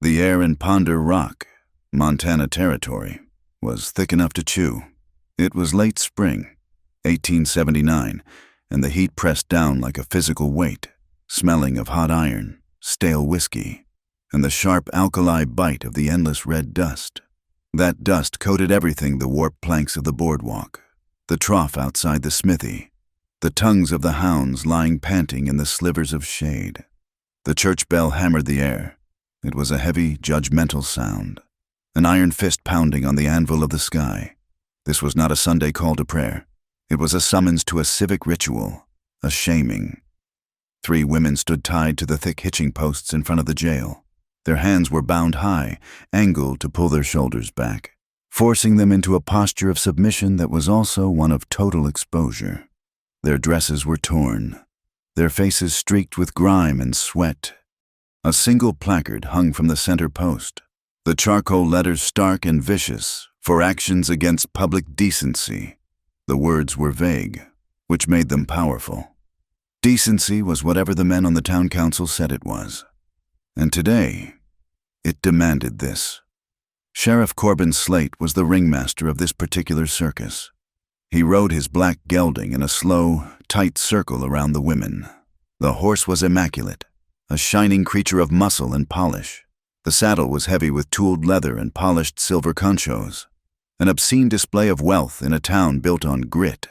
The air in Ponder Rock, Montana Territory, was thick enough to chew. It was late spring, 1879, and the heat pressed down like a physical weight, smelling of hot iron, stale whiskey, and the sharp alkali bite of the endless red dust. That dust coated everything: the warped planks of the boardwalk, the trough outside the smithy, the tongues of the hounds lying panting in the slivers of shade. The church bell hammered the air. It was a heavy, judgmental sound, an iron fist pounding on the anvil of the sky. This was not a Sunday call to prayer. It was a summons to a civic ritual, a shaming. 3 women stood tied to the thick hitching posts in front of the jail. Their hands were bound high, angled to pull their shoulders back, forcing them into a posture of submission that was also one of total exposure. Their dresses were torn, their faces streaked with grime and sweat. A single placard hung from the center post, the charcoal letters stark and vicious, "For actions against public decency." The words were vague, which made them powerful. Decency was whatever the men on the town council said it was. And today, it demanded this. Sheriff Corbin Slate was the ringmaster of this particular circus. He rode his black gelding in a slow, tight circle around the women. The horse was immaculate, a shining creature of muscle and polish. The saddle was heavy with tooled leather and polished silver conchos, an obscene display of wealth in a town built on grit.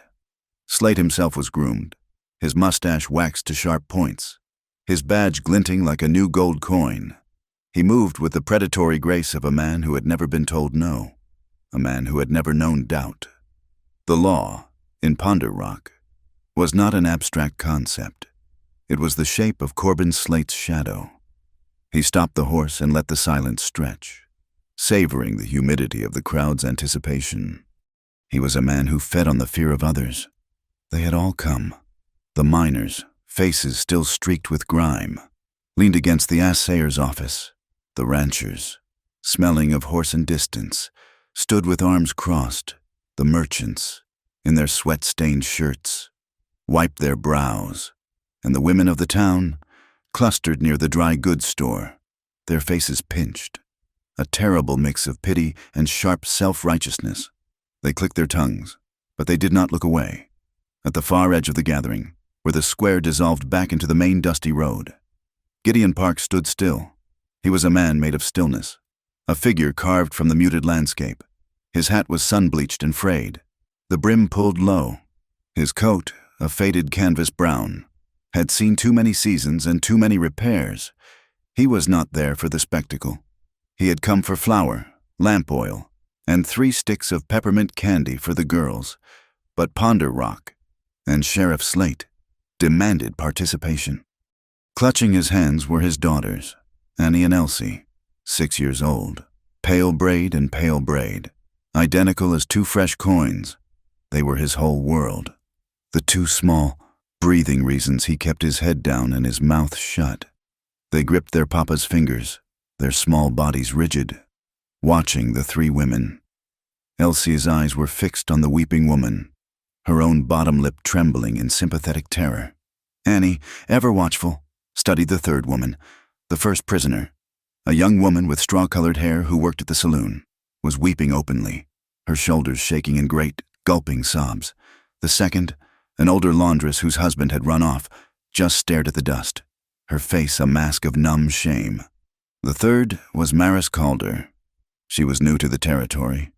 Slate himself was groomed, his mustache waxed to sharp points, his badge glinting like a new gold coin. He moved with the predatory grace of a man who had never been told no, a man who had never known doubt. The law, in Ponder Rock, was not an abstract concept. It was the shape of Corbin Slate's shadow. He stopped the horse and let the silence stretch, savoring the humidity of the crowd's anticipation. He was a man who fed on the fear of others. They had all come. The miners, faces still streaked with grime, leaned against the assayer's office. The ranchers, smelling of horse and distance, stood with arms crossed. The merchants, in their sweat-stained shirts, wiped their brows, and the women of the town clustered near the dry goods store, their faces pinched, a terrible mix of pity and sharp self-righteousness. They clicked their tongues, but they did not look away. At the far edge of the gathering, where the square dissolved back into the main dusty road, Gideon Park stood still. He was a man made of stillness, a figure carved from the muted landscape. His hat was sun-bleached and frayed, the brim pulled low. His coat, a faded canvas brown, had seen too many seasons and too many repairs. He was not there for the spectacle. He had come for flour, lamp oil, and 3 sticks of peppermint candy for the girls. But Ponder Rock and Sheriff Slate demanded participation. Clutching his hands were his daughters, Annie and Elsie, 6 years old, pale braid and pale braid, identical as 2 fresh coins. They were his whole world. The 2 small, breathing reasons he kept his head down and his mouth shut. They gripped their papa's fingers, their small bodies rigid, watching the 3 women. Elsie's eyes were fixed on the weeping woman, her own bottom lip trembling in sympathetic terror. Annie, ever watchful, studied the 3rd woman, the first prisoner, a young woman with straw-colored hair who worked at the saloon, was weeping openly, her shoulders shaking in great, gulping sobs. The second, an older laundress whose husband had run off, just stared at the dust, her face a mask of numb shame. The 3rd was Maris Calder. She was new to the territory,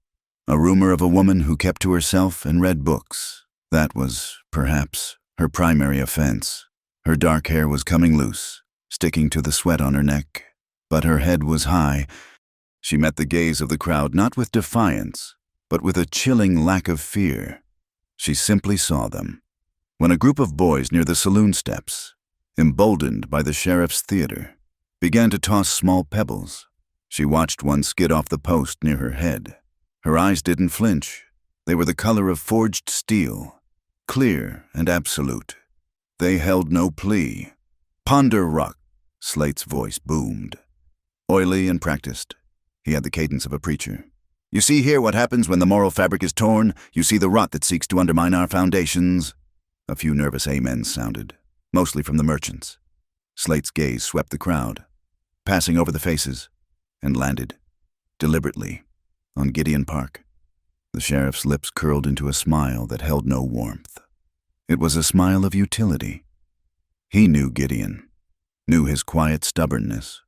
a rumor of a woman who kept to herself and read books. That was, perhaps, her primary offense. Her dark hair was coming loose, sticking to the sweat on her neck, but her head was high. She met the gaze of the crowd not with defiance, but with a chilling lack of fear. She simply saw them. When a group of boys near the saloon steps, emboldened by the sheriff's theater, began to toss small pebbles, she watched one skid off the post near her head. Her eyes didn't flinch. They were the color of forged steel, clear and absolute. They held no plea. "Ponder Rock," Slate's voice boomed. Oily and practiced, he had the cadence of a preacher. "You see here what happens when the moral fabric is torn? You see the rot that seeks to undermine our foundations?" A few nervous amens sounded, mostly from the merchants. Slate's gaze swept the crowd, passing over the faces, and landed, deliberately, on Gideon Park. The sheriff's lips curled into a smile that held no warmth. It was a smile of utility. He knew Gideon, knew his quiet stubbornness,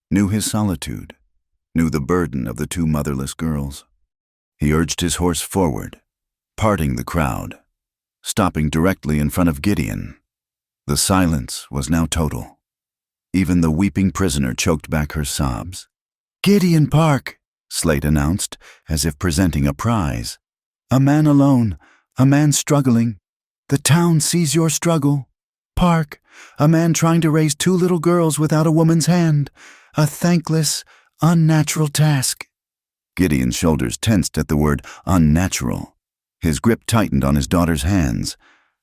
knew his solitude, knew the burden of the two motherless girls. He urged his horse forward, parting the crowd, stopping directly in front of Gideon. The silence was now total. Even the weeping prisoner choked back her sobs. "Gideon Park," Slate announced, as if presenting a prize. "A man alone, a man struggling. The town sees your struggle. Park, a man trying to raise two little girls without a woman's hand. A thankless, unnatural task." Gideon's shoulders tensed at the word unnatural. His grip tightened on his daughter's hands.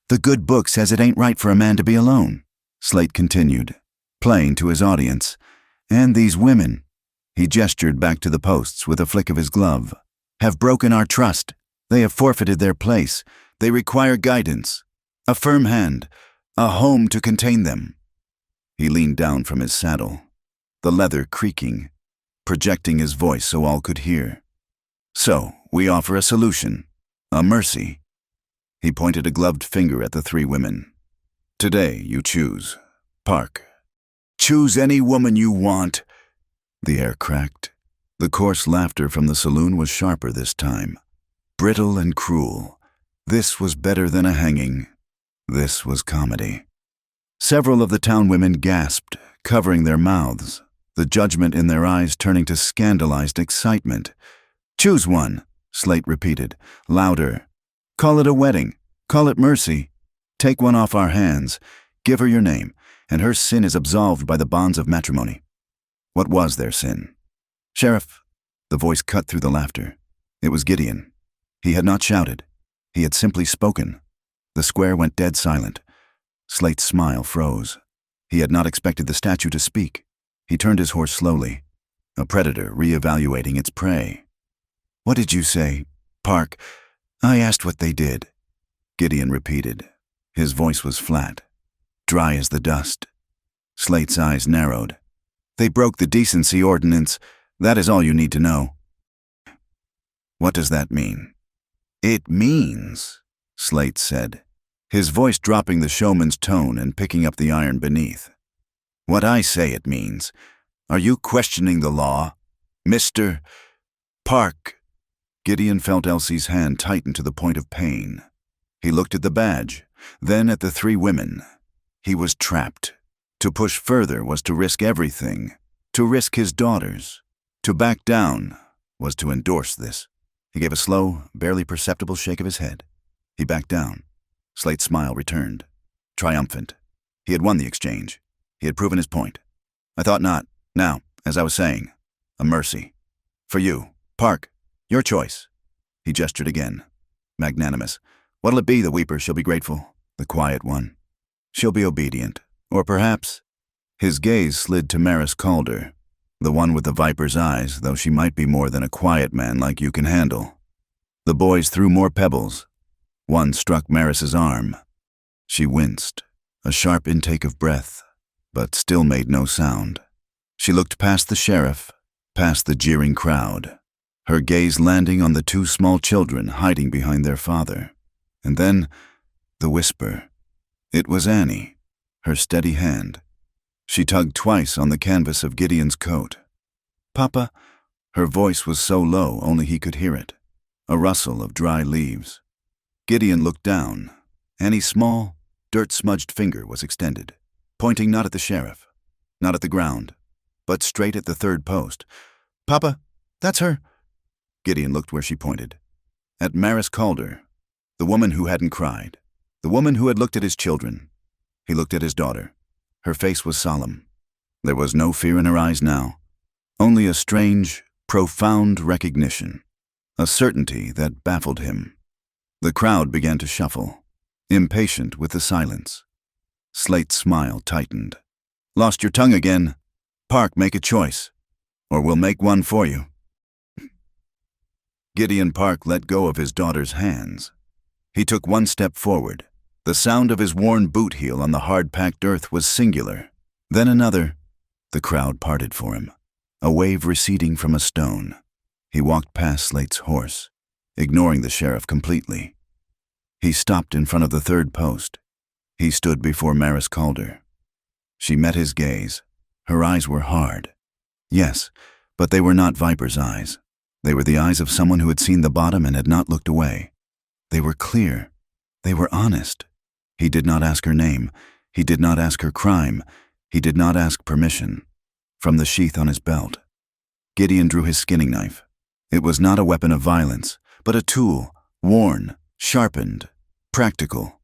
"The good book says it ain't right for a man to be alone," Slate continued, playing to his audience. "And these women," he gestured back to the posts with a flick of his glove, "have broken our trust. They have forfeited their place. They require guidance, a firm hand, a home to contain them." He leaned down from his saddle, the leather creaking, projecting his voice so all could hear. "So, we offer a solution, a mercy." He pointed a gloved finger at the three women. "Today you choose, Park. Choose any woman you want." The air cracked. The coarse laughter from the saloon was sharper this time, brittle and cruel. This was better than a hanging. This was comedy. Several of the town women gasped, covering their mouths, the judgment in their eyes turning to scandalized excitement. "Choose one," Slate repeated, louder. "Call it a wedding. Call it mercy. Take one off our hands. Give her your name, and her sin is absolved by the bonds of matrimony." What was their sin? "Sheriff," the voice cut through the laughter. It was Gideon. He had not shouted. He had simply spoken. The square went dead silent. Slate's smile froze. He had not expected the statue to speak. He turned his horse slowly, a predator reevaluating its prey. "What did you say, Park?" "I asked what they did," Gideon repeated. His voice was flat, dry as the dust. Slate's eyes narrowed. "They broke the decency ordinance. That is all you need to know." "What does that mean?" "It means," Slate said, his voice dropping the showman's tone and picking up the iron beneath. "What I say it means. Are you questioning the law, Mr. Park?" Gideon felt Elsie's hand tighten to the point of pain. He looked at the badge, then at the three women. He was trapped. To push further was to risk everything, to risk his daughters. To back down was to endorse this. He gave a slow, barely perceptible shake of his head. He backed down. Slate's smile returned, triumphant. He had won the exchange. He had proven his point. "I thought not. Now, as I was saying, a mercy. For you, Park, your choice." He gestured again, magnanimous. "What'll it be, the weeper? She'll be grateful. The quiet one. She'll be obedient. Or perhaps—" His gaze slid to Maris Calder, the one with the viper's eyes, though she might be more than a quiet man like you can handle. The boys threw more pebbles. One struck Maris's arm. She winced, a sharp intake of breath, but still made no sound. She looked past the sheriff, past the jeering crowd, her gaze landing on the two small children hiding behind their father. And then, the whisper. It was Annie, her steady hand. She tugged twice on the canvas of Gideon's coat. "Papa," her voice was so low only he could hear it, a rustle of dry leaves. Gideon looked down. Annie's small, dirt-smudged finger was extended, pointing not at the sheriff, not at the ground, but straight at the third post. "Papa, that's her." Gideon looked where she pointed. At Maris Calder, the woman who hadn't cried, the woman who had looked at his children. He looked at his daughter. Her face was solemn. There was no fear in her eyes now, only a strange, profound recognition, a certainty that baffled him. The crowd began to shuffle, impatient with the silence. Slate's smile tightened. "Lost your tongue again. Park, make a choice, or we'll make one for you." Gideon Park let go of his daughter's hands. He took one step forward. The sound of his worn boot heel on the hard-packed earth was singular. Then another. The crowd parted for him. a wave receding from a stone. He walked past Slate's horse, ignoring the sheriff completely. He stopped in front of the third post. He stood before Maris Calder. She met his gaze. Her eyes were hard. Yes, but they were not Viper's eyes. They were the eyes of someone who had seen the bottom and had not looked away. They were clear. They were honest. He did not ask her name. He did not ask her crime. He did not ask permission. From the sheath on his belt, Gideon drew his skinning knife. It was not a weapon of violence, but a tool, worn, sharpened, practical.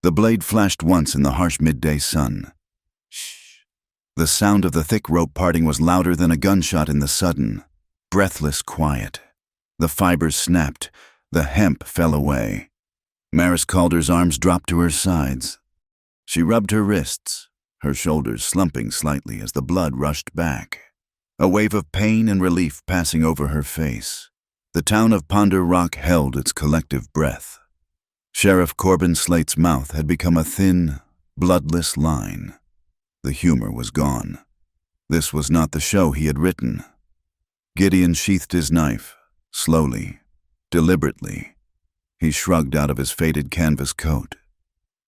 The blade flashed once in the harsh midday sun. Shh. The sound of the thick rope parting was louder than a gunshot in the sudden, breathless quiet. The fibers snapped. The hemp fell away. Maris Calder's arms dropped to her sides. She rubbed her wrists, her shoulders slumping slightly as the blood rushed back. A wave of pain and relief passing over her face. The town of Ponder Rock held its collective breath. Sheriff Corbin Slate's mouth had become a thin, bloodless line. The humor was gone. This was not the show he had written. Gideon sheathed his knife, slowly, deliberately. He shrugged out of his faded canvas coat.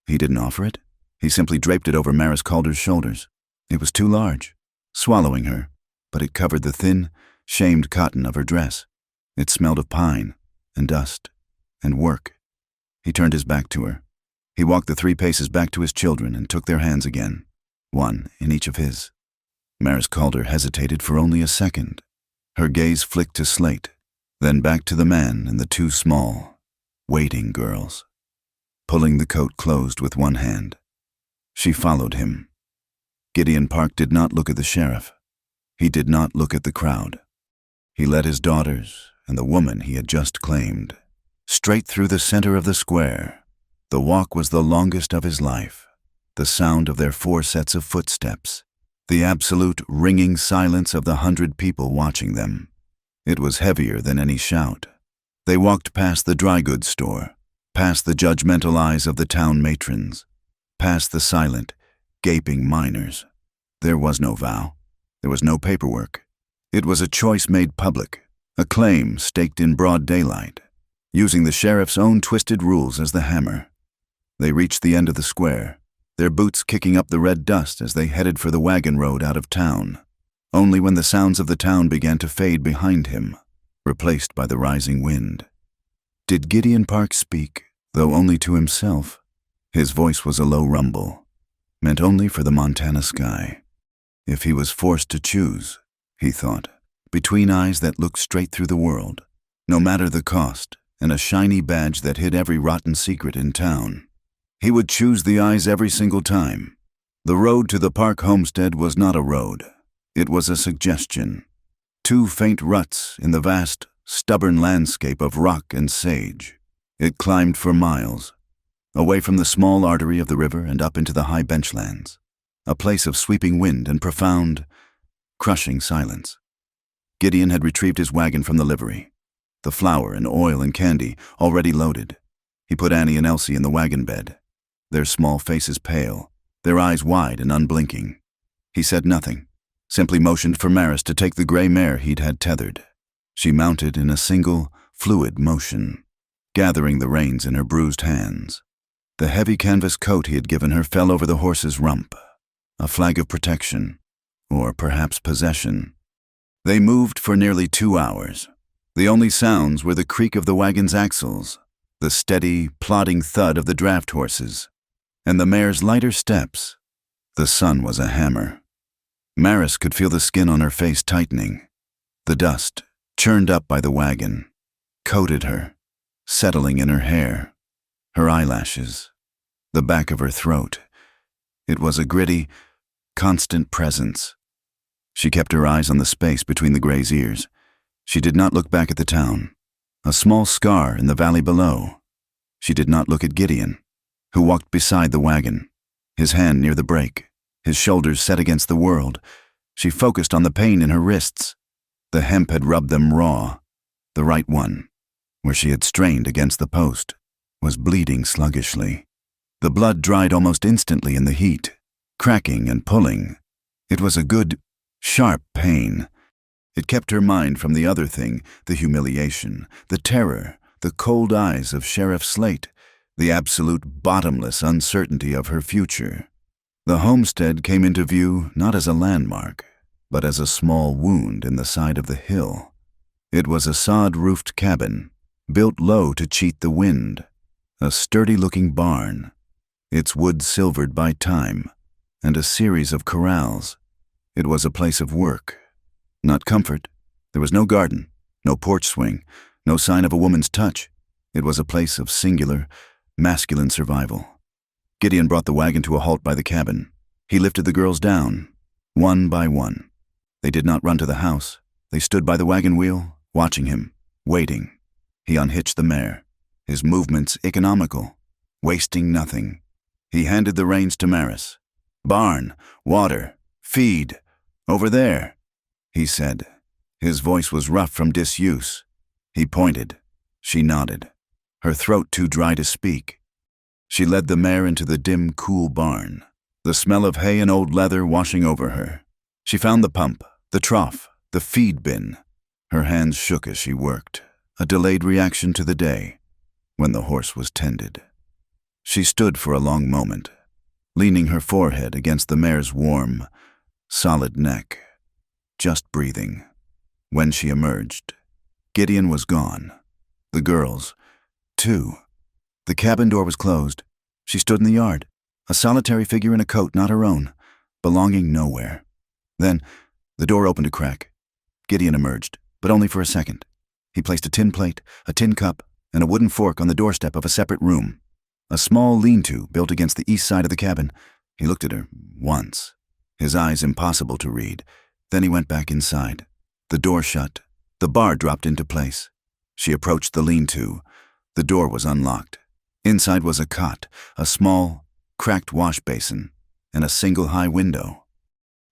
He didn't offer it. He simply draped it over Maris Calder's shoulders. It was too large, swallowing her, but it covered the thin, shamed cotton of her dress. It smelled of pine, and dust, and work. He turned his back to her. He walked the 3 paces back to his children and took their hands again, one in each of his. Maris Calder hesitated for only a second. Her gaze flicked to Slate, then back to the man and the 2 small, waiting girls. Pulling the coat closed with one hand, she followed him. Gideon Park did not look at the sheriff. He did not look at the crowd. He led his daughters and the woman he had just claimed straight through the center of the square. The walk was the longest of his life. The sound of their 4 sets of footsteps, the absolute ringing silence of the 100 people watching them. It was heavier than any shout. They walked past the dry goods store, past the judgmental eyes of the town matrons, past the silent, gaping miners. There was no vow. There was no paperwork. It was a choice made public, a claim staked in broad daylight, using the sheriff's own twisted rules as the hammer. They reached the end of the square, their boots kicking up the red dust as they headed for the wagon road out of town. Only when the sounds of the town began to fade behind him, replaced by the rising wind. Did Gideon Park speak, though only to himself? His voice was a low rumble, meant only for the Montana sky. If he was forced to choose, he thought, between eyes that looked straight through the world, no matter the cost, and a shiny badge that hid every rotten secret in town, he would choose the eyes every single time. The road to the Park homestead was not a road. It was a suggestion. 2 faint ruts in the vast, stubborn landscape of rock and sage. It climbed for miles, away from the small artery of the river and up into the high benchlands, a place of sweeping wind and profound, crushing silence. Gideon had retrieved his wagon from the livery, the flour and oil and candy already loaded. He put Annie and Elsie in the wagon bed, their small faces pale, their eyes wide and unblinking. He said nothing, simply motioned for Maris to take the gray mare he'd had tethered. She mounted in a single, fluid motion, gathering the reins in her bruised hands. The heavy canvas coat he had given her fell over the horse's rump, a flag of protection, or perhaps possession. They moved for nearly 2 hours. The only sounds were the creak of the wagon's axles, the steady, plodding thud of the draft horses, and the mare's lighter steps. The sun was a hammer. Maris could feel the skin on her face tightening. The dust, churned up by the wagon, coated her, settling in her hair, her eyelashes, the back of her throat. It was a gritty, constant presence. She kept her eyes on the space between the gray's ears. She did not look back at the town, a small scar in the valley below. She did not look at Gideon, who walked beside the wagon, his hand near the brake, his shoulders set against the world. She focused on the pain in her wrists. The hemp had rubbed them raw. The right one, where she had strained against the post, was bleeding sluggishly. The blood dried almost instantly in the heat, cracking and pulling. It was a good, sharp pain, It kept her mind from the other thing, the humiliation, the terror, the cold eyes of Sheriff Slate, the absolute bottomless uncertainty of her future. The homestead came into view not as a landmark, but as a small wound in the side of the hill. It was a sod-roofed cabin, built low to cheat the wind, a sturdy-looking barn, its wood silvered by time, and a series of corrals. It was a place of work, not comfort. There was no garden, no porch swing, no sign of a woman's touch. It was a place of singular, masculine survival. Gideon brought the wagon to a halt by the cabin. He lifted the girls down, one by one. They did not run to the house. They stood by the wagon wheel, watching him, waiting. He unhitched the mare, his movements economical, wasting nothing. He handed the reins to Maris. "Barn, water, feed, over there," he said. His voice was rough from disuse. He pointed. She nodded, her throat too dry to speak. She led the mare into the dim, cool barn, the smell of hay and old leather washing over her. She found the pump, the trough, the feed bin. Her hands shook as she worked, a delayed reaction to the day, when the horse was tended. She stood for a long moment, leaning her forehead against the mare's warm, solid neck, just breathing. When she emerged, Gideon was gone. The girls, too. The cabin door was closed. She stood in the yard, a solitary figure in a coat not her own, belonging nowhere. Then, the door opened a crack. Gideon emerged, but only for a second. He placed a tin plate, a tin cup, and a wooden fork on the doorstep of a separate room, a small lean-to built against the east side of the cabin. He looked at her once, his eyes impossible to read. Then he went back inside. The door shut. The bar dropped into place. She approached the lean-to. The door was unlocked. Inside was a cot, a small, cracked wash basin, and a single high window.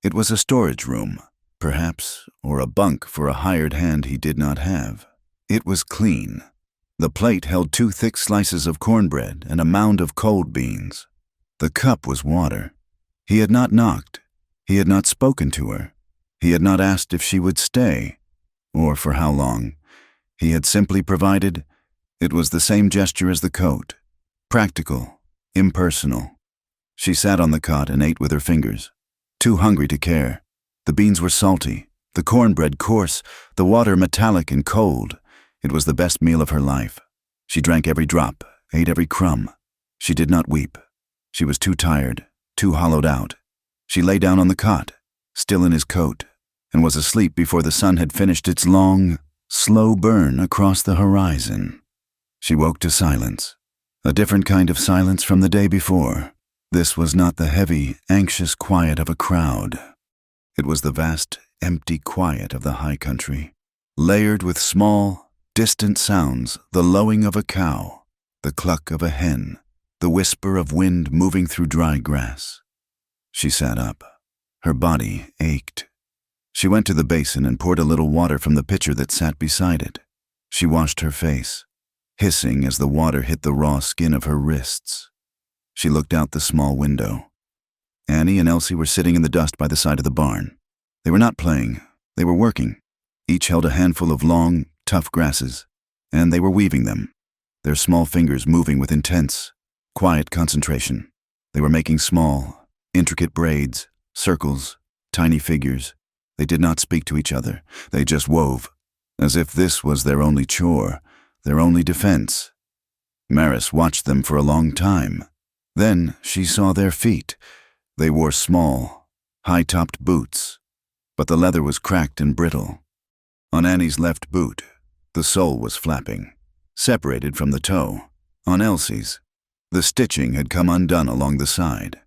It was a storage room, perhaps, or a bunk for a hired hand he did not have. It was clean. The plate held 2 thick slices of cornbread and a mound of cold beans. The cup was water. He had not knocked. He had not spoken to her. He had not asked if she would stay, or for how long. He had simply provided. It was the same gesture as the coat. Practical, impersonal. She sat on the cot and ate with her fingers, too hungry to care. The beans were salty, the cornbread coarse, the water metallic and cold. It was the best meal of her life. She drank every drop, ate every crumb. She did not weep. She was too tired, too hollowed out. She lay down on the cot, still in his coat, and was asleep before the sun had finished its long, slow burn across the horizon. She woke to silence, a different kind of silence from the day before. This was not the heavy, anxious quiet of a crowd. It was the vast, empty quiet of the high country, layered with small, distant sounds, the lowing of a cow, the cluck of a hen, the whisper of wind moving through dry grass. She sat up. Her body ached. She went to the basin and poured a little water from the pitcher that sat beside it. She washed her face, hissing as the water hit the raw skin of her wrists. She looked out the small window. Annie and Elsie were sitting in the dust by the side of the barn. They were not playing. They were working. Each held a handful of long, tough grasses, and they were weaving them, their small fingers moving with intense, quiet concentration. They were making small, intricate braids, circles, tiny figures. They did not speak to each other. They just wove, as if this was their only chore, their only defense. Maris watched them for a long time. Then she saw their feet. They wore small, high-topped boots, but the leather was cracked and brittle. On Annie's left boot, the sole was flapping, separated from the toe. On Elsie's, the stitching had come undone along the side.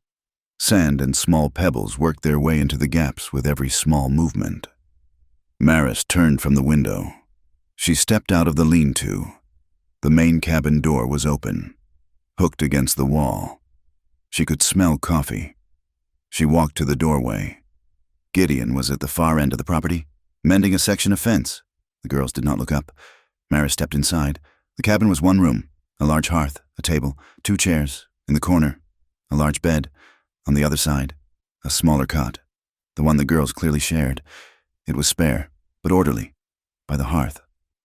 Sand and small pebbles worked their way into the gaps with every small movement. Maris turned from the window. She stepped out of the lean-to. The main cabin door was open, hooked against the wall. She could smell coffee. She walked to the doorway. Gideon was at the far end of the property, mending a section of fence. The girls did not look up. Maris stepped inside. The cabin was one room, a large hearth, a table, 2 chairs. In the corner, a large bed. On the other side, a smaller cot, the one the girls clearly shared. It was spare, but orderly. By the hearth,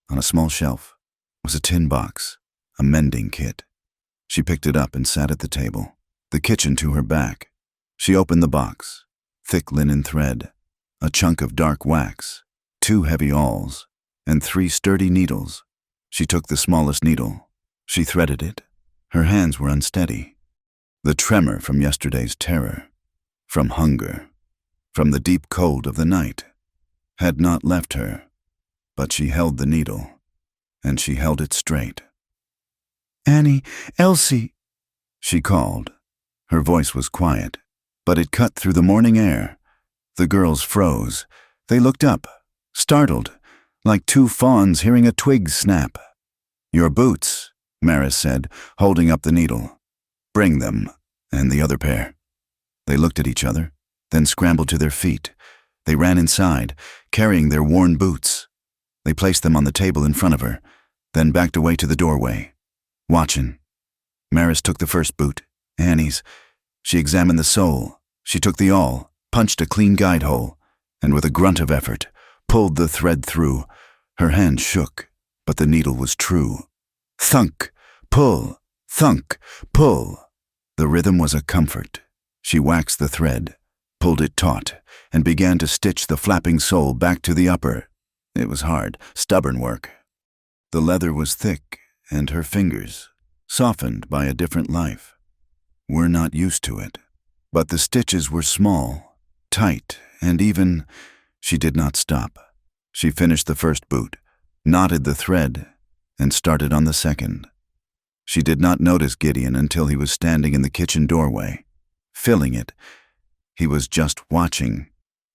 on a small shelf, was a tin box, a mending kit. She picked it up and sat at the table, the kitchen to her back. She opened the box. Thick linen thread, a chunk of dark wax, 2 heavy awls, and 3 sturdy needles. She took the smallest needle. She threaded it. Her hands were unsteady. The tremor from yesterday's terror, from hunger, from the deep cold of the night, had not left her, but she held the needle, and she held it straight. "Annie, Elsie," she called. Her voice was quiet, but it cut through the morning air. The girls froze. They looked up, startled, like 2 fawns hearing a twig snap. "Your boots," Maris said, holding up the needle. "Bring them, and the other pair." They looked at each other, then scrambled to their feet. They ran inside, carrying their worn boots. They placed them on the table in front of her, then backed away to the doorway, watching. Maris took the first boot, Annie's. She examined the sole. She took the awl, punched a clean guide hole, and with a grunt of effort, pulled the thread through. Her hand shook, but the needle was true. Thunk, pull, thunk, pull. The rhythm was a comfort. She waxed the thread, pulled it taut, and began to stitch the flapping sole back to the upper. It was hard, stubborn work. The leather was thick, and her fingers, softened by a different life, were not used to it. But the stitches were small, tight, and even. She did not stop. She finished the first boot, knotted the thread, and started on the second. She did not notice Gideon until he was standing in the kitchen doorway, filling it. He was just watching.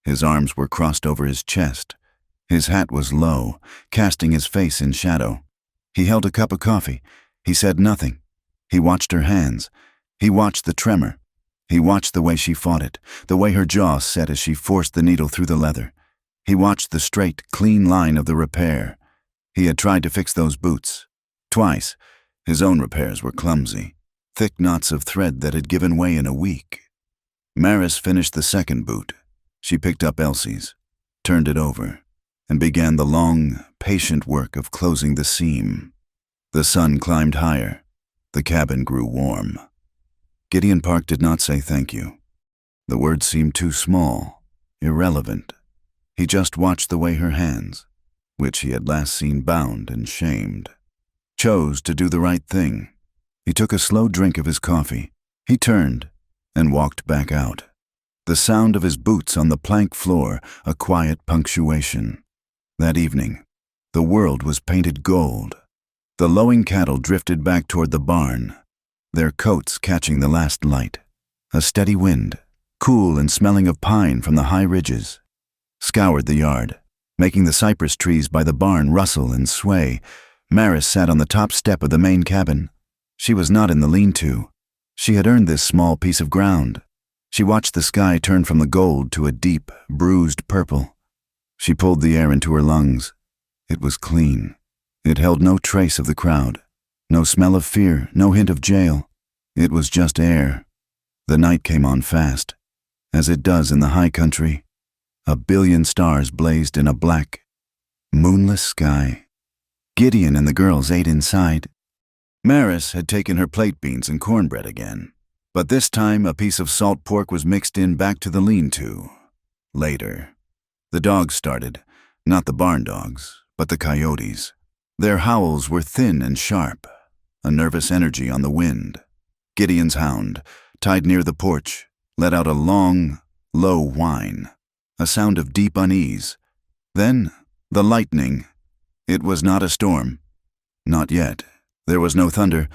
His arms were crossed over his chest. His hat was low, casting his face in shadow. He held a cup of coffee. He said nothing. He watched her hands. He watched the tremor. He watched the way she fought it, the way her jaw set as she forced the needle through the leather. He watched the straight, clean line of the repair. He had tried to fix those boots. Twice. His own repairs were clumsy, thick knots of thread that had given way in a week. Maris finished the second boot. She picked up Elsie's, turned it over, and began the long, patient work of closing the seam. The sun climbed higher. The cabin grew warm. Gideon Park did not say thank you. The words seemed too small, irrelevant. He just watched the way her hands, which he had last seen bound and shamed, chose to do the right thing. He took a slow drink of his coffee. He turned and walked back out. The sound of his boots on the plank floor, a quiet punctuation. That evening, the world was painted gold. The lowing cattle drifted back toward the barn, their coats catching the last light. A steady wind, cool and smelling of pine from the high ridges, scoured the yard, making the cypress trees by the barn rustle and sway. Maris sat on the top step of the main cabin. She was not in the lean-to. She had earned this small piece of ground. She watched the sky turn from the gold to a deep, bruised purple. She pulled the air into her lungs. It was clean. It held no trace of the crowd, no smell of fear, no hint of jail. It was just air. The night came on fast, as it does in the high country. 1 billion stars blazed in a black, moonless sky. Gideon and the girls ate inside. Maris had taken her plate beans and cornbread again, but this time a piece of salt pork was mixed in back to the lean-to. Later, the dogs started, not the barn dogs, but the coyotes. Their howls were thin and sharp, a nervous energy on the wind. Gideon's hound, tied near the porch, let out a long, low whine, a sound of deep unease. Then, the lightning. It was not a storm. Not yet. There was no thunder,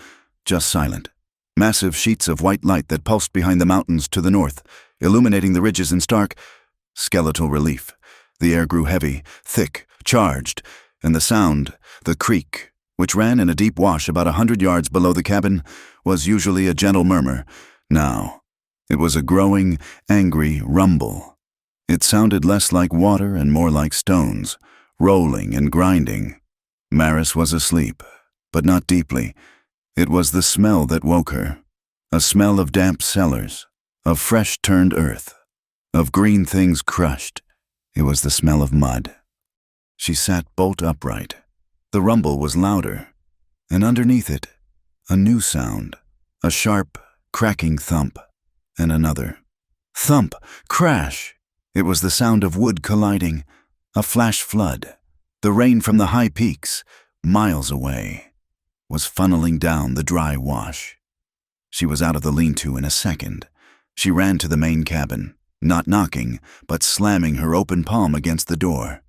just silent. Massive sheets of white light that pulsed behind the mountains to the north, illuminating the ridges in stark, skeletal relief. The air grew heavy, thick, charged, and the sound, the creek, which ran in a deep wash about 100 yards below the cabin, was usually a gentle murmur. Now, it was a growing, angry rumble. It sounded less like water and more like stones, rolling and grinding. Maris was asleep, but not deeply. It was the smell that woke her, a smell of damp cellars, of fresh-turned earth, of green things crushed. It was the smell of mud. She sat bolt upright. The rumble was louder, and underneath it, a new sound, a sharp, cracking thump, and another. Thump, crash! It was the sound of wood colliding, a flash flood. The rain from the high peaks, miles away, was funneling down the dry wash. She was out of the lean-to in a second. She ran to the main cabin, not knocking, but slamming her open palm against the door.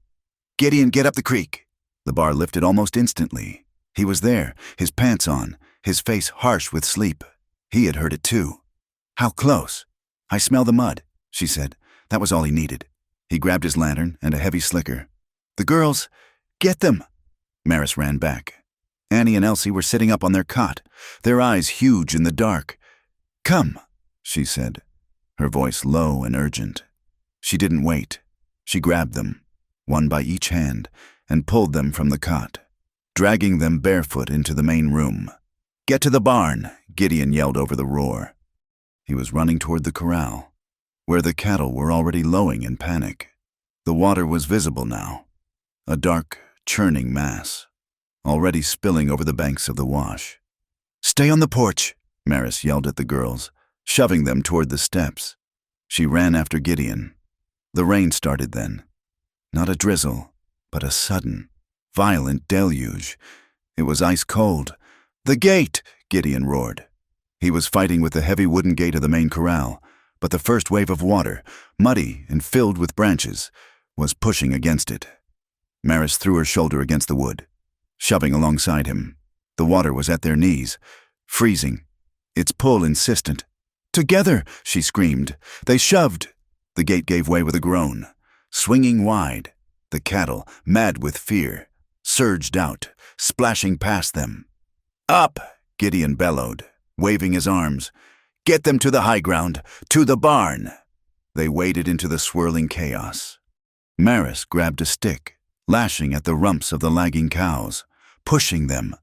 "Gideon, get up the creek!" The bar lifted almost instantly. He was there, his pants on, his face harsh with sleep. He had heard it too. "How close?" "I smell the mud," she said. That was all he needed. He grabbed his lantern and a heavy slicker. "The girls, get them!" Maris ran back. Annie and Elsie were sitting up on their cot, their eyes huge in the dark. "Come," she said, her voice low and urgent. She didn't wait. She grabbed them, one by each hand, and pulled them from the cot, dragging them barefoot into the main room. "Get to the barn," Gideon yelled over the roar. He was running toward the corral, where the cattle were already lowing in panic. The water was visible now, a dark, churning mass, already spilling over the banks of the wash. "Stay on the porch," Maris yelled at the girls, shoving them toward the steps. She ran after Gideon. The rain started then. Not a drizzle, but a sudden, violent deluge. It was ice cold. "The gate!" Gideon roared. He was fighting with the heavy wooden gate of the main corral, but the first wave of water, muddy and filled with branches, was pushing against it. Maris threw her shoulder against the wood, shoving alongside him. The water was at their knees, freezing, its pull insistent. "Together!" she screamed. They shoved. The gate gave way with a groan. Swinging wide, the cattle, mad with fear, surged out, splashing past them. "Up!" Gideon bellowed, waving his arms. "Get them to the high ground, to the barn!" They waded into the swirling chaos. Maris grabbed a stick, lashing at the rumps of the lagging cows, pushing them.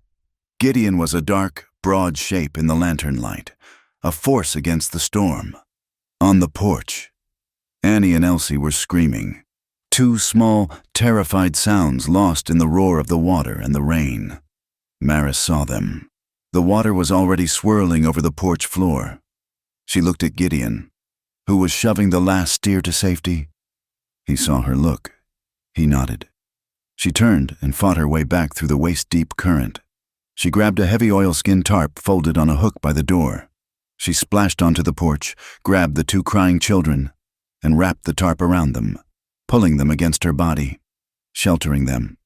Gideon was a dark, broad shape in the lantern light, a force against the storm. On the porch, Annie and Elsie were screaming, two small, terrified sounds lost in the roar of the water and the rain. Maris saw them. The water was already swirling over the porch floor. She looked at Gideon, who was shoving the last steer to safety. He saw her look. He nodded. She turned and fought her way back through the waist-deep current. She grabbed a heavy oilskin tarp folded on a hook by the door. She splashed onto the porch, grabbed the two crying children, and wrapped the tarp around them, pulling them against her body, sheltering them.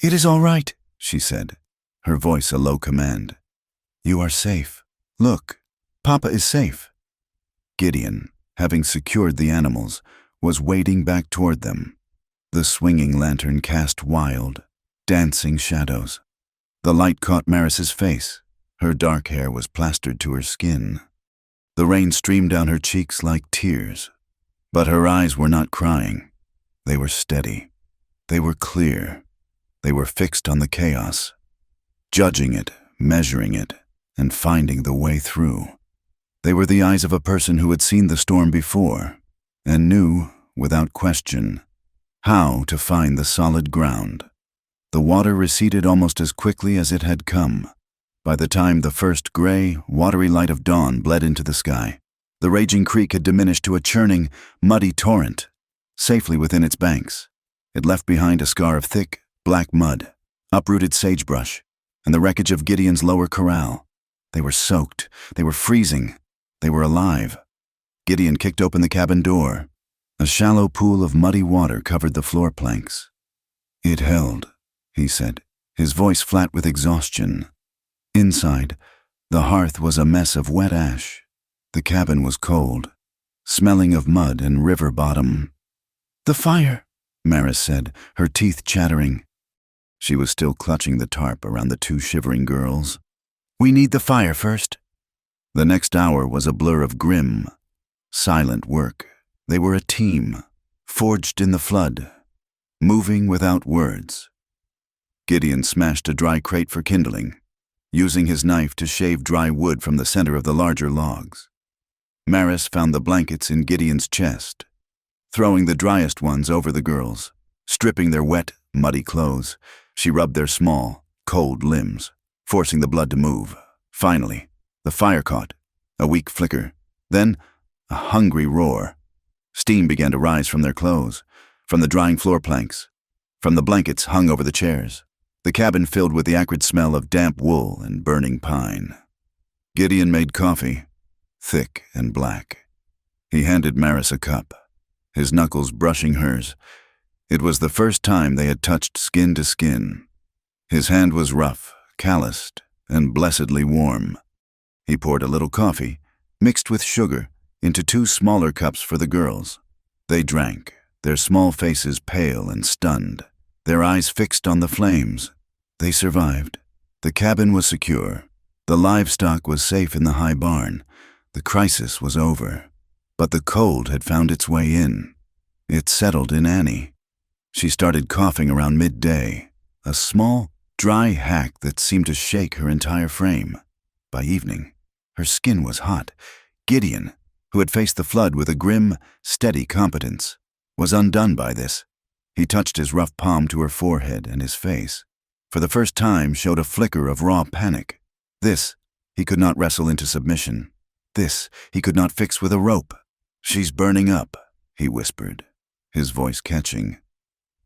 "It is all right," she said, her voice a low command. "You are safe. Look, Papa is safe." Gideon, having secured the animals, was wading back toward them. The swinging lantern cast wild, dancing shadows. The light caught Maris's face. Her dark hair was plastered to her skin. The rain streamed down her cheeks like tears. But her eyes were not crying. They were steady. They were clear. They were fixed on the chaos, judging it, measuring it, and finding the way through. They were the eyes of a person who had seen the storm before and knew, without question, how to find the solid ground. The water receded almost as quickly as it had come. By the time the first gray, watery light of dawn bled into the sky, the raging creek had diminished to a churning, muddy torrent, safely within its banks. It left behind a scar of thick, black mud, uprooted sagebrush, and the wreckage of Gideon's lower corral. They were soaked. They were freezing. They were alive. Gideon kicked open the cabin door. A shallow pool of muddy water covered the floor planks. "It held," he said, his voice flat with exhaustion. Inside, the hearth was a mess of wet ash. The cabin was cold, smelling of mud and river bottom. "The fire," Maris said, her teeth chattering. She was still clutching the tarp around the two shivering girls. "We need the fire first." The next hour was a blur of grim, silent work. They were a team, forged in the flood, moving without words. Gideon smashed a dry crate for kindling, using his knife to shave dry wood from the center of the larger logs. Maris found the blankets in Gideon's chest, throwing the driest ones over the girls, stripping their wet, muddy clothes. She rubbed their small, cold limbs, forcing the blood to move. Finally, the fire caught. A weak flicker. Then, a hungry roar. Steam began to rise from their clothes, from the drying floor planks, from the blankets hung over the chairs. The cabin filled with the acrid smell of damp wool and burning pine. Gideon made coffee, thick and black. He handed Maris a cup, his knuckles brushing hers. It was the first time they had touched skin to skin. His hand was rough, calloused, and blessedly warm. He poured a little coffee, mixed with sugar, into 2 smaller cups for the girls. They drank, their small faces pale and stunned, their eyes fixed on the flames. They survived. The cabin was secure. The livestock was safe in the high barn. The crisis was over. But the cold had found its way in. It settled in Annie. She started coughing around midday, a small, dry hack that seemed to shake her entire frame. By evening, her skin was hot. Gideon, who had faced the flood with a grim, steady competence, was undone by this. He touched his rough palm to her forehead, and his face, for the first time, showed a flicker of raw panic. This he could not wrestle into submission. This he could not fix with a rope. "She's burning up," he whispered, his voice catching.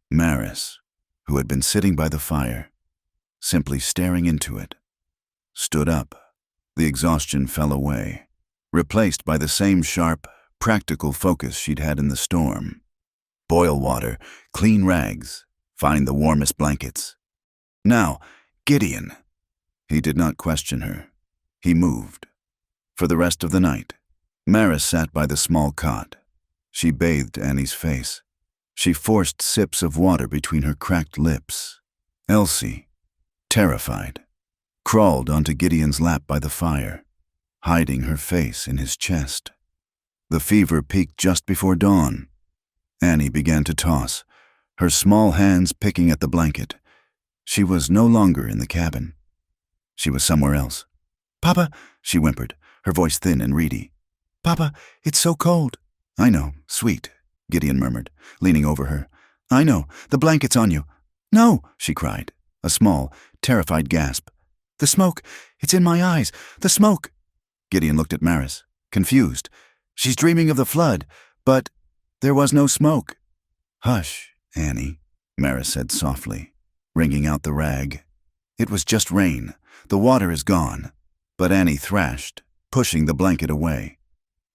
Maris, who had been sitting by the fire, simply staring into it, stood up. The exhaustion fell away, replaced by the same sharp, practical focus she'd had in the storm. Boil water, clean rags, find the warmest blankets. "Now, Gideon." He did not question her. He moved. For the rest of the night, Maris sat by the small cot. She bathed Annie's face. She forced sips of water between her cracked lips. Elsie, terrified, crawled onto Gideon's lap by the fire, hiding her face in his chest. The fever peaked just before dawn. Annie began to toss, her small hands picking at the blanket. She was no longer in the cabin. She was somewhere else. "Papa," she whimpered, her voice thin and reedy. "Papa, it's so cold." "I know, sweet," Gideon murmured, leaning over her. "I know, the blanket's on you." "No," she cried, a small, terrified gasp. "The smoke, it's in my eyes, the smoke." Gideon looked at Maris, confused. "She's dreaming of the flood, but there was no smoke." "Hush, Annie," Maris said softly, wringing out the rag. "It was just rain. The water is gone." But Annie thrashed, pushing the blanket away.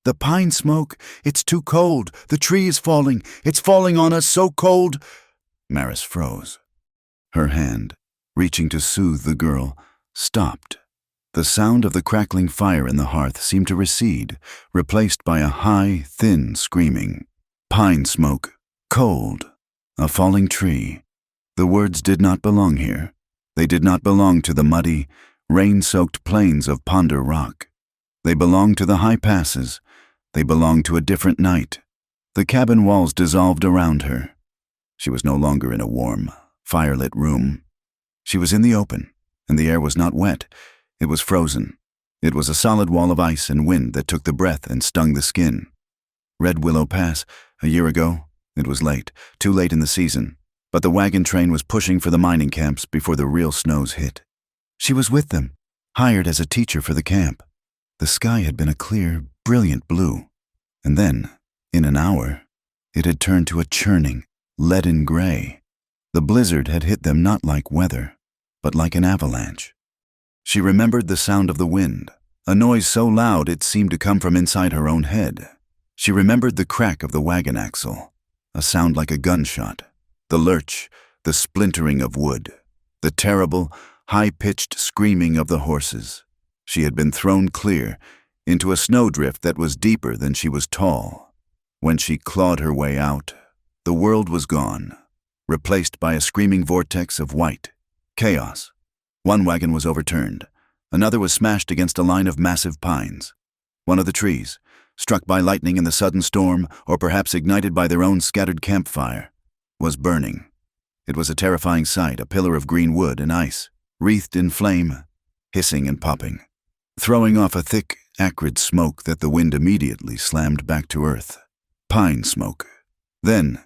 "The pine smoke, it's too cold. The tree is falling. It's falling on us, so cold." Maris froze. Her hand, reaching to soothe the girl, stopped. The sound of the crackling fire in the hearth seemed to recede, replaced by a high, thin screaming. Pine smoke, cold, a falling tree. The words did not belong here. They did not belong to the muddy, rain-soaked plains of Ponder Rock. They belonged to the high passes. They belonged to a different night. The cabin walls dissolved around her. She was no longer in a warm, firelit room. She was in the open, and the air was not wet. It was frozen. It was a solid wall of ice and wind that took the breath and stung the skin. Red Willow Pass, a year ago. It was late, too late in the season, but the wagon train was pushing for the mining camps before the real snows hit. She was with them, hired as a teacher for the camp. The sky had been a clear, brilliant blue, and then, in an hour, it had turned to a churning, leaden gray. The blizzard had hit them not like weather, but like an avalanche. She remembered the sound of the wind, a noise so loud it seemed to come from inside her own head. She remembered the crack of the wagon axle, a sound like a gunshot, the lurch, the splintering of wood, the terrible, high-pitched screaming of the horses. She had been thrown clear into a snowdrift that was deeper than she was tall. When she clawed her way out, the world was gone, replaced by a screaming vortex of white chaos. One wagon was overturned. Another was smashed against a line of massive pines. One of the trees, struck by lightning in the sudden storm, or perhaps ignited by their own scattered campfire, was burning. It was a terrifying sight, a pillar of green wood and ice, wreathed in flame, hissing and popping, throwing off a thick, acrid smoke that the wind immediately slammed back to earth. Pine smoke. Then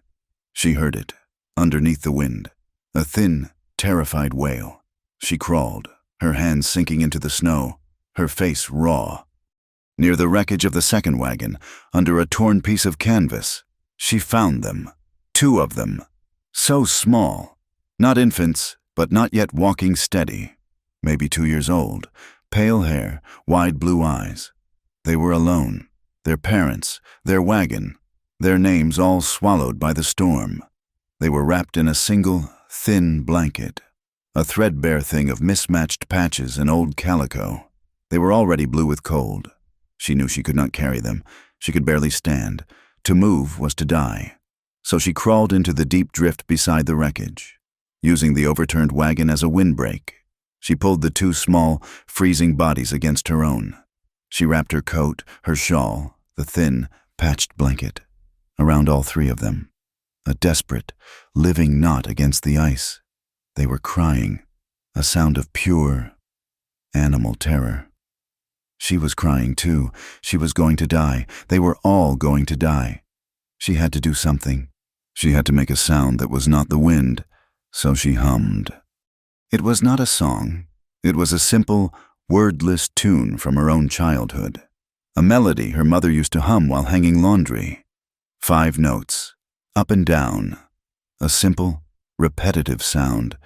she heard it, underneath the wind, A thin, terrified wail. She crawled, her hands sinking into the snow, her face raw. Near the wreckage of the second wagon, under a torn piece of canvas, she found them. 2 of them. So small. Not infants, but not yet walking steady. Maybe 2 years old. Pale hair, wide blue eyes. They were alone. Their parents, their wagon, their names all swallowed by the storm. They were wrapped in a single, thin blanket. A threadbare thing of mismatched patches and old calico. They were already blue with cold. She knew she could not carry them. She could barely stand. To move was to die. So she crawled into the deep drift beside the wreckage. Using the overturned wagon as a windbreak, she pulled the 2 small, freezing bodies against her own. She wrapped her coat, her shawl, the thin, patched blanket, around all 3 of them. A desperate, living knot against the ice. They were crying, a sound of pure, animal terror. She was crying too. She was going to die. They were all going to die. She had to do something. She had to make a sound that was not the wind, so she hummed. It was not a song. It was a simple, wordless tune from her own childhood. A melody her mother used to hum while hanging laundry. 5 notes, up and down. A simple, repetitive sound.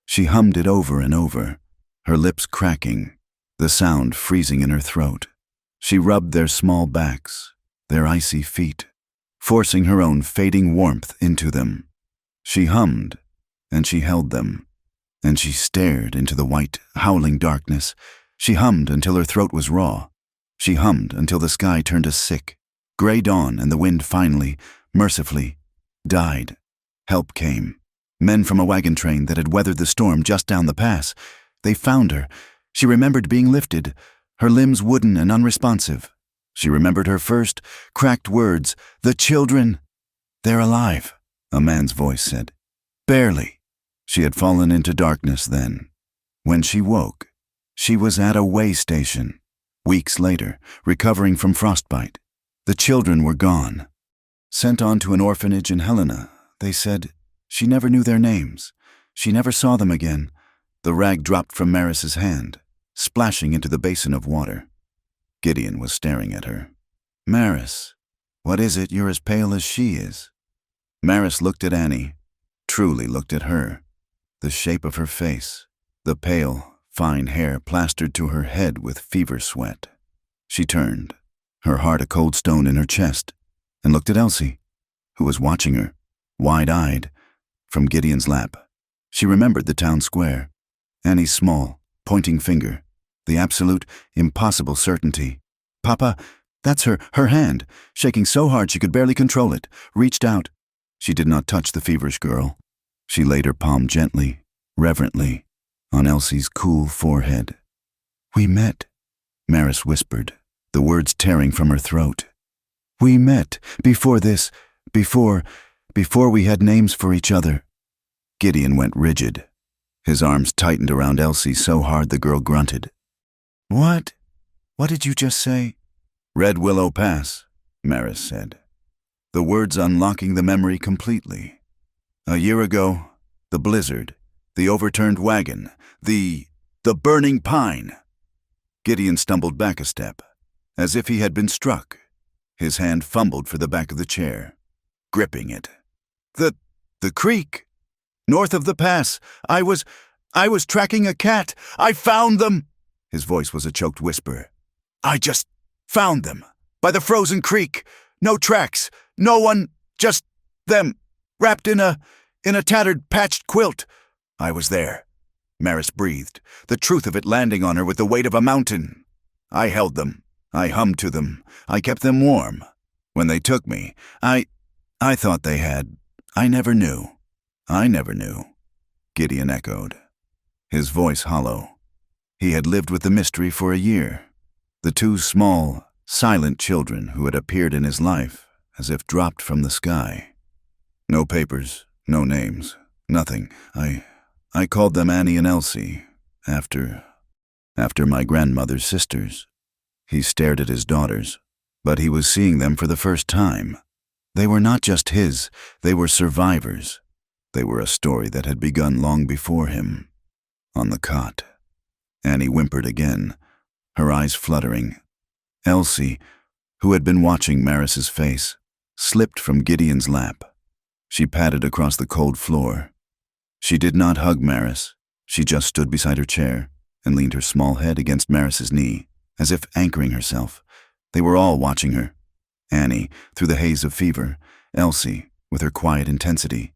She hummed it over and over, her lips cracking, the sound freezing in her throat. She rubbed their small backs, their icy feet, forcing her own fading warmth into them. She hummed, and she held them, and she stared into the white, howling darkness. She hummed until her throat was raw. She hummed until the sky turned a sick, gray dawn, and the wind finally, mercifully, died. Help came. Men from a wagon train that had weathered the storm just down the pass. They found her. She remembered being lifted, her limbs wooden and unresponsive. She remembered her first, cracked words, "The children." "They're alive," a man's voice said. Barely. She had fallen into darkness then. When she woke, she was at a way station. Weeks later, recovering from frostbite. The children were gone. Sent on to an orphanage in Helena, they said. She never knew their names. She never saw them again. The rag dropped from Maris's hand, splashing into the basin of water. Gideon was staring at her. "Maris, what is it? You're as pale as she is." Maris looked at Annie, truly looked at her. The shape of her face, the pale, fine hair plastered to her head with fever sweat. She turned, her heart a cold stone in her chest, and looked at Elsie, who was watching her, wide-eyed, from Gideon's lap. She remembered the town square, Annie's small, pointing finger, the absolute, impossible certainty. "Papa, that's her hand," shaking so hard she could barely control it, reached out. She did not touch the feverish girl. She laid her palm gently, reverently, on Elsie's cool forehead. "We met," Maris whispered, the words tearing from her throat. "We met, before this, before we had names for each other." Gideon went rigid. His arms tightened around Elsie so hard the girl grunted. What did you just say?" "Red Willow Pass," Maris said, the words unlocking the memory completely. "A year ago, the blizzard, the overturned wagon, the burning pine." Gideon stumbled back a step, as if he had been struck. His hand fumbled for the back of the chair, gripping it. The creek. North of the pass. I was tracking a cat. I found them." His voice was a choked whisper. "I just found them. By the frozen creek. No tracks. No one. Just them. Wrapped in a tattered, patched quilt. I was there." Maris breathed, the truth of it landing on her with the weight of a mountain. "I held them. I hummed to them. I kept them warm. When they took me, I thought they had. I never knew. I never knew," Gideon echoed, his voice hollow. He had lived with the mystery for a year. The 2 small, silent children who had appeared in his life as if dropped from the sky. No papers, no names, nothing. I called them Annie and Elsie, after my grandmother's sisters. He stared at his daughters, but he was seeing them for the first time. They were not just his, they were survivors. They were a story that had begun long before him. On the cot, Annie whimpered again, her eyes fluttering. Elsie, who had been watching Maris's face, slipped from Gideon's lap. She padded across the cold floor. She did not hug Maris. She just stood beside her chair and leaned her small head against Maris's knee, as if anchoring herself. They were all watching her. Annie, through the haze of fever. Elsie, with her quiet intensity.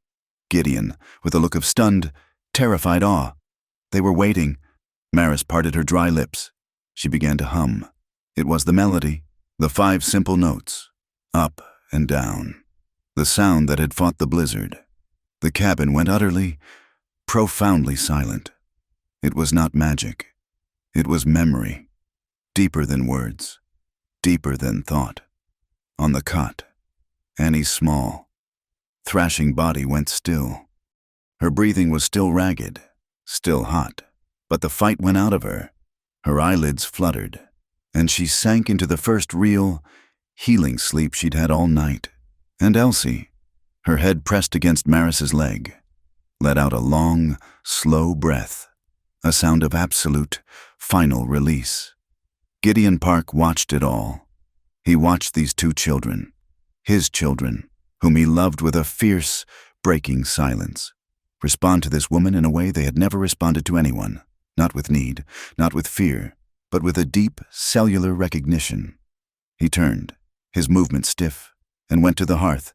Gideon, with a look of stunned, terrified awe. They were waiting. Maris parted her dry lips. She began to hum. It was the melody, the 5 simple notes, up and down. The sound that had fought the blizzard. The cabin went utterly, profoundly silent. It was not magic. It was memory, deeper than words, deeper than thought. On the cot, Annie's small, thrashing body went still. Her breathing was still ragged, still hot, but the fight went out of her. Her eyelids fluttered, and she sank into the first real, healing sleep she'd had all night. And Elsie, her head pressed against Maris's leg, let out a long, slow breath, a sound of absolute, final release. Gideon Park watched it all. He watched these 2 children, his children, whom he loved with a fierce, breaking silence, respond to this woman in a way they had never responded to anyone, not with need, not with fear, but with a deep, cellular recognition. He turned, his movement stiff, and went to the hearth.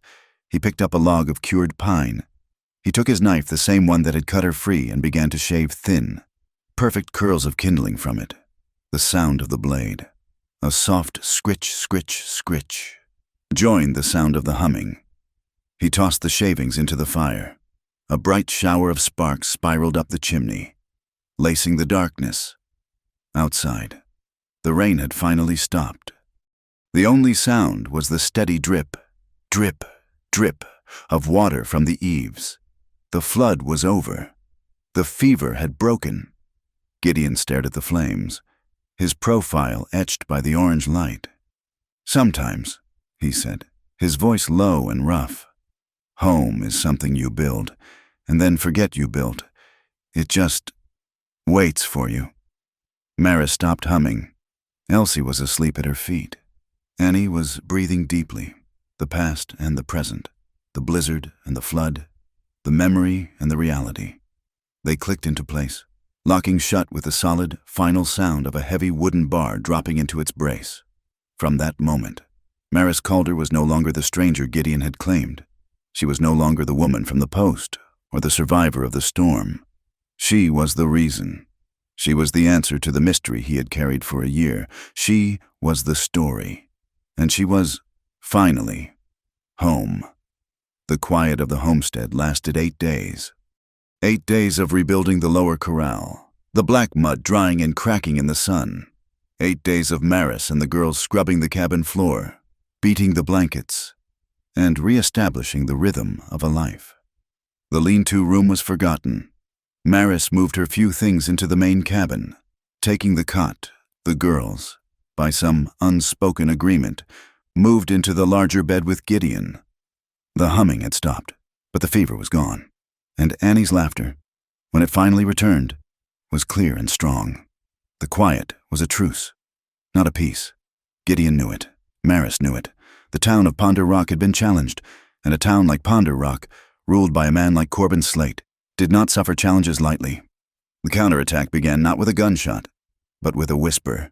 He picked up a log of cured pine. He took his knife, the same one that had cut her free, and began to shave thin, perfect curls of kindling from it. The sound of the blade, a soft scritch, scritch, scritch, joined the sound of the humming. He tossed the shavings into the fire. A bright shower of sparks spiraled up the chimney, lacing the darkness. Outside, the rain had finally stopped. The only sound was the steady drip, drip, drip of water from the eaves. The flood was over. The fever had broken. Gideon stared at the flames, his profile etched by the orange light. "Sometimes," he said, his voice low and rough, "home is something you build, and then forget you built. It just waits for you." Maris stopped humming. Elsie was asleep at her feet. Annie was breathing deeply, the past and the present, the blizzard and the flood, the memory and the reality. They clicked into place, locking shut with the solid, final sound of a heavy wooden bar dropping into its brace. From that moment, Maris Calder was no longer the stranger Gideon had claimed. She was no longer the woman from the post or the survivor of the storm. She was the reason. She was the answer to the mystery he had carried for a year. She was the story. And she was, finally, home. The quiet of the homestead lasted 8 days. 8 days of rebuilding the lower corral, the black mud drying and cracking in the sun. 8 days of Maris and the girls scrubbing the cabin floor, beating the blankets, and re-establishing the rhythm of a life. The lean-to room was forgotten. Maris moved her few things into the main cabin, taking the cot, the girls, by some unspoken agreement, moved into the larger bed with Gideon. The humming had stopped, but the fever was gone, and Annie's laughter, when it finally returned, was clear and strong. The quiet was a truce, not a peace. Gideon knew it. Maris knew it. The town of Ponder Rock had been challenged, and a town like Ponder Rock, ruled by a man like Corbin Slate, did not suffer challenges lightly. The counterattack began not with a gunshot, but with a whisper.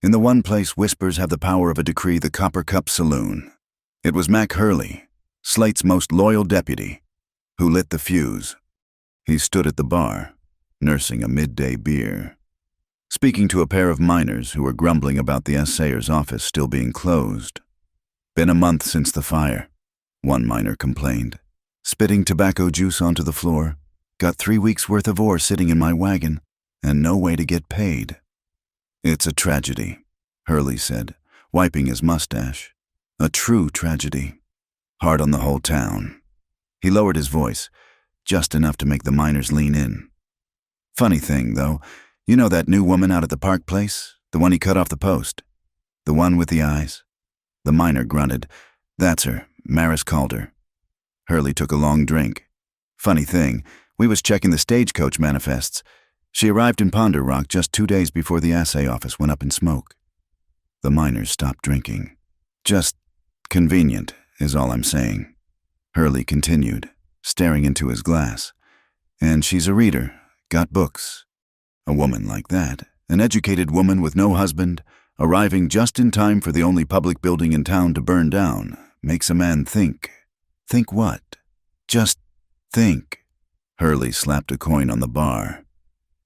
In the one place whispers have the power of a decree, the Copper Cup Saloon. It was Mac Hurley, Slate's most loyal deputy, who lit the fuse. He stood at the bar, nursing a midday beer, speaking to a pair of miners who were grumbling about the assayer's office still being closed. "Been a month since the fire," one miner complained, spitting tobacco juice onto the floor. "Got 3 weeks' worth of ore sitting in my wagon, and no way to get paid." "It's a tragedy," Hurley said, wiping his mustache. "A true tragedy. Hard on the whole town." He lowered his voice, just enough to make the miners lean in. "Funny thing, though, you know that new woman out at the Park place? The one he cut off the post? The one with the eyes?" The miner grunted. "That's her, Maris Calder." Hurley took a long drink. Funny thing, we was checking the stagecoach manifests. She arrived in Ponder Rock just 2 days before the assay office went up in smoke. The miners stopped drinking. Just convenient, is all I'm saying. Hurley continued, staring into his glass. And she's a reader, got books. A woman like that, an educated woman with no husband, arriving just in time for the only public building in town to burn down, makes a man think. Think what? Just think. Hurley slapped a coin on the bar.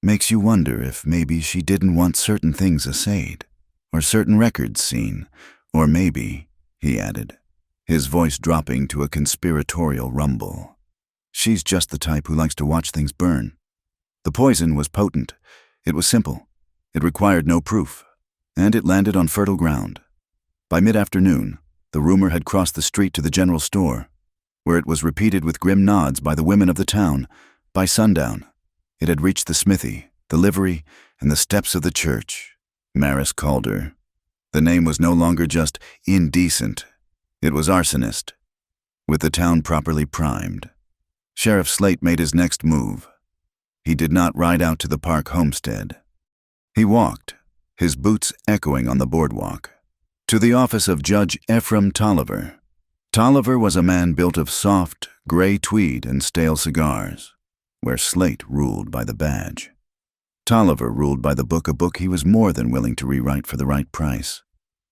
Makes you wonder if maybe she didn't want certain things assayed, or certain records seen, or maybe, he added, his voice dropping to a conspiratorial rumble, she's just the type who likes to watch things burn. The poison was potent. It was simple. It required no proof. And it landed on fertile ground. By mid-afternoon, the rumor had crossed the street to the general store, where it was repeated with grim nods by the women of the town. By sundown, it had reached the smithy, the livery, and the steps of the church. Maris called her. The name was no longer just indecent. It was arsonist, with the town properly primed. Sheriff Slate made his next move. He did not ride out to the park homestead. He walked, his boots echoing on the boardwalk, to the office of Judge Ephraim Tolliver. Tolliver was a man built of soft, gray tweed and stale cigars, where Slate ruled by the badge. Tolliver ruled by the book, a book he was more than willing to rewrite for the right price.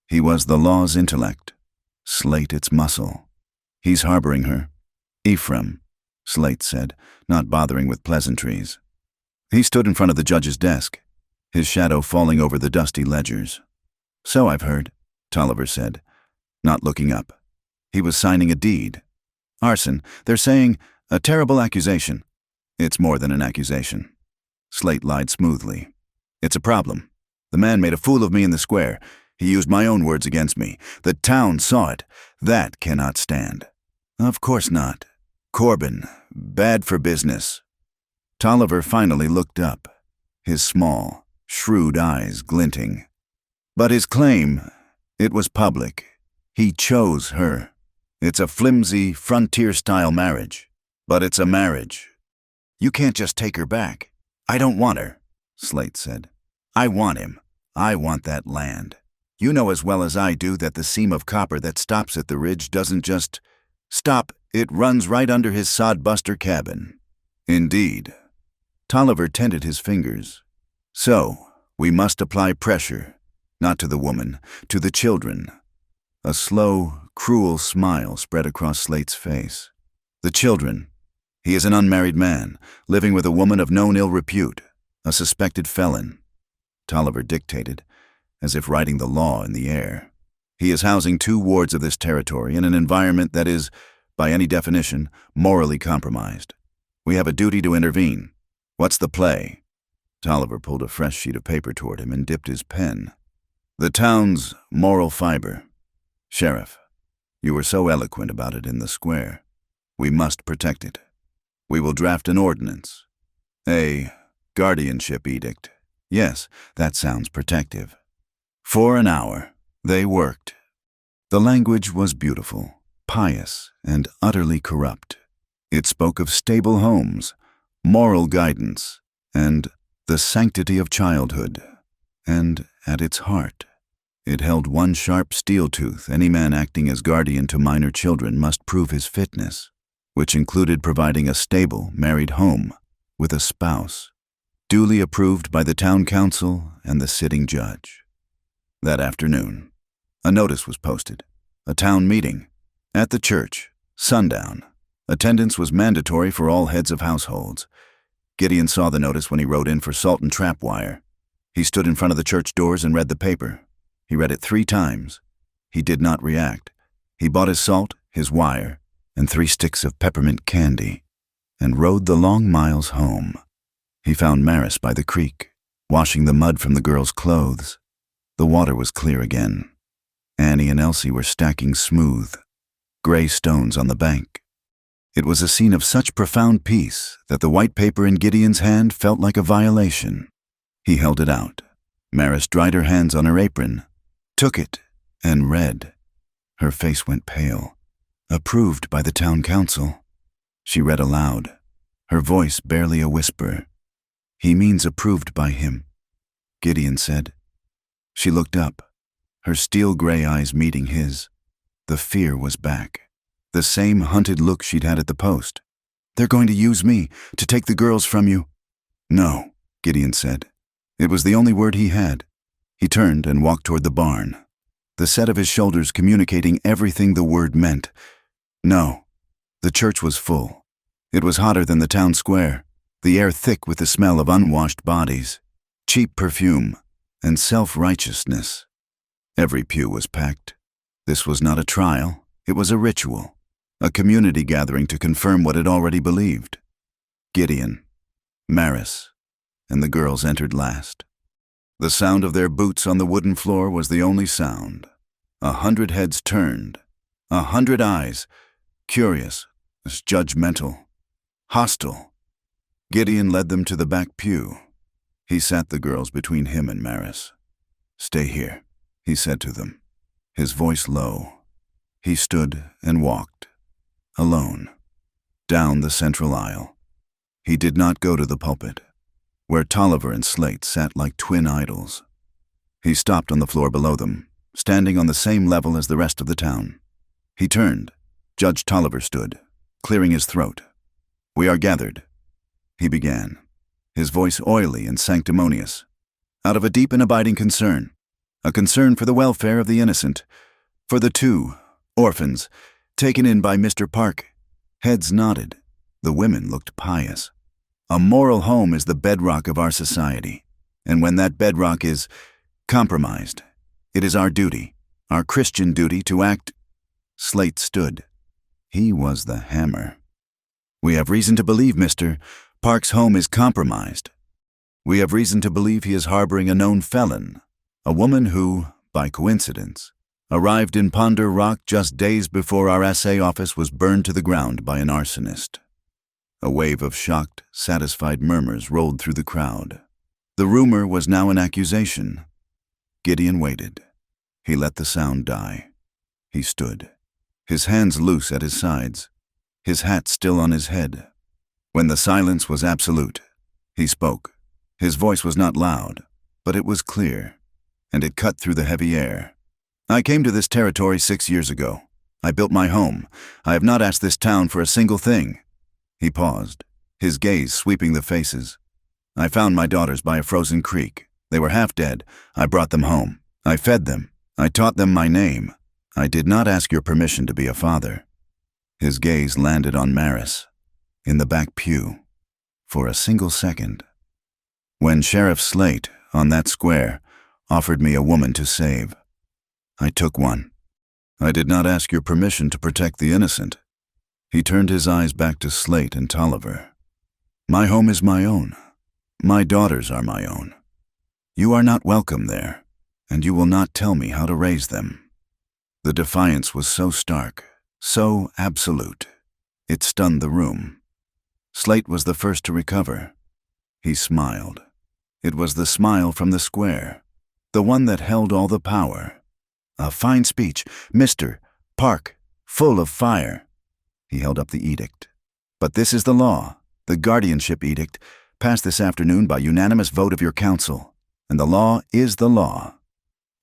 He was the law's intellect, Slate its muscle. He's harboring her. Ephraim, Slate said, not bothering with pleasantries. He stood in front of the judge's desk, his shadow falling over the dusty ledgers. So I've heard, Tolliver said, not looking up. He was signing a deed. Arson, they're saying, a terrible accusation. It's more than an accusation. Slate lied smoothly. It's a problem. The man made a fool of me in the square. He used my own words against me. The town saw it. That cannot stand. Of course not. Corbin, bad for business. Tolliver finally looked up, his small, shrewd eyes glinting. But his claim, it was public. He chose her. It's a flimsy, frontier-style marriage, but it's a marriage. You can't just take her back. I don't want her, Slate said. I want him. I want that land. You know as well as I do that the seam of copper that stops at the ridge doesn't just stop, it runs right under his sodbuster cabin. Indeed. Tolliver tented his fingers. So, we must apply pressure, not to the woman, to the children. A slow, cruel smile spread across Slate's face. The children. He is an unmarried man, living with a woman of known ill repute, a suspected felon. Tolliver dictated, as if writing the law in the air. He is housing 2 wards of this territory in an environment that is, by any definition, morally compromised. We have a duty to intervene. What's the play? Tolliver pulled a fresh sheet of paper toward him and dipped his pen. The town's moral fiber. Sheriff, you were so eloquent about it in the square. We must protect it. We will draft an ordinance. A guardianship edict. Yes, that sounds protective. For an hour, they worked. The language was beautiful, pious, and utterly corrupt. It spoke of stable homes, moral guidance, and the sanctity of childhood. And at its heart, it held one sharp steel tooth any man acting as guardian to minor children must prove his fitness, which included providing a stable, married home with a spouse, duly approved by the town council and the sitting judge. That afternoon, a notice was posted, a town meeting, at the church, sundown. Attendance was mandatory for all heads of households. Gideon saw the notice when he rode in for salt and trap wire. He stood in front of the church doors and read the paper. He read it 3 times. He did not react. He bought his salt, his wire, and 3 sticks of peppermint candy, and rode the long miles home. He found Maris by the creek, washing the mud from the girl's clothes. The water was clear again. Annie and Elsie were stacking smooth, gray stones on the bank. It was a scene of such profound peace that the white paper in Gideon's hand felt like a violation. He held it out. Maris dried her hands on her apron, took it, and read. Her face went pale. Approved by the town council. She read aloud. her voice barely a whisper. "He means approved by him," Gideon said. She looked up, her steel-gray eyes meeting his. The fear was back, the same hunted look she'd had at the post. "They're going to use me to take the girls from you." "No," Gideon said. It was the only word he had. He turned and walked toward the barn, the set of his shoulders communicating everything the word meant. No. The church was full. It was hotter than the town square, the air thick with the smell of unwashed bodies, cheap perfume, and self-righteousness. Every pew was packed. This was not a trial, it was a ritual, a community gathering to confirm what it already believed. Gideon, Maris, and the girls entered last. The sound of their boots on the wooden floor was the only sound. 100 heads turned, 100 eyes, curious, judgmental, hostile. Gideon led them to the back pew. He sat the girls between him and Maris. "Stay here," he said to them, his voice low. He stood and walked, alone, down the central aisle. He did not go to the pulpit, where Tolliver and Slate sat like twin idols. He stopped on the floor below them, standing on the same level as the rest of the town. He turned. Judge Tolliver stood, clearing his throat. "We are gathered," he began, his voice oily and sanctimonious, "out of a deep and abiding concern, a concern for the welfare of the innocent, for the 2 orphans taken in by Mr. Park." Heads nodded. The women looked pious. A moral home is the bedrock of our society, and when that bedrock is compromised, it is our duty, our Christian duty, to act. Slate stood. He was the hammer. "We have reason to believe Mr. Park's home is compromised. We have reason to believe he is harboring a known felon, a woman who, by coincidence, arrived in Ponder Rock just days before our assay office was burned to the ground by an arsonist." A wave of shocked, satisfied murmurs rolled through the crowd. The rumor was now an accusation. Gideon waited. He let the sound die. He stood, his hands loose at his sides, his hat still on his head. When the silence was absolute, he spoke. His voice was not loud, but it was clear, and it cut through the heavy air. "I came to this territory 6 years ago. I built my home. I have not asked this town for a single thing." He paused, his gaze sweeping the faces. "I found my daughters by a frozen creek. They were half dead. I brought them home. I fed them. I taught them my name. I did not ask your permission to be a father." His gaze landed on Maris, in the back pew, for a single second. "When Sheriff Slate, on that square, offered me a woman to save, I took one. I did not ask your permission to protect the innocent." He turned his eyes back to Slate and Tolliver. "My home is my own. My daughters are my own. You are not welcome there, and you will not tell me how to raise them." The defiance was so stark, so absolute. It stunned the room. Slate was the first to recover. He smiled. It was the smile from the square, the one that held all the power. "A fine speech, Mr. Park, full of fire." He held up the edict. "But this is the law, the guardianship edict, passed this afternoon by unanimous vote of your council, and the law is the law."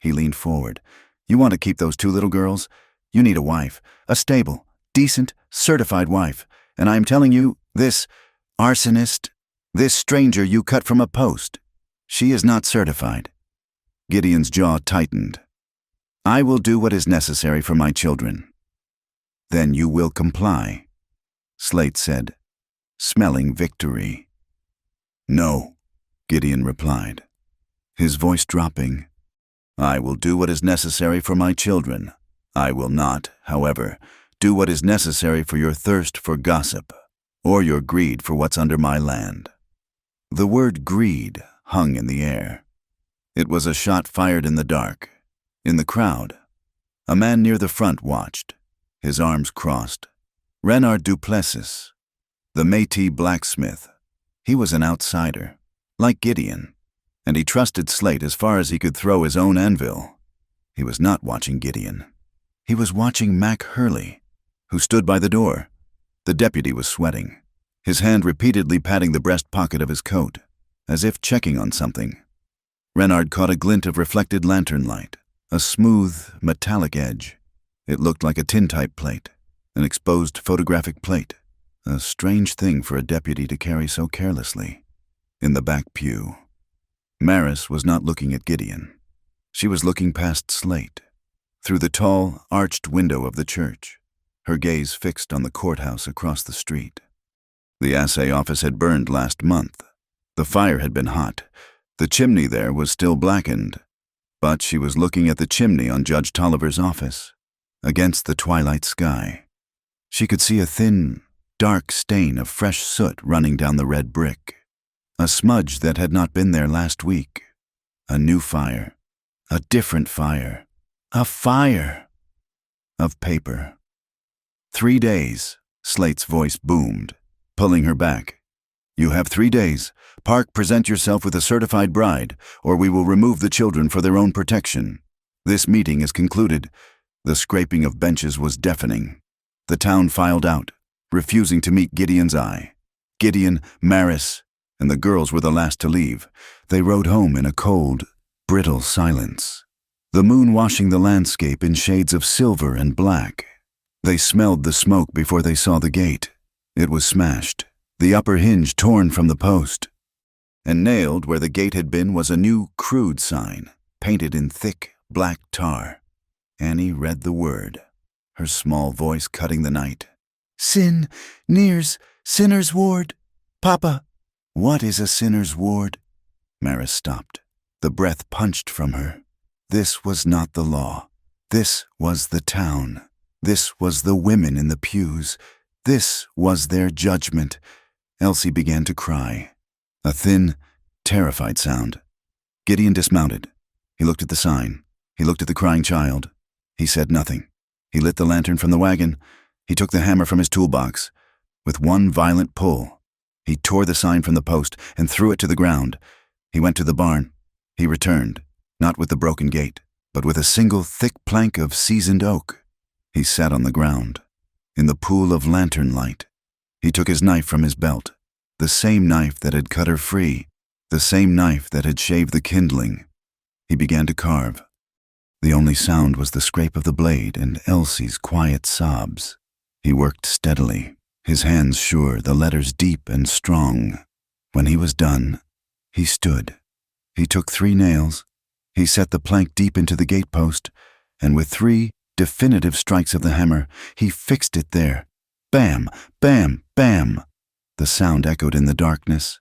He leaned forward. "You want to keep those 2 little girls? You need a wife, a stable, decent, certified wife, and I am telling you, this arsonist, this stranger you cut from a post, she is not certified." Gideon's jaw tightened. "I will do what is necessary for my children." "Then you will comply," Slate said, smelling victory. "No," Gideon replied, his voice dropping. "I will do what is necessary for my children. I will not, however, do what is necessary for your thirst for gossip, or your greed for what's under my land." The word greed hung in the air. It was a shot fired in the dark, in the crowd. A man near the front watched, his arms crossed. Renard Duplessis, the Métis blacksmith. He was an outsider, like Gideon, and he trusted Slate as far as he could throw his own anvil. He was not watching Gideon. He was watching Mac Hurley, who stood by the door. The deputy was sweating. his hand repeatedly patting the breast pocket of his coat, as if checking on something. Renard caught a glint of reflected lantern light, a smooth, metallic edge. It looked like a tintype plate, an exposed photographic plate, a strange thing for a deputy to carry so carelessly. In the back pew, Maris was not looking at Gideon. She was looking past Slate, through the tall, arched window of the church, her gaze fixed on the courthouse across the street. The assay office had burned last month. The fire had been hot. The chimney there was still blackened, but she was looking at the chimney on Judge Tolliver's office, against the twilight sky. She could see a thin, dark stain of fresh soot running down the red brick, a smudge that had not been there last week. A new fire, a different fire, a fire of paper. 3 days, Slate's voice boomed, pulling her back. You have 3 days. Park, present yourself with a certified bride, or we will remove the children for their own protection. This meeting is concluded. The scraping of benches was deafening. The town filed out, refusing to meet Gideon's eye. Gideon, Maris, and the girls were the last to leave. They rode home in a cold, brittle silence, the moon washing the landscape in shades of silver and black. They smelled the smoke before they saw the gate. It was smashed, the upper hinge torn from the post. And nailed where the gate had been was a new, crude sign, painted in thick, black tar. Annie read the word, her small voice cutting the night. Sin, nears, sinner's ward. Papa. What is a sinner's ward? Maris stopped. The breath punched from her. This was not the law. This was the town. This was the women in the pews. This was their judgment. Elsie began to cry. A thin, terrified sound. Gideon dismounted. He looked at the sign. He looked at the crying child. He said nothing. He lit the lantern from the wagon. He took the hammer from his toolbox. With one violent pull, he tore the sign from the post and threw it to the ground. He went to the barn. He returned, not with the broken gate, but with a single thick plank of seasoned oak. He sat on the ground, in the pool of lantern light. He took his knife from his belt, the same knife that had cut her free, the same knife that had shaved the kindling. He began to carve. The only sound was the scrape of the blade and Elsie's quiet sobs. He worked steadily, his hands sure, the letters deep and strong. When he was done, he stood. He took 3 nails. He set the plank deep into the gatepost, and with 3 definitive strikes of the hammer, he fixed it there. Bam, bam, bam. The sound echoed in the darkness.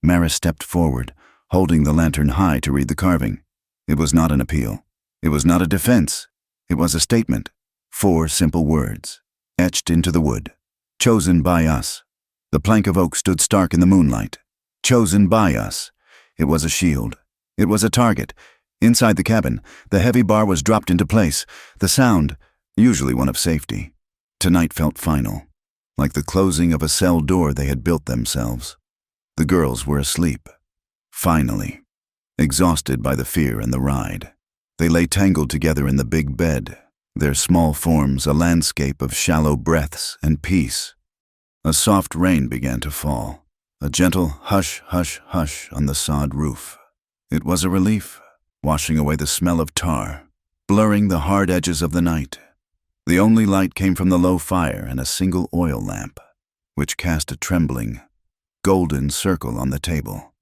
Maris stepped forward, holding the lantern high to read the carving. It was not an appeal. It was not a defense. It was a statement. 4 simple words, etched into the wood. Chosen by us. The plank of oak stood stark in the moonlight. Chosen by us. It was a shield. It was a target. Inside the cabin, the heavy bar was dropped into place. The sound, usually one of safety, tonight felt final, like the closing of a cell door they had built themselves. The girls were asleep. Finally. Exhausted by the fear and the ride. They lay tangled together in the big bed, their small forms a landscape of shallow breaths and peace. A soft rain began to fall, a gentle hush, hush, hush on the sod roof. It was a relief, washing away the smell of tar, blurring the hard edges of the night. The only light came from the low fire and a single oil lamp, which cast a trembling, golden circle on the table.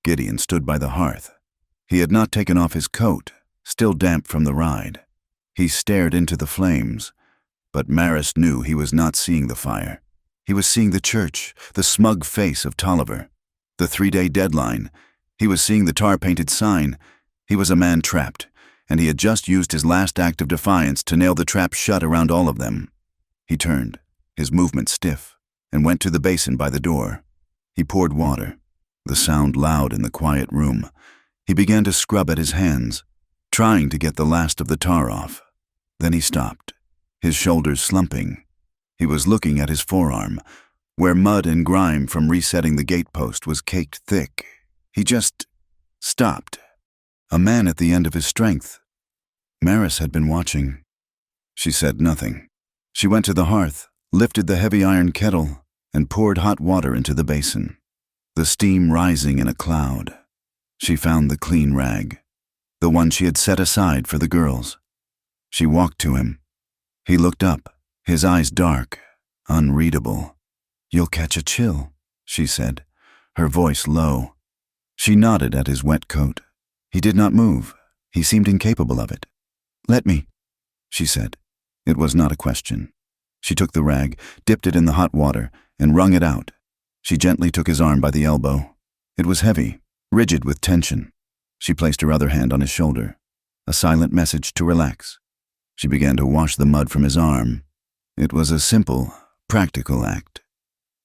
Gideon stood by the hearth. He had not taken off his coat, still damp from the ride. He stared into the flames, but Maris knew he was not seeing the fire. He was seeing the church, the smug face of Tolliver, the 3-day deadline. He was seeing the tar-painted sign. He was a man trapped, and he had just used his last act of defiance to nail the trap shut around all of them. He turned, his movement stiff, and went to the basin by the door. He poured water, the sound loud in the quiet room. He began to scrub at his hands, trying to get the last of the tar off. Then he stopped, his shoulders slumping. He was looking at his forearm, where mud and grime from resetting the gatepost was caked thick. He just stopped, a man at the end of his strength. Maris had been watching. She said nothing. She went to the hearth, lifted the heavy iron kettle, and poured hot water into the basin, the steam rising in a cloud. She found the clean rag, the one she had set aside for the girls. She walked to him. He looked up, his eyes dark, unreadable. "You'll catch a chill," she said, her voice low. She nodded at his wet coat. He did not move. He seemed incapable of it. "Let me," she said. It was not a question. She took the rag, dipped it in the hot water, and wrung it out. She gently took his arm by the elbow. It was heavy, rigid with tension. She placed her other hand on his shoulder, a silent message to relax. She began to wash the mud from his arm. It was a simple, practical act.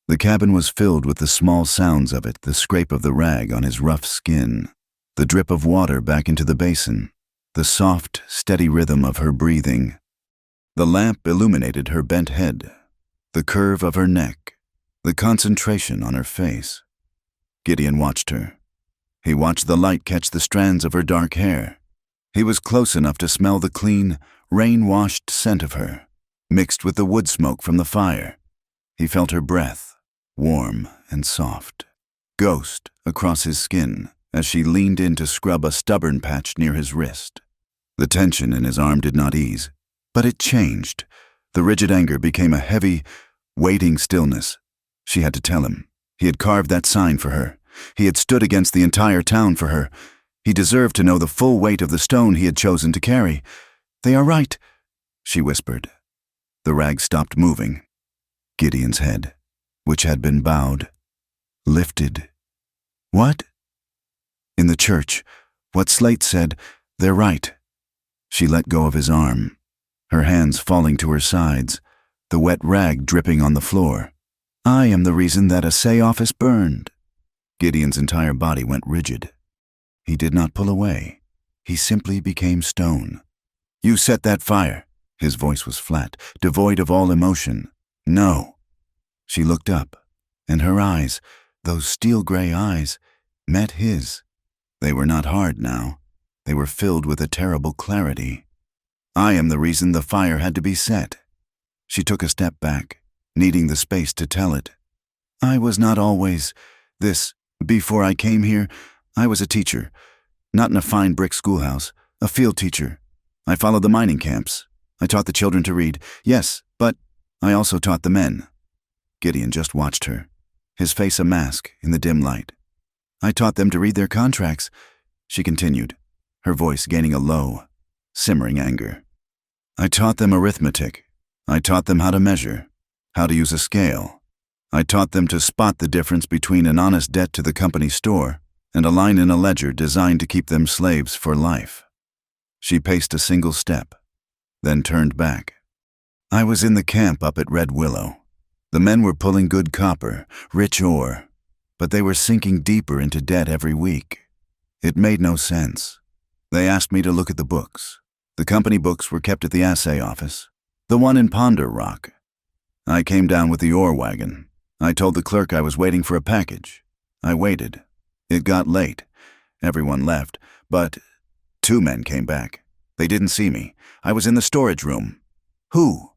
The cabin was filled with the small sounds of it, the scrape of the rag on his rough skin, the drip of water back into the basin, the soft, steady rhythm of her breathing. The lamp illuminated her bent head, the curve of her neck, the concentration on her face. Gideon watched her. He watched the light catch the strands of her dark hair. He was close enough to smell the clean, rain-washed scent of her, mixed with the wood smoke from the fire. He felt her breath, warm and soft, ghost across his skin as she leaned in to scrub a stubborn patch near his wrist. The tension in his arm did not ease, but it changed. The rigid anger became a heavy, waiting stillness. She had to tell him. He had carved that sign for her. He had stood against the entire town for her. He deserved to know the full weight of the stone he had chosen to carry. "They are right," she whispered. The rag stopped moving. Gideon's head, which had been bowed, lifted. "What?" "In the church, what Slate said, they're right." She let go of his arm, her hands falling to her sides, the wet rag dripping on the floor. "I am the reason that assay office burned." Gideon's entire body went rigid. He did not pull away. He simply became stone. "You set that fire." His voice was flat, devoid of all emotion. "No." She looked up, and her eyes, those steel-gray eyes, met his. They were not hard now. They were filled with a terrible clarity. "I am the reason the fire had to be set." She took a step back, needing the space to tell it. "I was not always this. Before I came here, I was a teacher. Not in a fine brick schoolhouse, a field teacher. I followed the mining camps. I taught the children to read. Yes, but I also taught the men." Gideon just watched her, his face a mask in the dim light. "I taught them to read their contracts," she continued, her voice gaining a low, simmering anger. "I taught them arithmetic. I taught them how to measure, how to use a scale. I taught them to spot the difference between an honest debt to the company store and a line in a ledger designed to keep them slaves for life." She paced a single step, then turned back. "I was in the camp up at Red Willow. The men were pulling good copper, rich ore, but they were sinking deeper into debt every week. It made no sense. They asked me to look at the books. The company books were kept at the assay office, the one in Ponder Rock. I came down with the ore wagon. I told the clerk I was waiting for a package. I waited. It got late. Everyone left, but 2 men came back. They didn't see me. I was in the storage room." "Who?"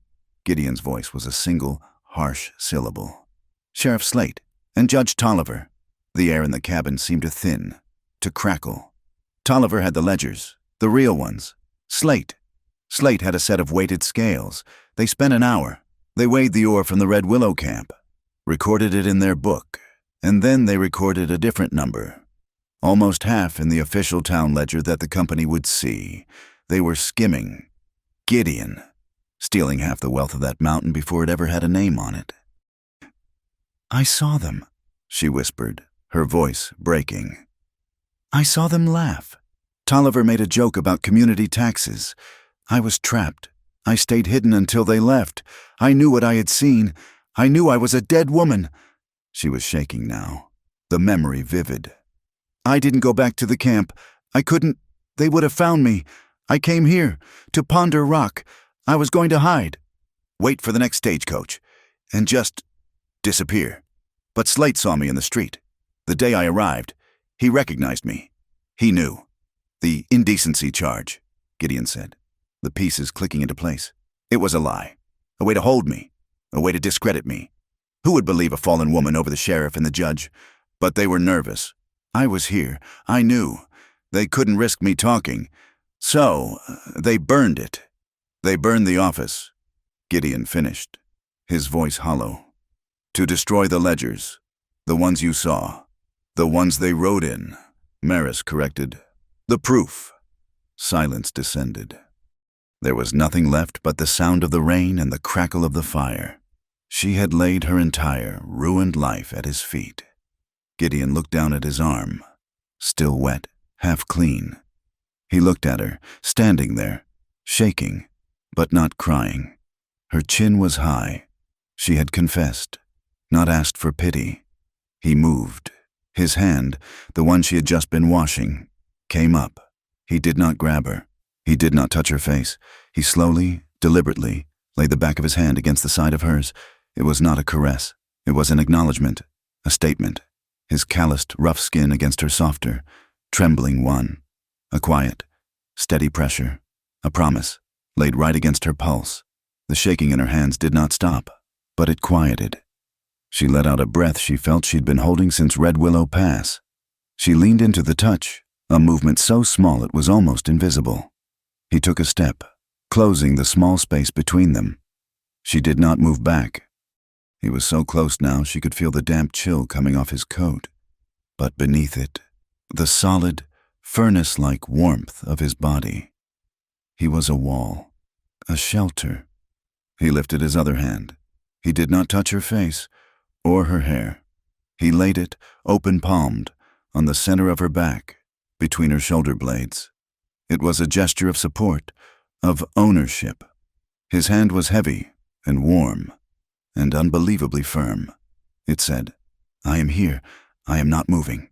Gideon's voice was a single, harsh syllable. "Sheriff Slate and Judge Tolliver." The air in the cabin seemed to thin, to crackle. "Tolliver had the ledgers, the real ones. Slate had a set of weighted scales. They spent an hour. They weighed the ore from the Red Willow camp, recorded it in their book, and then they recorded a different number, almost half in the official town ledger that the company would see. They were skimming. Gideon, stealing half the wealth of that mountain before it ever had a name on it." "I saw them," she whispered, her voice breaking. "I saw them laugh. Tolliver made a joke about community taxes. I was trapped. I stayed hidden until they left. I knew what I had seen. I knew I was a dead woman." She was shaking now, the memory vivid. "I didn't go back to the camp. I couldn't. They would have found me. I came here, to Ponder Rock. I was going to hide, wait for the next stagecoach, and just disappear. But Slate saw me in the street. The day I arrived, he recognized me. He knew. The indecency charge," Gideon said, the pieces clicking into place. "It was a lie, a way to hold me, a way to discredit me. Who would believe a fallen woman over the sheriff and the judge? But they were nervous. I was here. I knew. They couldn't risk me talking. So, they burned it. They burned the office. Gideon finished, his voice hollow. To destroy the ledgers. The ones you saw. The ones they wrote in. Maris corrected. The proof. Silence descended. There was nothing left but the sound of the rain and the crackle of the fire. She had laid her entire, ruined life at his feet. Gideon looked down at his arm, still wet, half clean. He looked at her, standing there, shaking, but not crying. Her chin was high. She had confessed, not asked for pity. He moved. His hand, the one she had just been washing, came up. He did not grab her. He did not touch her face. He slowly, deliberately, laid the back of his hand against the side of hers. It was not a caress. It was an acknowledgement, a statement. His calloused, rough skin against her softer, trembling one. A quiet, steady pressure. A promise, laid right against her pulse. The shaking in her hands did not stop, but it quieted. She let out a breath she felt she'd been holding since Red Willow Pass. She leaned into the touch, a movement so small it was almost invisible. He took a step, closing the small space between them. She did not move back. He was so close now she could feel the damp chill coming off his coat. But beneath it, the solid, furnace-like warmth of his body. He was a wall, a shelter. He lifted his other hand. He did not touch her face or her hair. He laid it, open-palmed, on the center of her back, between her shoulder blades. It was a gesture of support, of ownership. His hand was heavy and warm and unbelievably firm. It said, "I am here. I am not moving."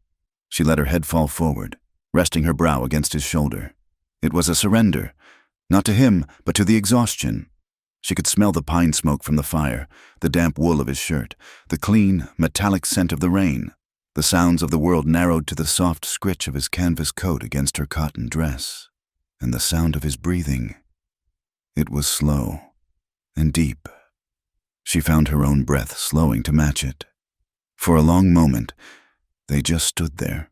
She let her head fall forward, resting her brow against his shoulder. It was a surrender, not to him, but to the exhaustion. She could smell the pine smoke from the fire, the damp wool of his shirt, the clean, metallic scent of the rain. The sounds of the world narrowed to the soft scritch of his canvas coat against her cotton dress, and the sound of his breathing. It was slow and deep. She found her own breath slowing to match it. For a long moment, they just stood there,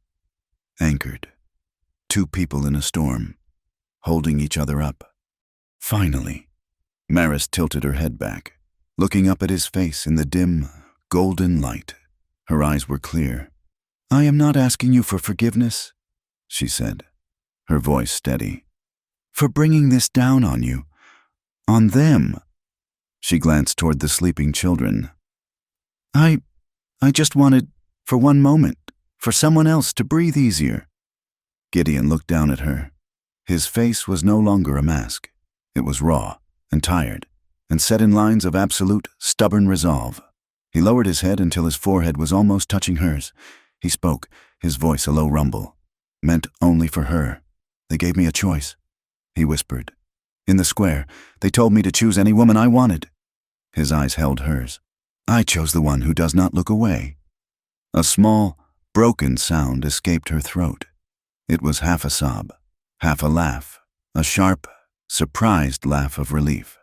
anchored, two people in a storm, holding each other up. Finally, Maris tilted her head back, looking up at his face in the dim, golden light. Her eyes were clear. "I am not asking you for forgiveness," she said, her voice steady. "For bringing this down on you. On them." She glanced toward the sleeping children. I just wanted, for one moment, for someone else to breathe easier." Gideon looked down at her. His face was no longer a mask. It was raw and tired, and set in lines of absolute, stubborn resolve. He lowered his head until his forehead was almost touching hers. He spoke, his voice a low rumble, meant only for her. "They gave me a choice," he whispered. "In the square, they told me to choose any woman I wanted." His eyes held hers. "I chose the one who does not look away." A small, broken sound escaped her throat. It was half a sob, half a laugh, a sharp, surprised laugh of relief.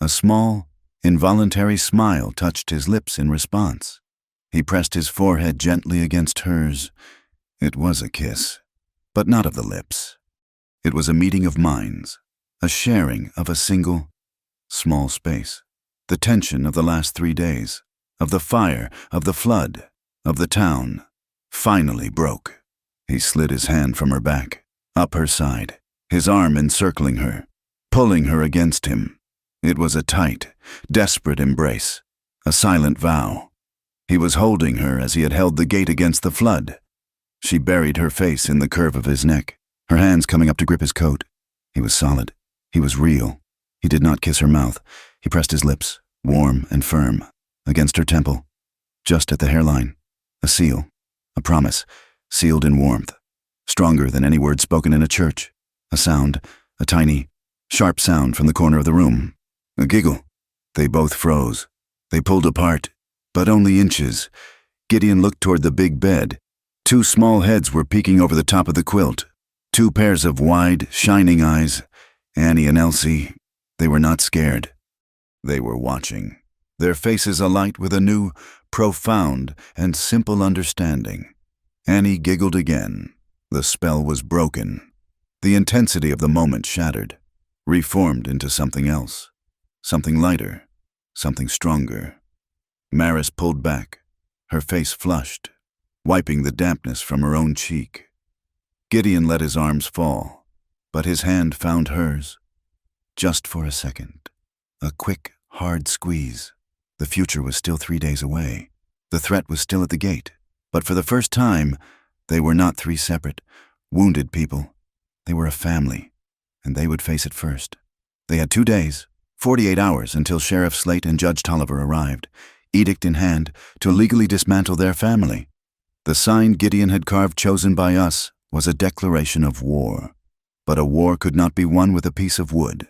A small, involuntary smile touched his lips in response. He pressed his forehead gently against hers. It was a kiss, but not of the lips. It was a meeting of minds, a sharing of a single, small space. The tension of the last 3 days, of the fire, of the flood, of the town, finally broke. He slid his hand from her back, up her side, his arm encircling her, pulling her against him. It was a tight, desperate embrace, a silent vow. He was holding her as he had held the gate against the flood. She buried her face in the curve of his neck, her hands coming up to grip his coat. He was solid. He was real. He did not kiss her mouth. He pressed his lips, warm and firm, against her temple, just at the hairline. A seal, a promise, sealed in warmth, stronger than any word spoken in a church. A sound, a tiny, sharp sound from the corner of the room. A giggle. They both froze. They pulled apart, but only inches. Gideon looked toward the big bed. 2 small heads were peeking over the top of the quilt. 2 pairs of wide, shining eyes. Annie and Elsie. They were not scared. They were watching. their faces alight with a new, profound, and simple understanding. Annie giggled again. The spell was broken. The intensity of the moment shattered, reformed into something else, something lighter, something stronger. Maris pulled back, her face flushed, wiping the dampness from her own cheek. Gideon let his arms fall, but his hand found hers. Just for a second. A quick, hard squeeze. The future was still 3 days away. The threat was still at the gate. But for the first time, they were not 3 separate, wounded people. They were a family, and they would face it first. They had 2 days, 48 hours, until Sheriff Slate and Judge Tolliver arrived, edict in hand, to legally dismantle their family. The sign Gideon had carved, "Chosen by Us," was a declaration of war. But a war could not be won with a piece of wood.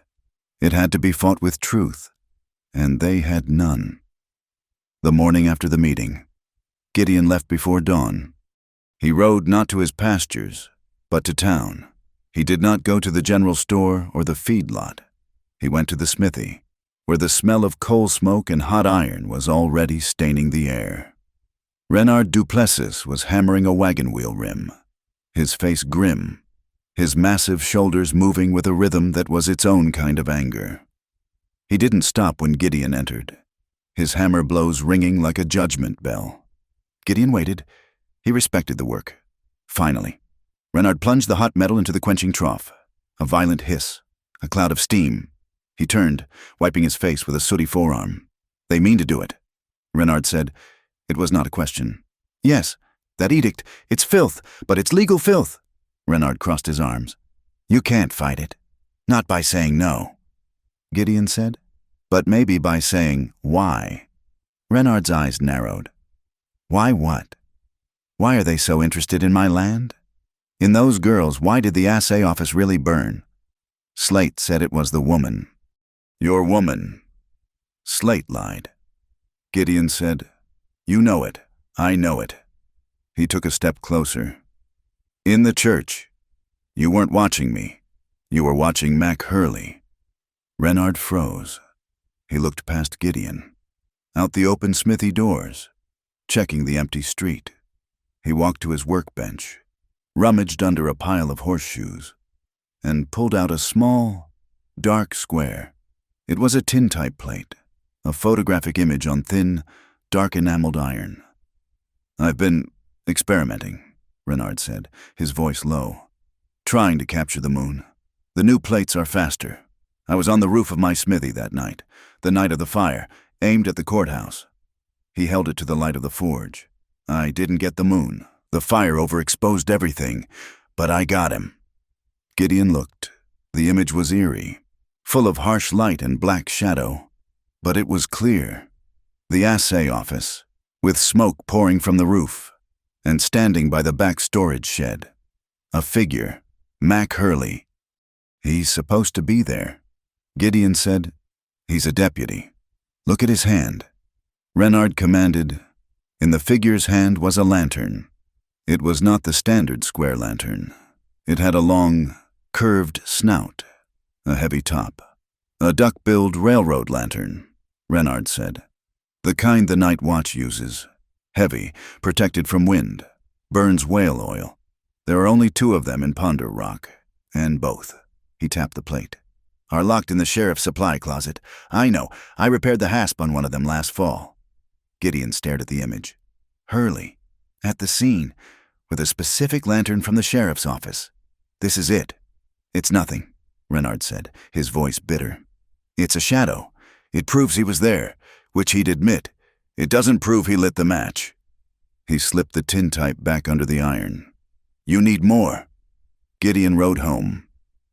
It had to be fought with truth, and they had none. The morning after the meeting, Gideon left before dawn. He rode not to his pastures, but to town. He did not go to the general store or the feed lot. He went to the smithy, where the smell of coal smoke and hot iron was already staining the air. Renard Duplessis was hammering a wagon wheel rim, his face grim, his massive shoulders moving with a rhythm that was its own kind of anger. He didn't stop when Gideon entered, his hammer blows ringing like a judgment bell. Gideon waited. He respected the work. Finally, Renard plunged the hot metal into the quenching trough. A violent hiss, a cloud of steam. He turned, wiping his face with a sooty forearm. "They mean to do it," Renard said. It was not a question. "Yes, that edict, it's filth, but it's legal filth." Renard crossed his arms. "You can't fight it. Not by saying no," Gideon said, "but maybe by saying why." Renard's eyes narrowed. "Why what? Why are they so interested in my land? In those girls, why did the assay office really burn?" Slate said it was the woman. "Your woman." Slate lied. Gideon said, "You know it. I know it." He took a step closer. "In the church. You weren't watching me. You were watching Mac Hurley." Renard froze. He looked past Gideon, out the open smithy doors, checking the empty street. He walked to his workbench, rummaged under a pile of horseshoes, and pulled out a small, dark square. It was a tintype plate, a photographic image on thin, dark enameled iron. "I've been experimenting," Renard said, his voice low, "trying to capture the moon. The new plates are faster. I was on the roof of my smithy that night, the night of the fire, aimed at the courthouse." He held it to the light of the forge. "I didn't get the moon. The fire overexposed everything, but I got him." Gideon looked. The image was eerie, full of harsh light and black shadow, but it was clear. The assay office, with smoke pouring from the roof, and standing by the back storage shed. A figure, Mac Hurley. "He's supposed to be there," Gideon said. "He's a deputy. Look at his hand." Renard commanded. In the figure's hand was a lantern. It was not the standard square lantern. It had a long, curved snout, a heavy top. "A duck-billed railroad lantern," Renard said. "The kind the night watch uses. Heavy, protected from wind. Burns whale oil. There are only 2 of them in Ponder Rock, and both," he tapped the plate, "are locked in the sheriff's supply closet. I know. I repaired the hasp on one of them last fall." Gideon stared at the image. Hurley, at the scene, with a specific lantern from the sheriff's office. "This is it." "It's nothing," Renard said, his voice bitter. "It's a shadow. It proves he was there, which he'd admit. It doesn't prove he lit the match." He slipped the tintype back under the iron. "You need more." Gideon rode home.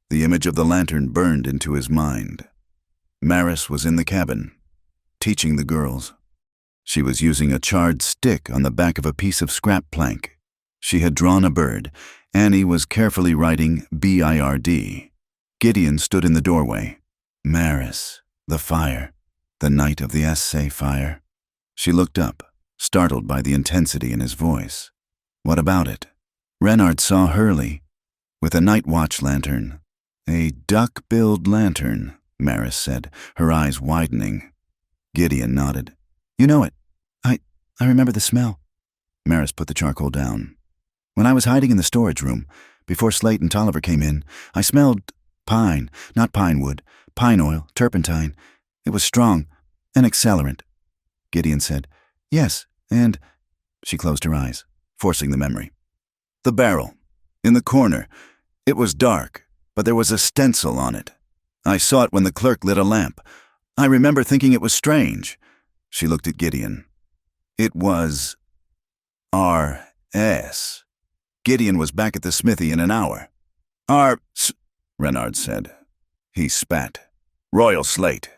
The image of the lantern burned into his mind. Maris was in the cabin, teaching the girls. She was using a charred stick on the back of a piece of scrap plank. She had drawn a bird. Annie was carefully writing BIRD. Gideon stood in the doorway. Maris, the fire, the night of the assay fire. She looked up, startled by the intensity in his voice. "What about it?" Renard saw Hurley, with a night watch lantern. "A duck-billed lantern," Maris said, her eyes widening. Gideon nodded. You know it. I remember the smell. Maris put the charcoal down. When I was hiding in the storage room, before Slate and Tolliver came in, I smelled pine, not pine wood, pine oil, turpentine. It was strong, an accelerant. Gideon said, Yes, and... She closed her eyes, forcing the memory. The barrel. In the corner. It was dark, but there was a stencil on it. I saw it when the clerk lit a lamp. I remember thinking it was strange. She looked at Gideon. It was... R.S. Gideon was back at the smithy in an hour. Renard said. He spat. Royal Slate.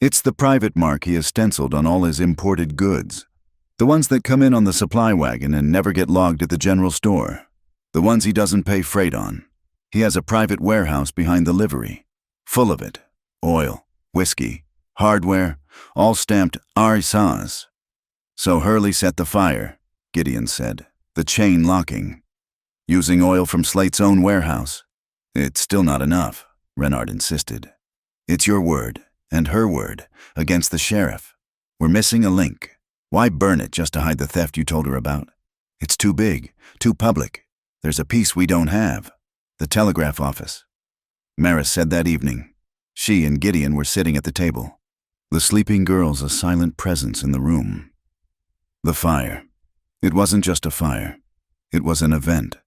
It's the private mark he has stenciled on all his imported goods. The ones that come in on the supply wagon and never get logged at the general store. The ones he doesn't pay freight on. He has a private warehouse behind the livery. Full of it. Oil, whiskey, hardware, all stamped RSAs. So Hurley set the fire, Gideon said, the chain locking. Using oil from Slate's own warehouse. It's still not enough, Renard insisted. It's your word, and her word, against the sheriff. We're missing a link. Why burn it just to hide the theft you told her about? It's too big, too public. There's a piece we don't have. The telegraph office. Maris said that evening. She and Gideon were sitting at the table. The sleeping girls a silent presence in the room. The fire. It wasn't just a fire. It was an event.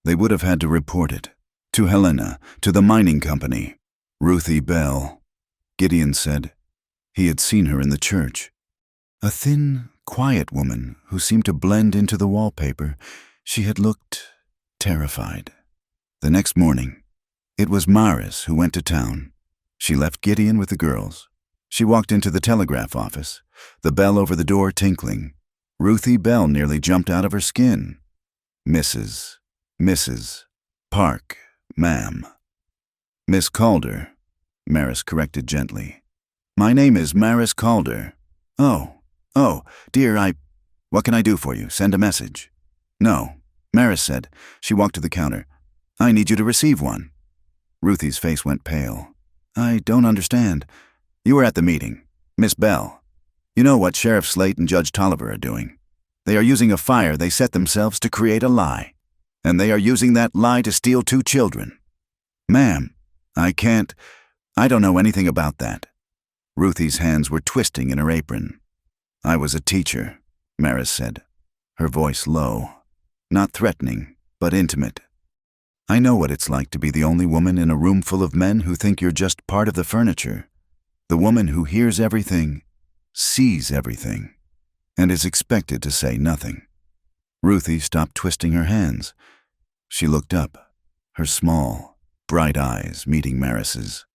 They would have had to report it. To Helena, to the mining company. Ruthie Bell. Gideon said. He had seen her in the church. A thin, quiet woman who seemed to blend into the wallpaper. She had looked terrified. The next morning, it was Maris who went to town. She left Gideon with the girls. She walked into the telegraph office, the bell over the door tinkling. Ruthie Bell nearly jumped out of her skin. Mrs. Park, ma'am. Miss Calder, Maris corrected gently. My name is Maris Calder. Oh, dear, what can I do for you? Send a message. No, Maris said. She walked to the counter. I need you to receive one. Ruthie's face went pale. I don't understand. You were at the meeting. Miss Bell. You know what Sheriff Slate and Judge Tolliver are doing. They are using a fire they set themselves to create a lie. And they are using that lie to steal 2 children. Ma'am, I don't know anything about that. Ruthie's hands were twisting in her apron. I was a teacher, Maris said, her voice low. Not threatening, but intimate. I know what it's like to be the only woman in a room full of men who think you're just part of the furniture. The woman who hears everything, sees everything, and is expected to say nothing. Ruthie stopped twisting her hands. She looked up, her small, bright eyes meeting Maris's.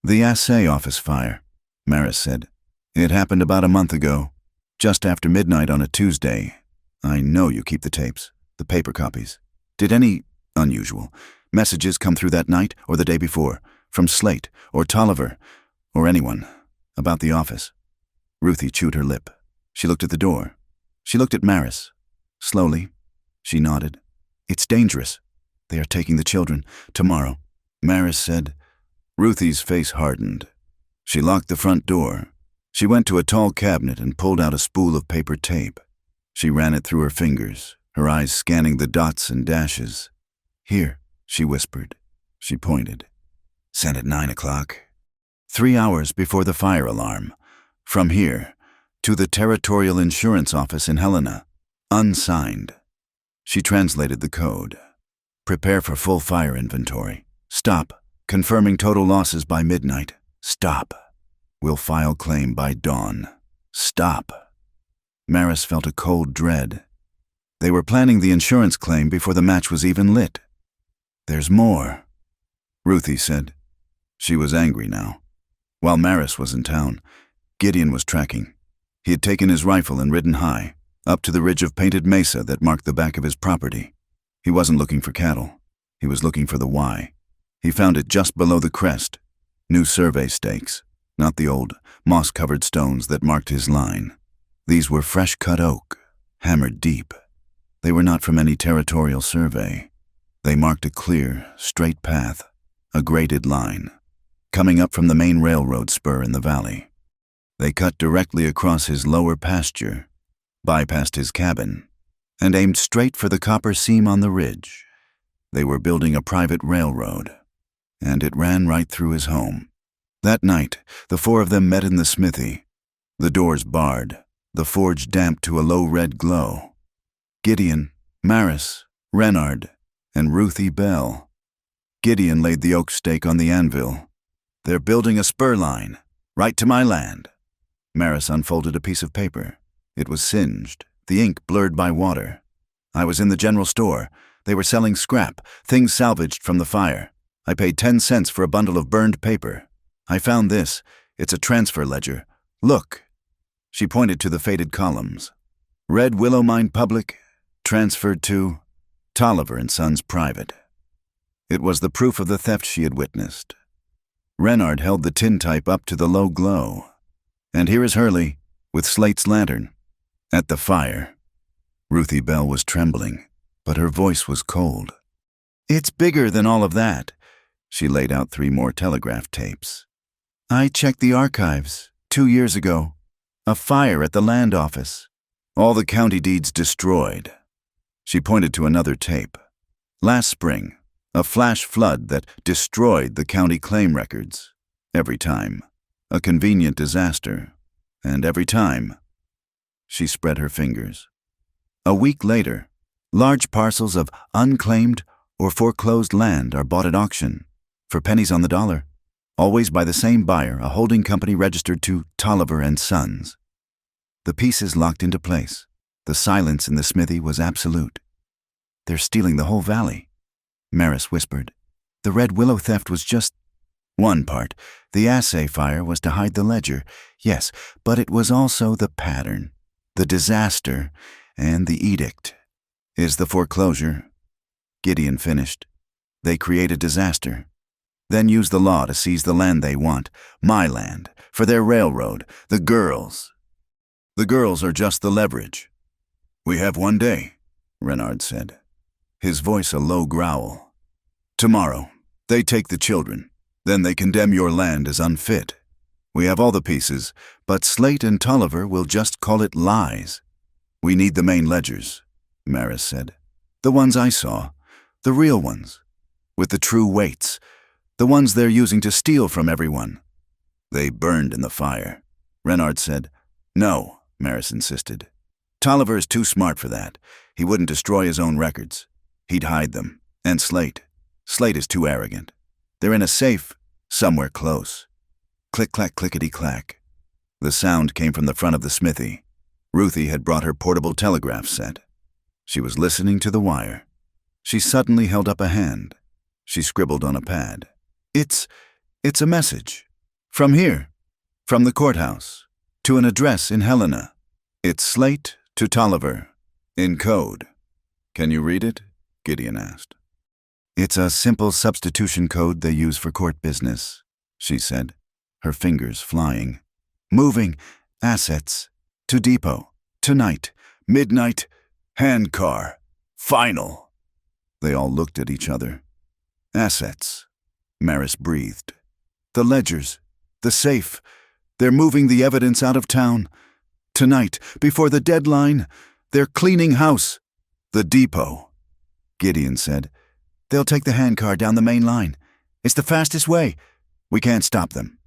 The assay office fire, Maris said. It happened about a month ago, just after midnight on a Tuesday. I know you keep the tapes, the paper copies. Did any unusual messages come through that night or the day before, from Slate or Tolliver or anyone about the office? Ruthie chewed her lip. She looked at the door. She looked at Maris. Slowly, she nodded. It's dangerous. They are taking the children tomorrow, Maris said. Ruthie's face hardened. She locked the front door. She went to a tall cabinet and pulled out a spool of paper tape. She ran it through her fingers, her eyes scanning the dots and dashes. Here, she whispered. She pointed. Sent at 9 o'clock. 3 hours before the fire alarm. From here, to the Territorial Insurance Office in Helena. Unsigned. She translated the code. Prepare for full fire inventory. Stop. Confirming total losses by midnight. Stop. We'll file claim by dawn. Stop. Maris felt a cold dread. They were planning the insurance claim before the match was even lit. There's more, Ruthie said. She was angry now. While Maris was in town, Gideon was tracking. He had taken his rifle and ridden high, up to the ridge of painted mesa that marked the back of his property. He wasn't looking for cattle. He was looking for the Y. He found it just below the crest. New survey stakes, not the old, moss-covered stones that marked his line. These were fresh-cut oak, hammered deep. They were not from any territorial survey. They marked a clear, straight path, a graded line, coming up from the main railroad spur in the valley. They cut directly across his lower pasture, bypassed his cabin, and aimed straight for the copper seam on the ridge. They were building a private railroad, and it ran right through his home. That night, the four of them met in the smithy, the doors barred, the forge damped to a low red glow. Gideon, Maris, Renard, and Ruthie Bell. Gideon laid the oak stake on the anvil. "They're building a spur line, right to my land." Maris unfolded a piece of paper. It was singed, the ink blurred by water. "I was in the general store. They were selling scrap, things salvaged from the fire. I paid 10 cents for a bundle of burned paper. I found this. It's a transfer ledger. Look." She pointed to the faded columns. "Red Willow Mine Public, transferred to Tolliver & Sons Private." It was the proof of the theft she had witnessed. Renard held the tintype up to the low glow. "And here is Hurley, with Slate's lantern, at the fire." Ruthie Bell was trembling, but her voice was cold. "It's bigger than all of that." She laid out 3 more telegraph tapes. "I checked the archives 2 years ago. A fire at the land office. All the county deeds destroyed." She pointed to another tape. "Last spring, a flash flood that destroyed the county claim records. Every time. A convenient disaster. And every time." She spread her fingers. "A week later, large parcels of unclaimed or foreclosed land are bought at auction, for pennies on the dollar, always by the same buyer, a holding company registered to Tolliver & Sons." The pieces locked into place. The silence in the smithy was absolute. "They're stealing the whole valley," Maris whispered. "The Red Willow theft was just one part. The assay fire was to hide the ledger, yes, but it was also the pattern, the disaster, and the edict. Is the foreclosure." Gideon finished. "They create a disaster, then use the law to seize the land they want, my land, for their railroad, the girls. The girls are just the leverage." "We have 1 day," Renard said, his voice a low growl. "Tomorrow, they take the children. Then they condemn your land as unfit. We have all the pieces, but Slate and Tolliver will just call it lies. We need the main ledgers," Maris said. "The ones I saw, the real ones, with the true weights, the ones they're using to steal from everyone." "They burned in the fire," Renard said. "No," Maris insisted. "Tolliver is too smart for that. He wouldn't destroy his own records. He'd hide them. And Slate. Slate is too arrogant. They're in a safe, somewhere close." Click-clack, clickety-clack. The sound came from the front of the smithy. Ruthie had brought her portable telegraph set. She was listening to the wire. She suddenly held up a hand. She scribbled on a pad. It's a message. From here. From the courthouse. To an address in Helena. It's Slate to Tolliver. In code." "Can you read it?" Gideon asked. "It's a simple substitution code they use for court business," she said, her fingers flying. "Moving assets to depot tonight, midnight, handcar, final." They all looked at each other. "Assets," Maris breathed. "The ledgers, the safe. They're moving the evidence out of town. Tonight, before the deadline, they're cleaning house. The depot." Gideon said, "They'll take the handcar down the main line. It's the fastest way. We can't stop them."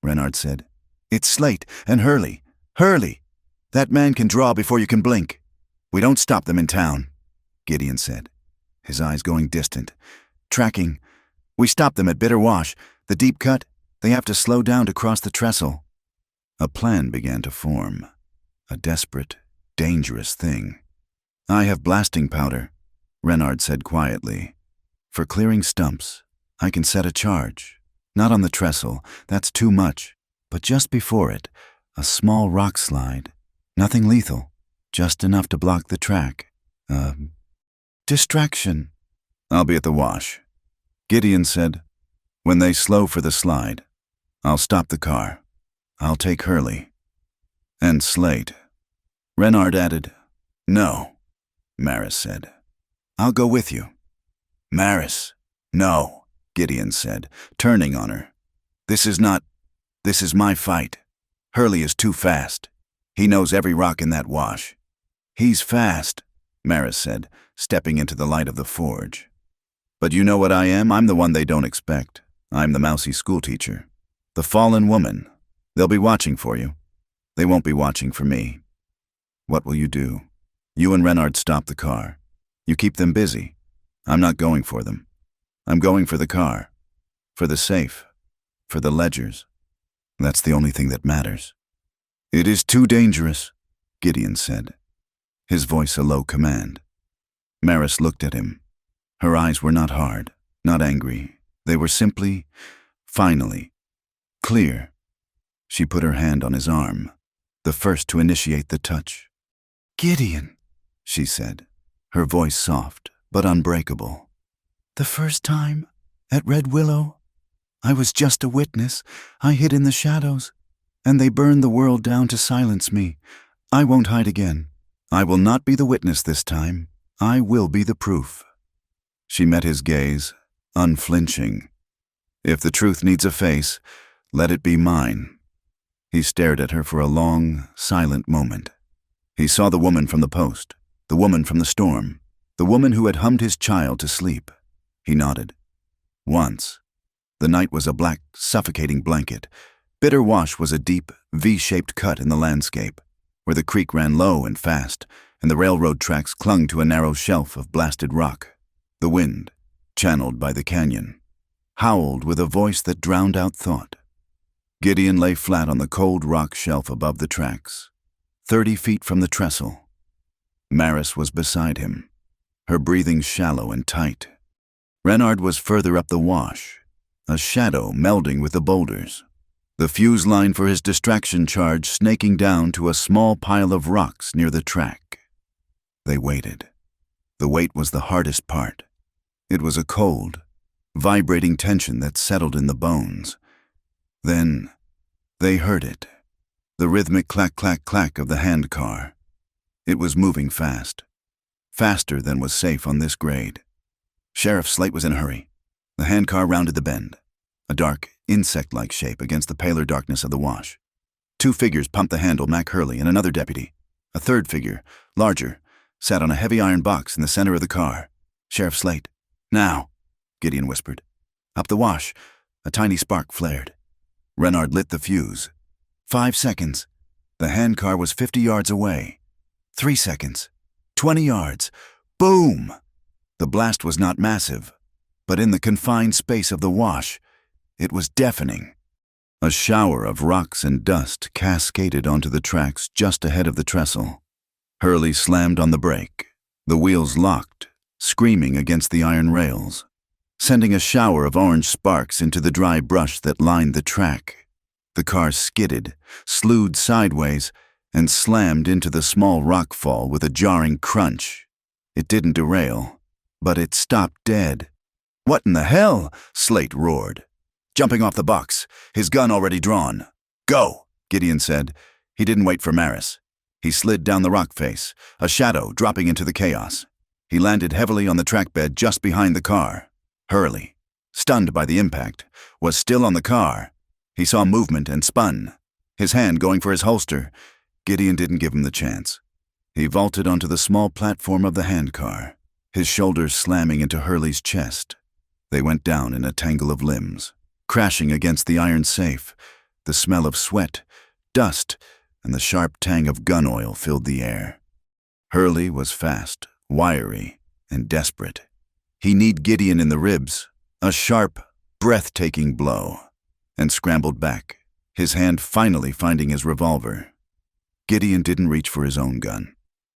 Renard said, "It's Slate and Hurley. Hurley! That man can draw before you can blink. We don't stop them in town," Gideon said, his eyes going distant. "Tracking. We stop them at Bitter Wash. The deep cut, they have to slow down to cross the trestle." A plan began to form. A desperate, dangerous thing. "I have blasting powder," Renard said quietly. "For clearing stumps, I can set a charge. Not on the trestle, that's too much, but just before it, a small rock slide. Nothing lethal, just enough to block the track. Distraction." "I'll be at the wash," Gideon said. "When they slow for the slide, I'll stop the car. I'll take Hurley. And Slate." Renard added, "No," Maris said. "I'll go with you." "Maris, no," Gideon said, turning on her. This is my fight. Hurley is too fast. He knows every rock in that wash. He's fast, Maris said, stepping into the light of the forge. But you know what I am? I'm the one they don't expect. I'm the mousy schoolteacher. The fallen woman. They'll be watching for you. They won't be watching for me. What will you do? You and Renard stop the car. You keep them busy. I'm not going for them. I'm going for the car. For the safe. For the ledgers. That's the only thing that matters. It is too dangerous, Gideon said, his voice a low command. Maris looked at him. Her eyes were not hard, not angry. They were simply, finally, clear. She put her hand on his arm, the first to initiate the touch. Gideon, she said, her voice soft but unbreakable. The first time, at Red Willow, I was just a witness. I hid in the shadows, and they burned the world down to silence me. I won't hide again. I will not be the witness this time. I will be the proof. She met his gaze, unflinching. If the truth needs a face, let it be mine. He stared at her for a long, silent moment. He saw the woman from the post, the woman from the storm, the woman who had hummed his child to sleep. He nodded. Once. The night was a black, suffocating blanket. Bitter Wash was a deep, V-shaped cut in the landscape, where the creek ran low and fast, and the railroad tracks clung to a narrow shelf of blasted rock. The wind, channeled by the canyon, howled with a voice that drowned out thought. Gideon lay flat on the cold rock shelf above the tracks, 30 feet from the trestle. Maris was beside him, her breathing shallow and tight. Renard was further up the wash, a shadow melding with the boulders, the fuse line for his distraction charge snaking down to a small pile of rocks near the track. They waited. The wait was the hardest part. It was a cold, vibrating tension that settled in the bones. Then, they heard it, the rhythmic clack-clack-clack of the handcar. It was moving fast, faster than was safe on this grade. Sheriff Slate was in a hurry. The handcar rounded the bend, a dark, insect-like shape against the paler darkness of the wash. 2 figures pumped the handle, Mac Hurley and another deputy. A third figure, larger, sat on a heavy iron box in the center of the car. Sheriff Slate. Now, Gideon whispered. Up the wash, a tiny spark flared. Renard lit the fuse. 5 seconds. The handcar was 50 yards away. 3 seconds. 20 yards. Boom! The blast was not massive, but in the confined space of the wash, it was deafening. A shower of rocks and dust cascaded onto the tracks just ahead of the trestle. Hurley slammed on the brake. The wheels locked, screaming against the iron rails, sending a shower of orange sparks into the dry brush that lined the track. The car skidded, slewed sideways, and slammed into the small rock fall with a jarring crunch. It didn't derail, but it stopped dead. What in the hell? Slate roared, jumping off the box, his gun already drawn. Go, Gideon said. He didn't wait for Maris. He slid down the rock face, a shadow dropping into the chaos. He landed heavily on the track bed just behind the car. Hurley, stunned by the impact, was still on the car. He saw movement and spun, his hand going for his holster. Gideon didn't give him the chance. He vaulted onto the small platform of the handcar, his shoulders slamming into Hurley's chest. They went down in a tangle of limbs, crashing against the iron safe. The smell of sweat, dust, and the sharp tang of gun oil filled the air. Hurley was fast, wiry, and desperate. He kneed Gideon in the ribs, a sharp, breathtaking blow, and scrambled back, his hand finally finding his revolver. Gideon didn't reach for his own gun.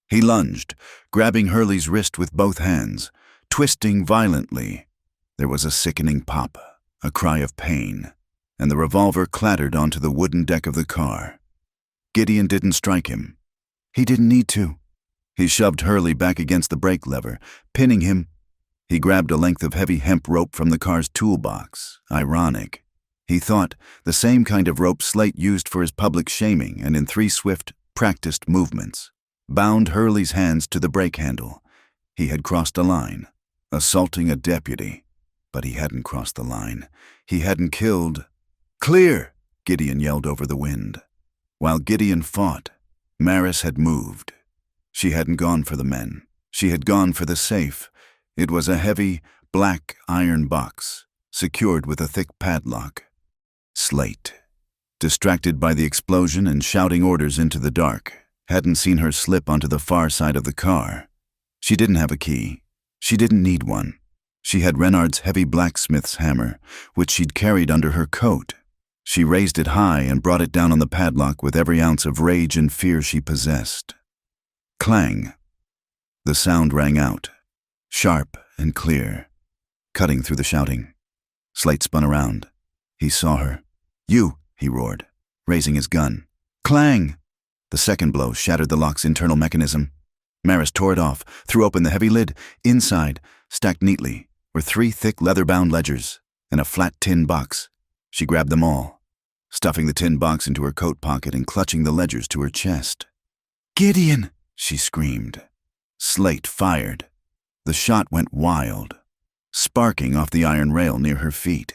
He lunged, grabbing Hurley's wrist with both hands, twisting violently. There was a sickening pop, a cry of pain, and the revolver clattered onto the wooden deck of the car. Gideon didn't strike him. He didn't need to. He shoved Hurley back against the brake lever, pinning him. He grabbed a length of heavy hemp rope from the car's toolbox. Ironic. He thought, the same kind of rope Slate used for his public shaming, and in 3 swift, practiced movements, bound Hurley's hands to the brake handle. He had crossed a line, assaulting a deputy. But he hadn't crossed the line. He hadn't killed. Clear! Gideon yelled over the wind. While Gideon fought, Maris had moved. She hadn't gone for the men. She had gone for the safe. It was a heavy, black iron box, secured with a thick padlock. Slate, distracted by the explosion and shouting orders into the dark, hadn't seen her slip onto the far side of the car. She didn't have a key. She didn't need one. She had Renard's heavy blacksmith's hammer, which she'd carried under her coat. She raised it high and brought it down on the padlock with every ounce of rage and fear she possessed. Clang. The sound rang out, sharp and clear, cutting through the shouting. Slate spun around. He saw her. "You!" he roared, raising his gun. Clang! The second blow shattered the lock's internal mechanism. Maris tore it off, threw open the heavy lid. Inside, stacked neatly, were 3 thick leather-bound ledgers and a flat tin box. She grabbed them all, stuffing the tin box into her coat pocket and clutching the ledgers to her chest. "Gideon!" she screamed. Slate fired. The shot went wild, sparking off the iron rail near her feet.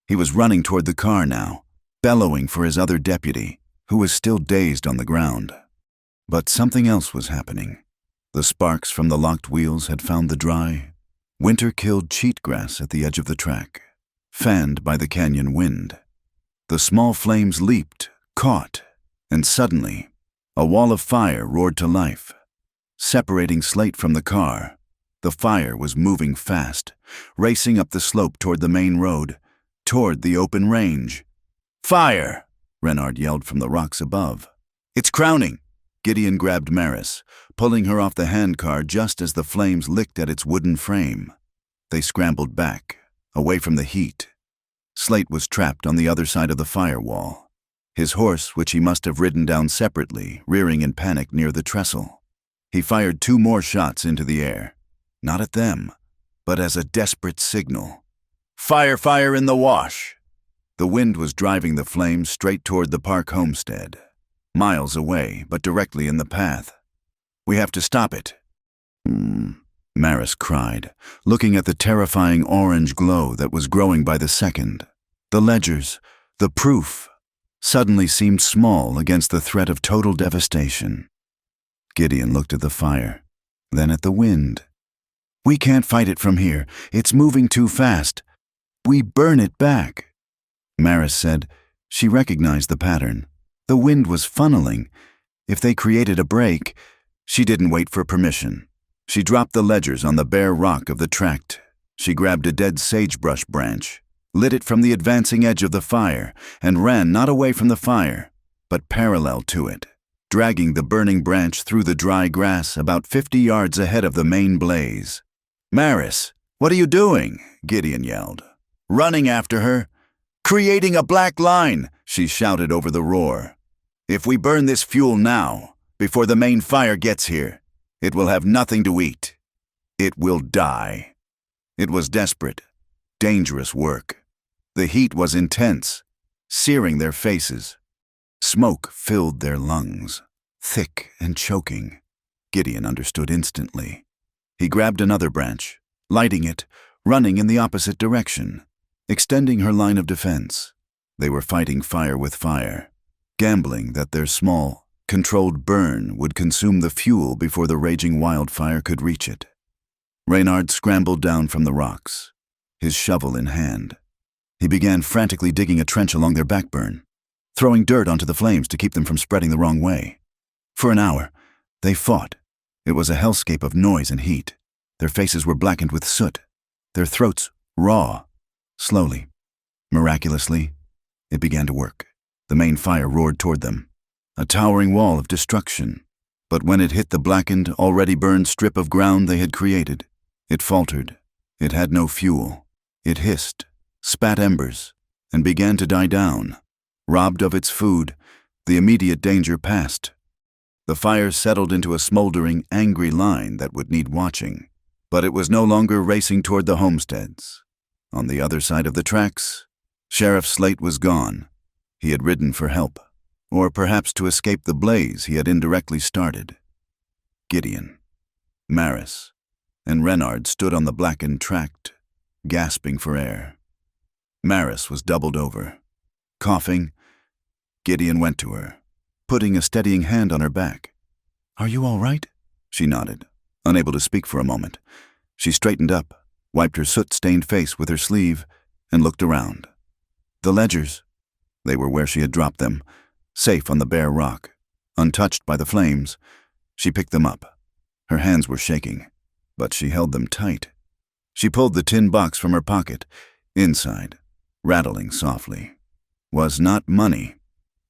He was running toward the car now, bellowing for his other deputy, who was still dazed on the ground. But something else was happening. The sparks from the locked wheels had found the dry, winter-killed cheatgrass at the edge of the track, fanned by the canyon wind. The small flames leaped, caught, and suddenly, a wall of fire roared to life. Separating Slate from the car, the fire was moving fast, racing up the slope toward the main road, toward the open range. "Fire!" Renard yelled from the rocks above. "It's crowning!" Gideon grabbed Maris, pulling her off the handcar just as the flames licked at its wooden frame. They scrambled back, away from the heat. Slate was trapped on the other side of the firewall, his horse, which he must have ridden down separately, rearing in panic near the trestle. He fired 2 more shots into the air, not at them, but as a desperate signal. "Fire, fire in the wash!" The wind was driving the flames straight toward the Park homestead, miles away, but directly in the path. "We have to stop it." Maris cried, looking at the terrifying orange glow that was growing by the second. The ledgers, the proof, suddenly seemed small against the threat of total devastation. Gideon looked at the fire, then at the wind. "We can't fight it from here. It's moving too fast. We burn it back." Maris said she recognized the pattern. The wind was funneling. If they created a break, she didn't wait for permission. She dropped the ledgers on the bare rock of the tract. She grabbed a dead sagebrush branch, lit it from the advancing edge of the fire, and ran not away from the fire, but parallel to it, dragging the burning branch through the dry grass about 50 yards ahead of the main blaze. "Maris, what are you doing?" Gideon yelled. "Running after her. Creating a black line," she shouted over the roar. "If we burn this fuel now, before the main fire gets here, it will have nothing to eat. It will die." It was desperate, dangerous work. The heat was intense, searing their faces. Smoke filled their lungs, thick and choking. Gideon understood instantly. He grabbed another branch, lighting it, running in the opposite direction, extending her line of defense. They were fighting fire with fire, gambling that their small, controlled burn would consume the fuel before the raging wildfire could reach it. Renard scrambled down from the rocks, his shovel in hand. He began frantically digging a trench along their backburn, throwing dirt onto the flames to keep them from spreading the wrong way. For an hour, they fought. It was a hellscape of noise and heat. Their faces were blackened with soot, their throats raw. Slowly, miraculously, it began to work. The main fire roared toward them, a towering wall of destruction. But when it hit the blackened, already burned strip of ground they had created, it faltered. It had no fuel. It hissed, spat embers, and began to die down. Robbed of its food, the immediate danger passed. The fire settled into a smoldering, angry line that would need watching. But it was no longer racing toward the homesteads. On the other side of the tracks, Sheriff Slate was gone. He had ridden for help, or perhaps to escape the blaze he had indirectly started. Gideon, Maris, and Renard stood on the blackened tract, gasping for air. Maris was doubled over. Coughing, Gideon went to her, putting a steadying hand on her back. "Are you all right?" She nodded, unable to speak for a moment. She straightened up, wiped her soot-stained face with her sleeve, and looked around. The ledgers. They were where she had dropped them, safe on the bare rock, untouched by the flames. She picked them up. Her hands were shaking, but she held them tight. She pulled the tin box from her pocket. Inside, rattling softly, was not money,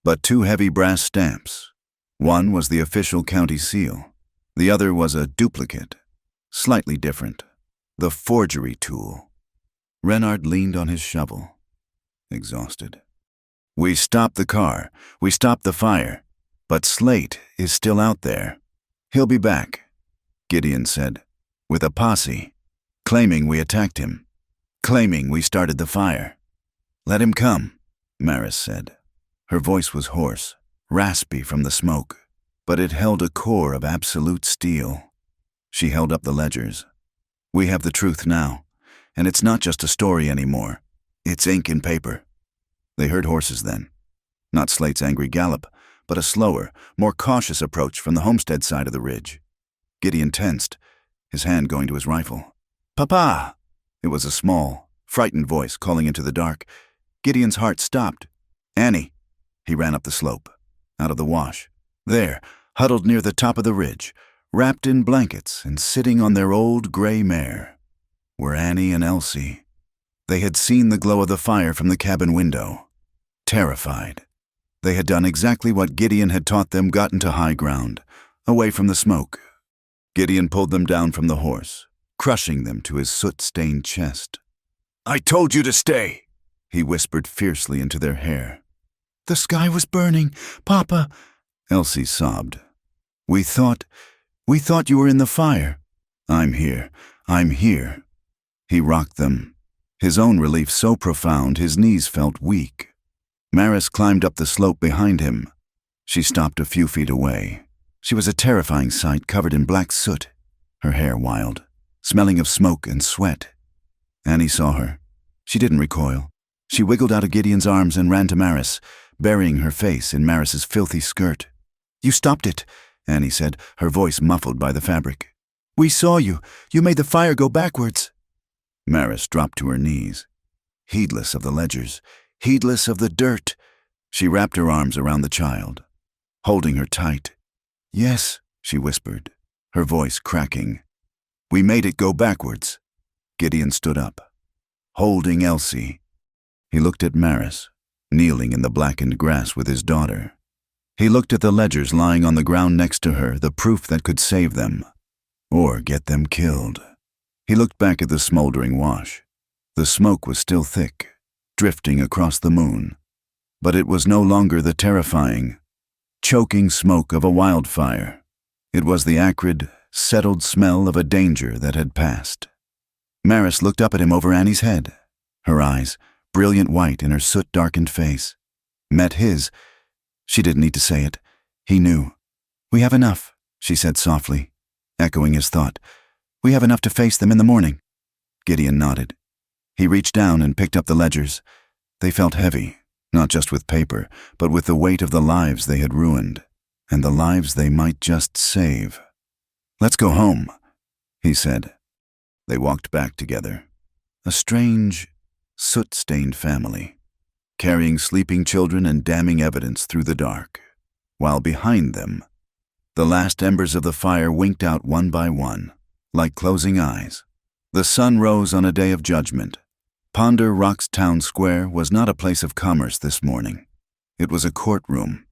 but 2 heavy brass stamps. One was the official county seal. The other was a duplicate, slightly different, the forgery tool. Renard leaned on his shovel, exhausted. "We stopped the car. We stopped the fire. But Slate is still out there. He'll be back," Gideon said, "with a posse, claiming we attacked him, claiming we started the fire." "Let him come," Maris said. Her voice was hoarse, raspy from the smoke, but it held a core of absolute steel. She held up the ledgers. "We have the truth now, and it's not just a story anymore. It's ink and paper." They heard horses then. Not Slate's angry gallop, but a slower, more cautious approach from the homestead side of the ridge. Gideon tensed, his hand going to his rifle. "Papa!" It was a small, frightened voice calling into the dark. Gideon's heart stopped. "Annie!" He ran up the slope, out of the wash. There, huddled near the top of the ridge, wrapped in blankets and sitting on their old gray mare, were Annie and Elsie. They had seen the glow of the fire from the cabin window. Terrified. They had done exactly what Gideon had taught them, gotten to high ground, away from the smoke. Gideon pulled them down from the horse, crushing them to his soot-stained chest. "I told you to stay," he whispered fiercely into their hair. "The sky was burning, Papa," Elsie sobbed. We thought you were in the fire." I'm here. He rocked them, his own relief so profound his knees felt weak. Maris climbed up the slope behind him. She stopped a few feet away. She was a terrifying sight, covered in black soot, her hair wild, smelling of smoke and sweat. Annie saw her. She didn't recoil. She wiggled out of Gideon's arms and ran to Maris, burying her face in Maris's filthy skirt. "You stopped it," Annie said, her voice muffled by the fabric. "We saw you. You made the fire go backwards." Maris dropped to her knees, heedless of the ledgers, heedless of the dirt. She wrapped her arms around the child, holding her tight. "Yes," she whispered, her voice cracking. "We made it go backwards." Gideon stood up, holding Elsie. He looked at Maris, kneeling in the blackened grass with his daughter. He looked at the ledgers lying on the ground next to her, the proof that could save them, or get them killed. He looked back at the smoldering wash. The smoke was still thick, drifting across the moon, but it was no longer the terrifying, choking smoke of a wildfire. It was the acrid, settled smell of a danger that had passed. Maris looked up at him over Annie's head. Her eyes, brilliant white in her soot-darkened face, met his. She didn't need to say it. He knew. "We have enough," she said softly, echoing his thought. "We have enough to face them in the morning." Gideon nodded. He reached down and picked up the ledgers. They felt heavy, not just with paper, but with the weight of the lives they had ruined, and the lives they might just save. "Let's go home," he said. They walked back together, a strange, soot-stained family, carrying sleeping children and damning evidence through the dark, while behind them, the last embers of the fire winked out one by one, like closing eyes. The sun rose on a day of judgment. Ponder Rock's town square was not a place of commerce this morning. It was a courtroom.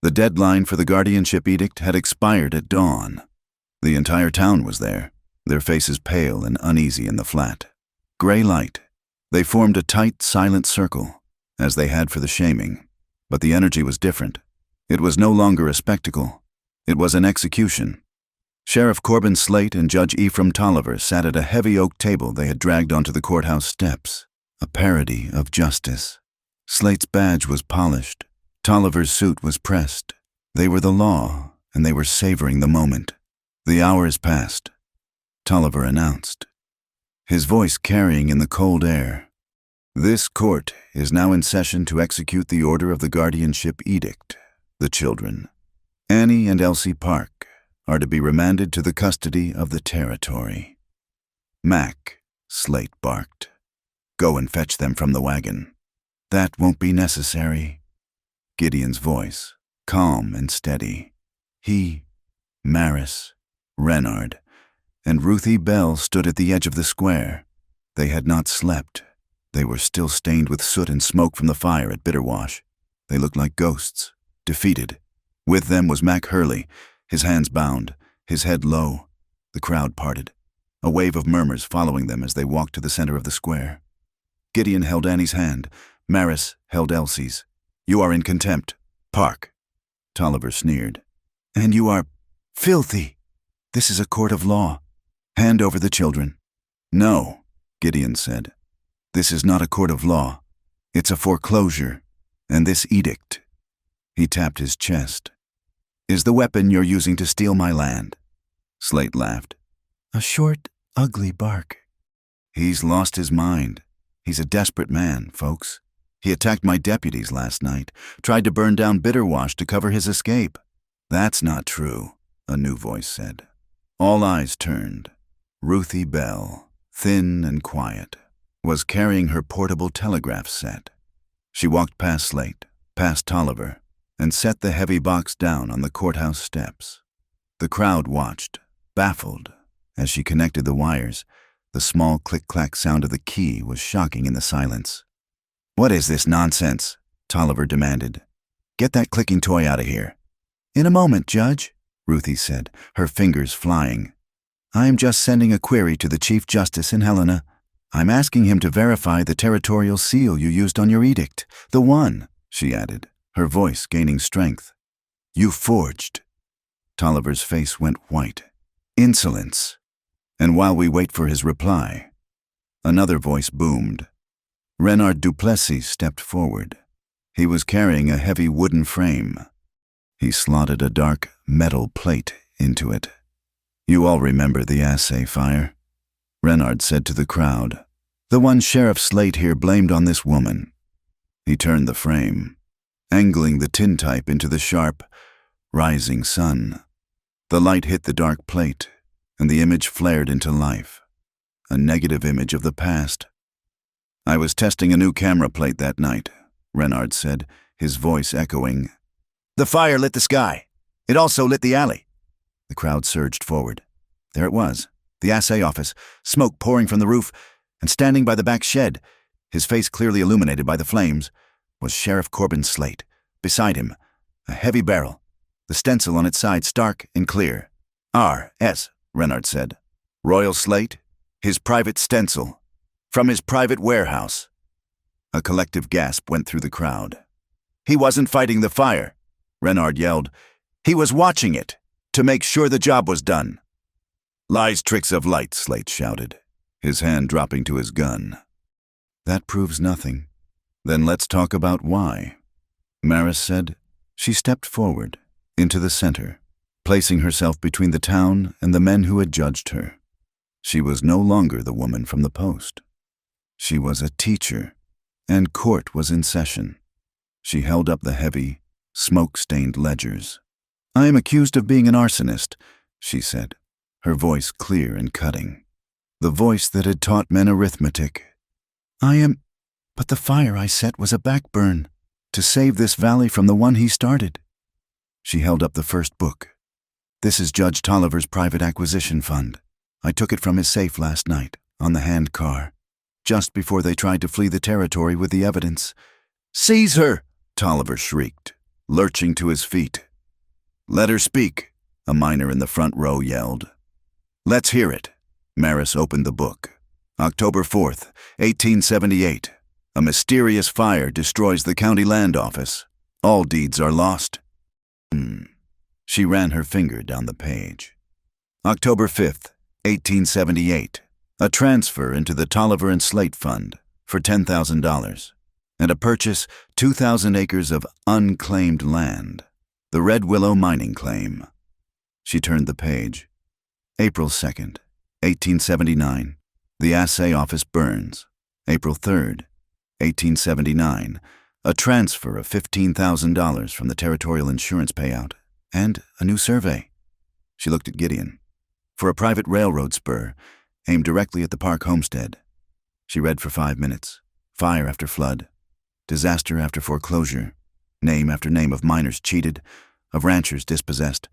The deadline for the guardianship edict had expired at dawn. The entire town was there, their faces pale and uneasy in the flat. Gray light. They formed a tight, silent circle, as they had for the shaming. But the energy was different. It was no longer a spectacle. It was an execution. Sheriff Corbin Slate and Judge Ephraim Tolliver sat at a heavy oak table they had dragged onto the courthouse steps, a parody of justice. Slate's badge was polished. Tolliver's suit was pressed. They were the law, and they were savoring the moment. The hours passed. Tolliver announced, his voice carrying in the cold air, "This court is now in session to execute the order of the guardianship edict. The children, Annie and Elsie Park, are to be remanded to the custody of the territory. Mac, Slate barked. Go and fetch them from the wagon. That won't be necessary. Gideon's voice, calm and steady. He, Maris, Renard, and Ruthie Bell stood at the edge of the square. They had not slept. They were still stained with soot and smoke from the fire at Bitterwash. They looked like ghosts, defeated. With them was Mac Hurley, his hands bound, his head low. The crowd parted, a wave of murmurs following them as they walked to the center of the square. Gideon held Annie's hand. Maris held Elsie's. You are in contempt, Park. Tolliver sneered. And you are filthy. This is a court of law. Hand over the children. No, Gideon said. This is not a court of law. It's a foreclosure. And this edict. He tapped his chest. Is the weapon you're using to steal my land? Slate laughed. A short, ugly bark. He's lost his mind. He's a desperate man, folks. He attacked my deputies last night, tried to burn down Bitterwash to cover his escape. That's not true, a new voice said. All eyes turned. Ruthie Bell, thin and quiet, was carrying her portable telegraph set. She walked past Slate, past Tolliver, and set the heavy box down on the courthouse steps. The crowd watched, baffled, as she connected the wires. The small click-clack sound of the key was shocking in the silence. What is this nonsense? Tolliver demanded. Get that clicking toy out of here. In a moment, Judge, Ruthie said, her fingers flying. I am just sending a query to the Chief Justice in Helena. I'm asking him to verify the territorial seal you used on your edict. The one, she added, her voice gaining strength. You forged. Tolliver's face went white. Insolence. And while we wait for his reply, another voice boomed. Renard Duplessis stepped forward. He was carrying a heavy wooden frame. He slotted a dark metal plate into it. You all remember the assay fire? Renard said to the crowd. The one Sheriff Slate here blamed on this woman. He turned the frame, angling the tintype into the sharp, rising sun. The light hit the dark plate, and the image flared into life, a negative image of the past. I was testing a new camera plate that night, Renard said, his voice echoing. The fire lit the sky. It also lit the alley. The crowd surged forward. There it was, the assay office, smoke pouring from the roof, and standing by the back shed, his face clearly illuminated by the flames, was Sheriff Corbin Slate. Beside him, a heavy barrel, the stencil on its side stark and clear. R.S., Renard said. Royal Slate, his private stencil, from his private warehouse. A collective gasp went through the crowd. He wasn't fighting the fire, Renard yelled. He was watching it, to make sure the job was done. Lies, tricks of light, Slate shouted, his hand dropping to his gun. That proves nothing. Then let's talk about why, Maris said. She stepped forward, into the center, placing herself between the town and the men who had judged her. She was no longer the woman from the Post. She was a teacher, and court was in session. She held up the heavy, smoke-stained ledgers. I am accused of being an arsonist, she said, her voice clear and cutting. The voice that had taught men arithmetic. But the fire I set was a backburn, to save this valley from the one he started. She held up the first book. This is Judge Tolliver's private acquisition fund. I took it from his safe last night, on the hand car, just before they tried to flee the territory with the evidence. Seize her! Tolliver shrieked, lurching to his feet. Let her speak, a miner in the front row yelled. Let's hear it. Maris opened the book. October 4th, 1878. A mysterious fire destroys the county land office. All deeds are lost. She ran her finger down the page. October 5th, 1878. A transfer into the Tolliver and Slate Fund for $10,000 and a purchase 2,000 acres of unclaimed land, the Red Willow mining claim. She turned the page. April 2nd, 1879. The assay office burns. April 3rd, 1879. A transfer of $15,000 from the territorial insurance payout, and a new survey. She looked at Gideon. For a private railroad spur, aimed directly at the Park homestead. She read for 5 minutes. Fire after flood. Disaster after foreclosure. Name after name of miners cheated, of ranchers dispossessed.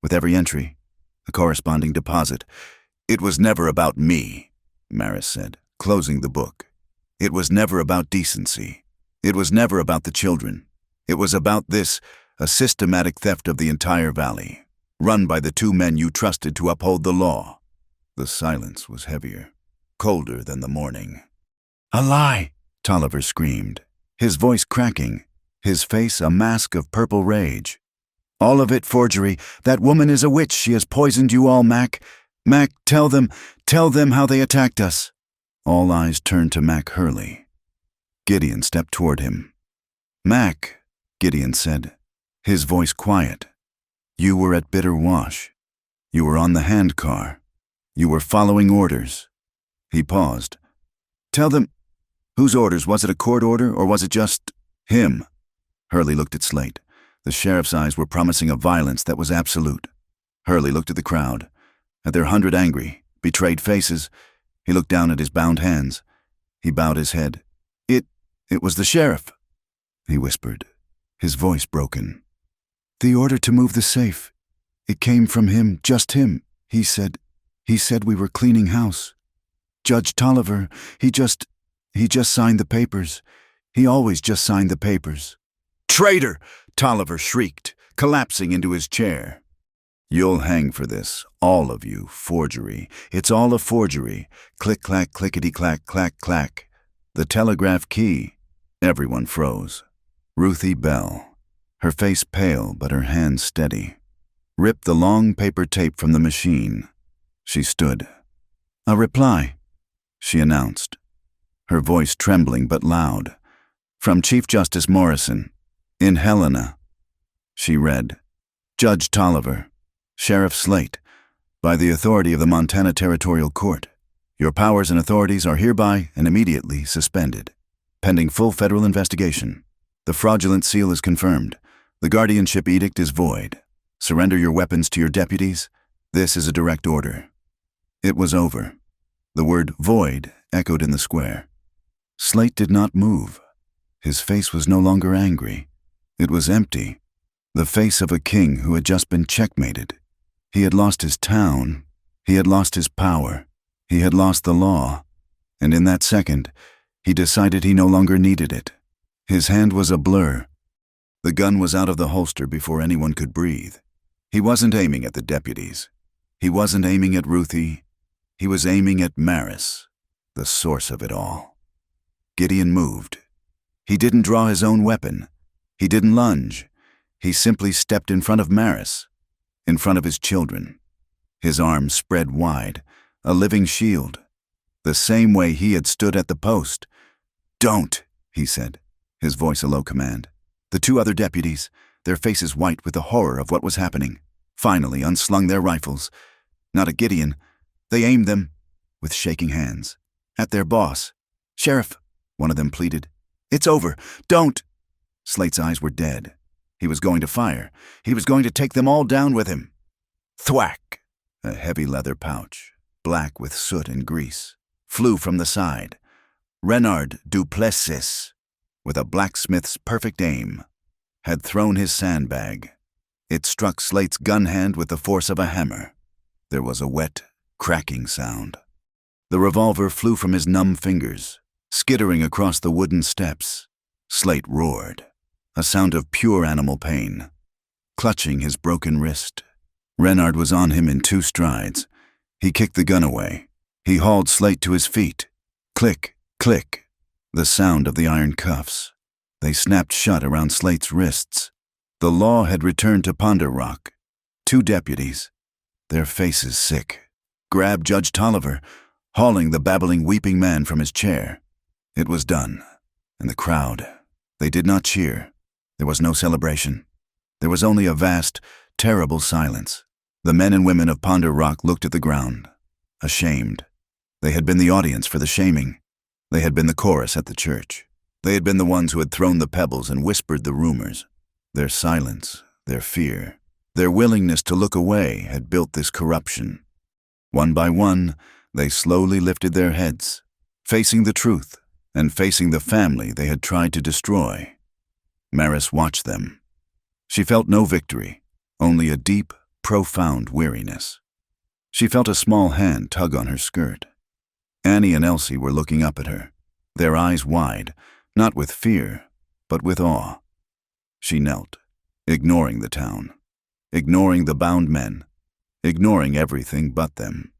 With every entry, a corresponding deposit. It was never about me, Maris said, closing the book. It was never about decency. It was never about the children. It was about this, a systematic theft of the entire valley, run by the 2 men you trusted to uphold the law. The silence was heavier, colder than the morning. A lie, Tolliver screamed, his voice cracking, his face a mask of purple rage. All of it forgery. That woman is a witch. She has poisoned you all, Mac. Mac, tell them how they attacked us. All eyes turned to Mac Hurley. Gideon stepped toward him. Mac, Gideon said, his voice quiet. You were at Bitter Wash. You were on the handcar. You were following orders. He paused. Tell them, whose orders? Was it a court order, or was it just him? Hurley looked at Slate. The sheriff's eyes were promising a violence that was absolute. Hurley looked at the crowd, at their 100 angry, betrayed faces. He looked down at his bound hands. He bowed his head. It was the sheriff, he whispered, his voice broken. The order to move the safe. It came from him, just him. He said we were cleaning house. Judge Tolliver, he just signed the papers. He always just signed the papers. Traitor! Tolliver shrieked, collapsing into his chair. You'll hang for this, all of you, forgery. It's all a forgery. Click-clack, clickety-clack, clack-clack. The telegraph key. Everyone froze. Ruthie Bell, her face pale but her hands steady, ripped the long paper tape from the machine. She stood. A reply, she announced, her voice trembling but loud. From Chief Justice Morrison, in Helena. She read, Judge Tolliver, Sheriff Slate, by the authority of the Montana Territorial Court, your powers and authorities are hereby and immediately suspended. Pending full federal investigation. The fraudulent seal is confirmed. The guardianship edict is void. Surrender your weapons to your deputies. This is a direct order. It was over. The word void echoed in the square. Slate did not move. His face was no longer angry. It was empty. The face of a king who had just been checkmated. He had lost his town. He had lost his power. He had lost the law. And in that second, he decided he no longer needed it. His hand was a blur. The gun was out of the holster before anyone could breathe. He wasn't aiming at the deputies. He wasn't aiming at Ruthie. He was aiming at Maris, the source of it all. Gideon moved. He didn't draw his own weapon. He didn't lunge. He simply stepped in front of Maris, in front of his children. His arms spread wide, a living shield, the same way he had stood at the post. Don't, he said, his voice a low command. The 2 other deputies, their faces white with the horror of what was happening, finally unslung their rifles. Not at Gideon. They aimed them, with shaking hands, at their boss. Sheriff, one of them pleaded. It's over. Don't. Slate's eyes were dead. He was going to fire. He was going to take them all down with him. Thwack! A heavy leather pouch, black with soot and grease, flew from the side. Renard Duplessis, with a blacksmith's perfect aim, had thrown his sandbag. It struck Slate's gun hand with the force of a hammer. There was a wet, cracking sound. The revolver flew from his numb fingers, skittering across the wooden steps. Slate roared, a sound of pure animal pain, clutching his broken wrist. Renard was on him in 2 strides. He kicked the gun away. He hauled Slate to his feet. Click, click, the sound of the iron cuffs. They snapped shut around Slate's wrists. The law had returned to Ponder Rock. 2 deputies, their faces sick, grabbed Judge Tolliver, hauling the babbling, weeping man from his chair. It was done, and the crowd, they did not cheer. There was no celebration. There was only a vast, terrible silence. The men and women of Ponder Rock looked at the ground, ashamed. They had been the audience for the shaming. They had been the chorus at the church. They had been the ones who had thrown the pebbles and whispered the rumors. Their silence, their fear, their willingness to look away had built this corruption. One by one, they slowly lifted their heads, facing the truth and facing the family they had tried to destroy. Maris watched them. She felt no victory, only a deep, profound weariness. She felt a small hand tug on her skirt. Annie and Elsie were looking up at her, their eyes wide, not with fear, but with awe. She knelt, ignoring the town, ignoring the bound men, ignoring everything but them.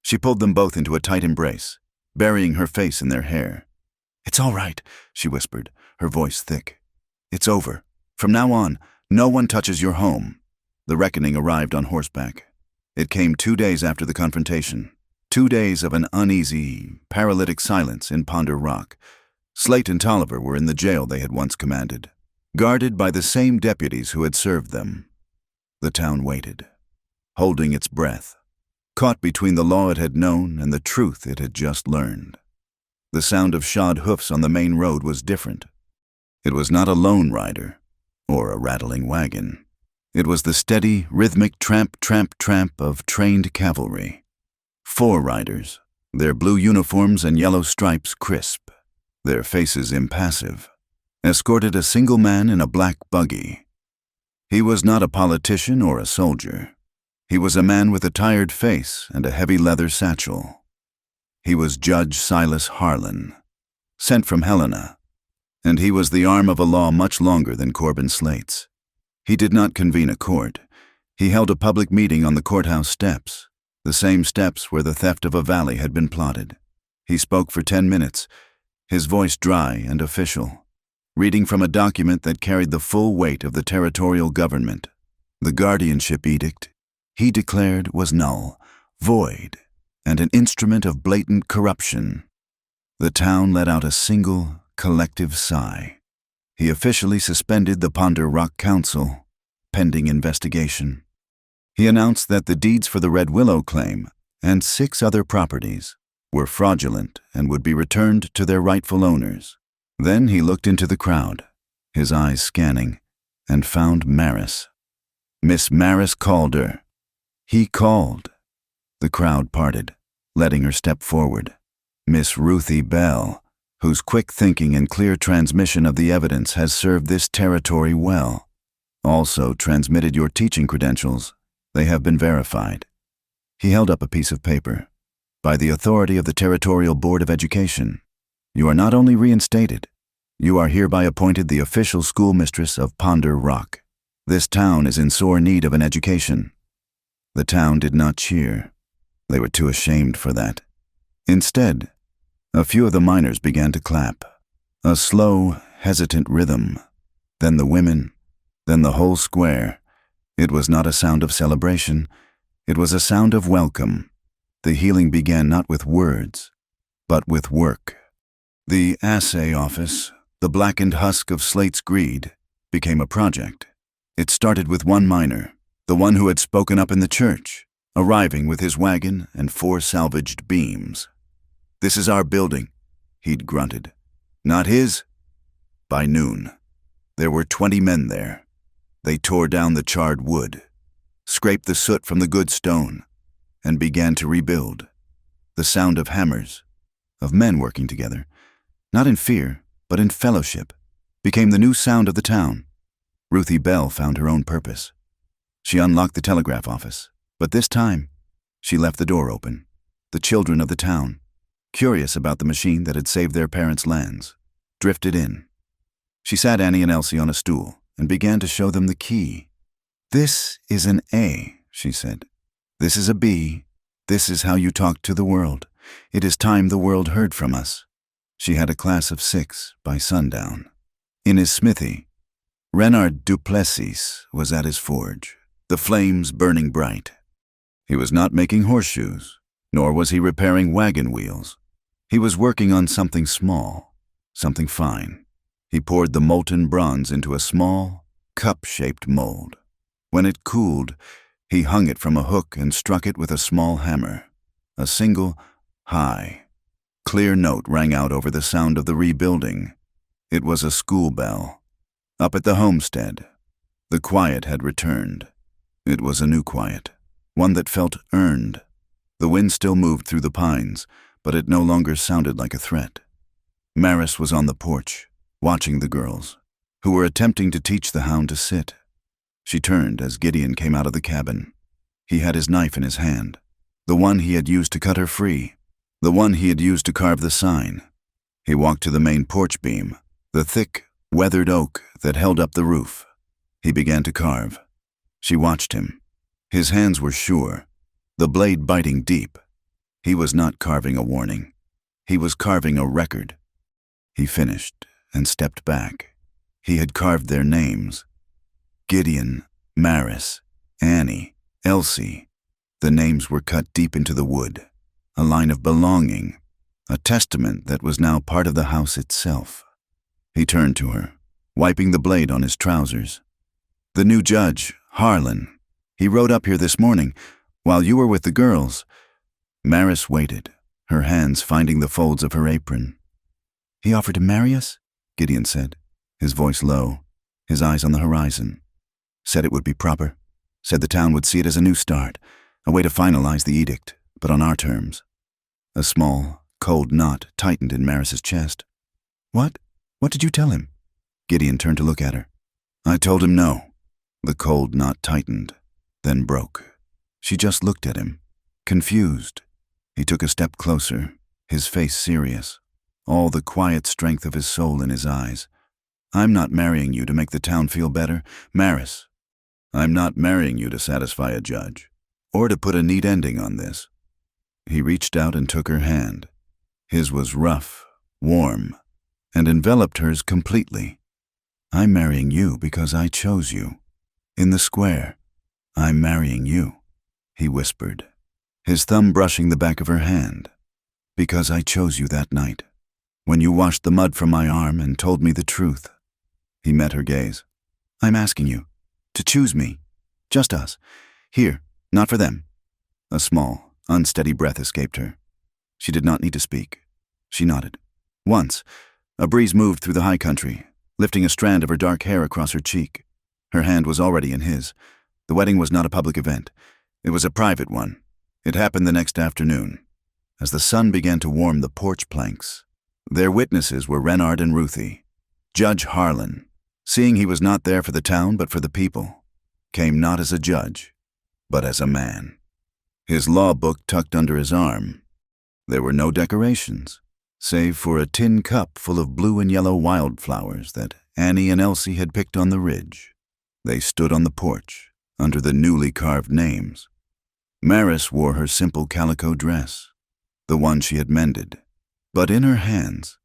She pulled them both into a tight embrace, burying her face in their hair. "It's all right," she whispered, her voice thick. "It's over. From now on, no one touches your home." The reckoning arrived on horseback. It came 2 days after the confrontation. 2 days of an uneasy, paralytic silence in Ponder Rock. Slate and Tolliver were in the jail they had once commanded, guarded by the same deputies who had served them. The town waited, holding its breath, caught between the law it had known and the truth it had just learned. The sound of shod hoofs on the main road was different. It was not a lone rider or a rattling wagon. It was the steady, rhythmic tramp, tramp, tramp of trained cavalry. 4 riders, their blue uniforms and yellow stripes crisp, their faces impassive, escorted a single man in a black buggy. He was not a politician or a soldier. He was a man with a tired face and a heavy leather satchel. He was Judge Silas Harlan, sent from Helena, and he was the arm of a law much longer than Corbin Slate's. He did not convene a court. He held a public meeting on the courthouse steps, the same steps where the theft of a valley had been plotted. He spoke for 10 minutes, his voice dry and official, reading from a document that carried the full weight of the territorial government. The guardianship edict, he declared, was null, void, and an instrument of blatant corruption. The town let out a single, collective sigh. He officially suspended the Ponder Rock Council, pending investigation. He announced that the deeds for the Red Willow claim and 6 other properties were fraudulent and would be returned to their rightful owners. Then he looked into the crowd, his eyes scanning, and found Maris. Miss Maris Calder. He called. The crowd parted, letting her step forward. Miss Ruthie Bell, whose quick thinking and clear transmission of the evidence has served this territory well. Also transmitted your teaching credentials. They have been verified. He held up a piece of paper. By the authority of the Territorial Board of Education, you are not only reinstated, you are hereby appointed the official schoolmistress of Ponder Rock. This town is in sore need of an education. The town did not cheer. They were too ashamed for that. Instead, a few of the miners began to clap, a slow, hesitant rhythm. Then the women, then the whole square. It was not a sound of celebration, it was a sound of welcome. The healing began not with words, but with work. The assay office, the blackened husk of Slate's greed, became a project. It started with one miner, the one who had spoken up in the church, arriving with his wagon and 4 salvaged beams. "This is our building," he'd grunted. "Not his." By noon, there were 20 men there. They tore down the charred wood, scraped the soot from the good stone, and began to rebuild. The sound of hammers, of men working together, not in fear, but in fellowship, became the new sound of the town. Ruthie Bell found her own purpose. She unlocked the telegraph office, but this time, she left the door open. The children of the town, curious about the machine that had saved their parents' lands, drifted in. She sat Annie and Elsie on a stool and began to show them the key. "This is an A," she said. "This is a B. This is how you talk to the world. It is time the world heard from us." She had a class of 6 by sundown. In his smithy, Renard Duplessis was at his forge, the flames burning bright. He was not making horseshoes, nor was he repairing wagon wheels. He was working on something small, something fine. He poured the molten bronze into a small, cup-shaped mold. When it cooled, he hung it from a hook and struck it with a small hammer. A single, high, clear note rang out over the sound of the rebuilding. It was a school bell. Up at the homestead, the quiet had returned. It was a new quiet, one that felt earned. The wind still moved through the pines, but it no longer sounded like a threat. Maris was on the porch, watching the girls, who were attempting to teach the hound to sit. She turned as Gideon came out of the cabin. He had his knife in his hand, the one he had used to cut her free, the one he had used to carve the sign. He walked to the main porch beam, the thick, weathered oak that held up the roof. He began to carve. She watched him. His hands were sure, the blade biting deep. He was not carving a warning. He was carving a record. He finished and stepped back. He had carved their names. Gideon, Maris, Annie, Elsie. The names were cut deep into the wood, a line of belonging, a testament that was now part of the house itself. He turned to her, wiping the blade on his trousers. "The new judge, Harlan. He rode up here this morning, while you were with the girls." Maris waited, her hands finding the folds of her apron. "He offered to marry us?" Gideon said, his voice low, his eyes on the horizon. "Said it would be proper. Said the town would see it as a new start, a way to finalize the edict, but on our terms." A small, cold knot tightened in Maris's chest. "What? What did you tell him?" Gideon turned to look at her. "I told him no." The cold knot tightened, then broke. She just looked at him, confused. He took a step closer, his face serious, all the quiet strength of his soul in his eyes. "I'm not marrying you to make the town feel better, Maris. I'm not marrying you to satisfy a judge, or to put a neat ending on this." He reached out and took her hand. His was rough, warm, and enveloped hers completely. "I'm marrying you because I chose you. In the square, I'm marrying you," he whispered, his thumb brushing the back of her hand. "Because I chose you that night, when you washed the mud from my arm and told me the truth." He met her gaze. "I'm asking you to choose me, just us, here, not for them." A small, unsteady breath escaped her. She did not need to speak. She nodded. Once, a breeze moved through the high country, lifting a strand of her dark hair across her cheek. Her hand was already in his. The wedding was not a public event. It was a private one. It happened the next afternoon, as the sun began to warm the porch planks. Their witnesses were Renard and Ruthie. Judge Harlan, seeing he was not there for the town but for the people, came not as a judge, but as a man. His law book tucked under his arm. There were no decorations, save for a tin cup full of blue and yellow wildflowers that Annie and Elsie had picked on the ridge. They stood on the porch, under the newly carved names. Maris wore her simple calico dress, the one she had mended, but in her hands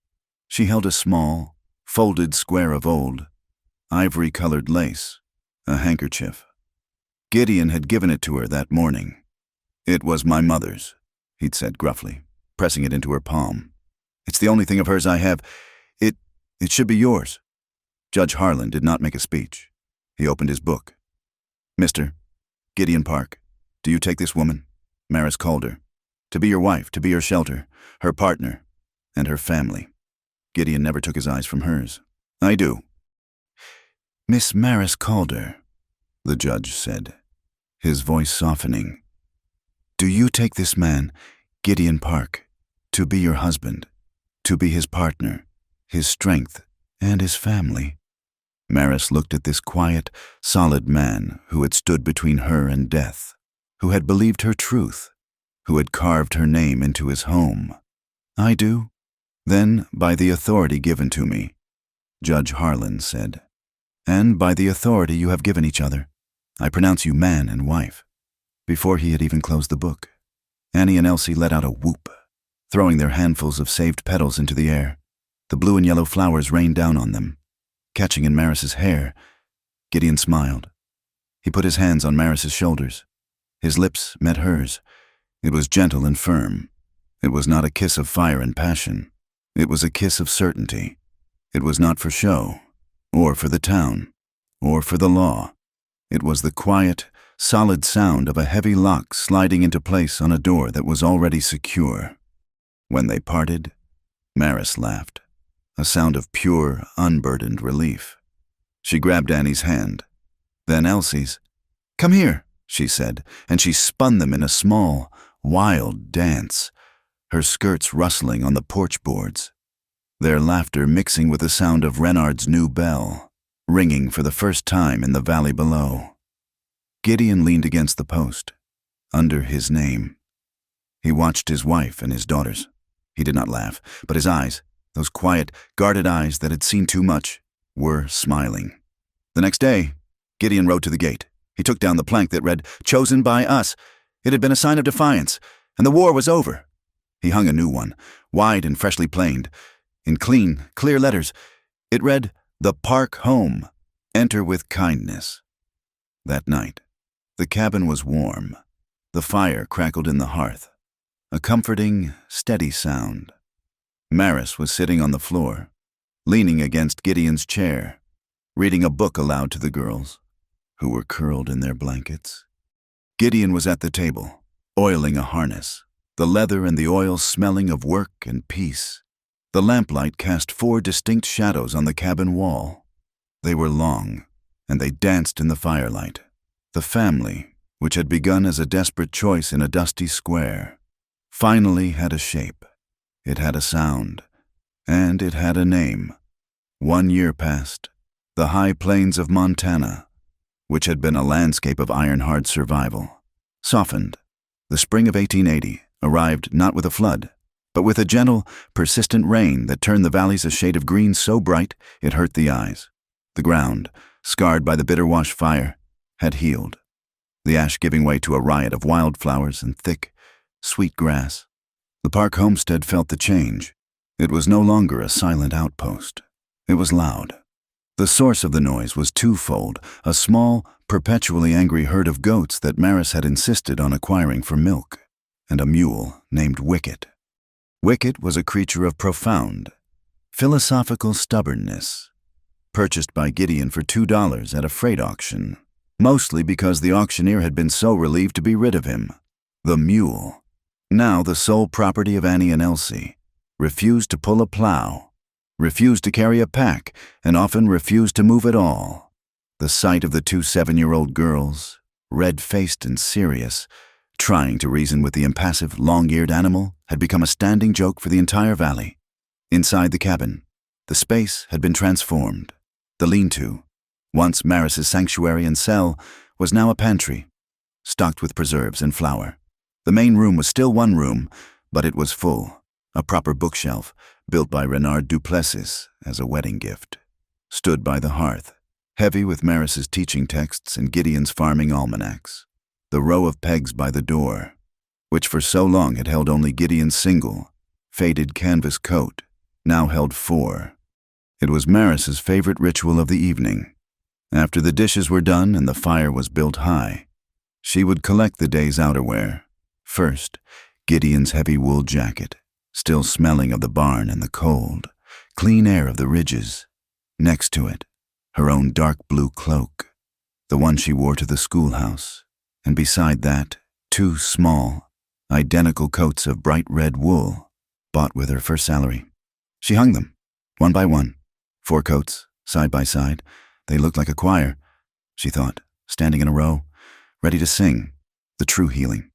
she held a small, folded square of old, ivory-colored lace, a handkerchief. Gideon had given it to her that morning. "It was my mother's," he'd said gruffly, pressing it into her palm. "It's the only thing of hers I have. It should be yours." Judge Harlan did not make a speech. He opened his book. "Mr. Gideon Park, do you take this woman?" Maris called her. "To be your wife, to be her shelter, her partner, and her family." Gideon never took his eyes from hers. "I do." "Miss Maris Calder," the judge said, his voice softening. "Do you take this man, Gideon Park, to be your husband, to be his partner, his strength, and his family?" Maris looked at this quiet, solid man who had stood between her and death, who had believed her truth, who had carved her name into his home. "I do." "Then, by the authority given to me," Judge Harlan said, "and by the authority you have given each other, I pronounce you man and wife." Before he had even closed the book, Annie and Elsie let out a whoop, throwing their handfuls of saved petals into the air. The blue and yellow flowers rained down on them, catching in Maris's hair. Gideon smiled. He put his hands on Maris's shoulders. His lips met hers. It was gentle and firm. It was not a kiss of fire and passion. It was a kiss of certainty. It was not for show, or for the town, or for the law. It was the quiet, solid sound of a heavy lock sliding into place on a door that was already secure. When they parted, Maris laughed. a sound of pure, unburdened relief. She grabbed Annie's hand, then Elsie's. "Come here," she said, and she spun them in a small, wild dance, her skirts rustling on the porch boards, their laughter mixing with the sound of Renard's new bell, ringing for the first time in the valley below. Gideon leaned against the post, under his name. He watched his wife and his daughters. He did not laugh, but his eyes, those quiet, guarded eyes that had seen too much, were smiling. The next day, Gideon rode to the gate. He took down the plank that read, "Chosen by us." It had been a sign of defiance, and the war was over. He hung a new one, wide and freshly planed. In clean, clear letters, it read, "The Park Home. Enter with kindness." That night, the cabin was warm. The fire crackled in the hearth, a comforting, steady sound. Maris was sitting on the floor, leaning against Gideon's chair, reading a book aloud to the girls, who were curled in their blankets. Gideon was at the table, oiling a harness, the leather and the oil smelling of work and peace. The lamplight cast 4 distinct shadows on the cabin wall. They were long, and they danced in the firelight. The family, which had begun as a desperate choice in a dusty square, finally had a shape. It had a sound, and it had a name. 1 year passed. The high plains of Montana, which had been a landscape of iron-hard survival, softened. The spring of 1880 arrived not with a flood, but with a gentle, persistent rain that turned the valleys a shade of green so bright it hurt the eyes. The ground, scarred by the bitter wash fire, had healed, the ash giving way to a riot of wildflowers and thick, sweet grass. The Park homestead felt the change. It was no longer a silent outpost. It was loud. The source of the noise was twofold, a small, perpetually angry herd of goats that Maris had insisted on acquiring for milk, and a mule named Wicket. Wicket was a creature of profound, philosophical stubbornness, purchased by Gideon for $2 at a freight auction, mostly because the auctioneer had been so relieved to be rid of him. The mule, now the sole property of Annie and Elsie, refused to pull a plow, refused to carry a pack, and often refused to move at all. The sight of the 2 7-year-old girls, red-faced and serious, trying to reason with the impassive, long-eared animal, had become a standing joke for the entire valley. Inside the cabin, the space had been transformed. The lean-to, once Maris's sanctuary and cell, was now a pantry, stocked with preserves and flour. The main room was still one room, but it was full, a proper bookshelf, built by Renard Duplessis as a wedding gift, stood by the hearth, heavy with Maris's teaching texts and Gideon's farming almanacs. The row of pegs by the door, which for so long had held only Gideon's single, faded canvas coat, now held 4. It was Maris's favorite ritual of the evening. After the dishes were done and the fire was built high, she would collect the day's outerwear. First, Gideon's heavy wool jacket, still smelling of the barn and the cold, clean air of the ridges. Next to it, her own dark blue cloak, the one she wore to the schoolhouse. And beside that, 2 small, identical coats of bright red wool, bought with her first salary. She hung them, one by one, 4 coats, side by side. They looked like a choir, she thought, standing in a row, ready to sing. The true healing,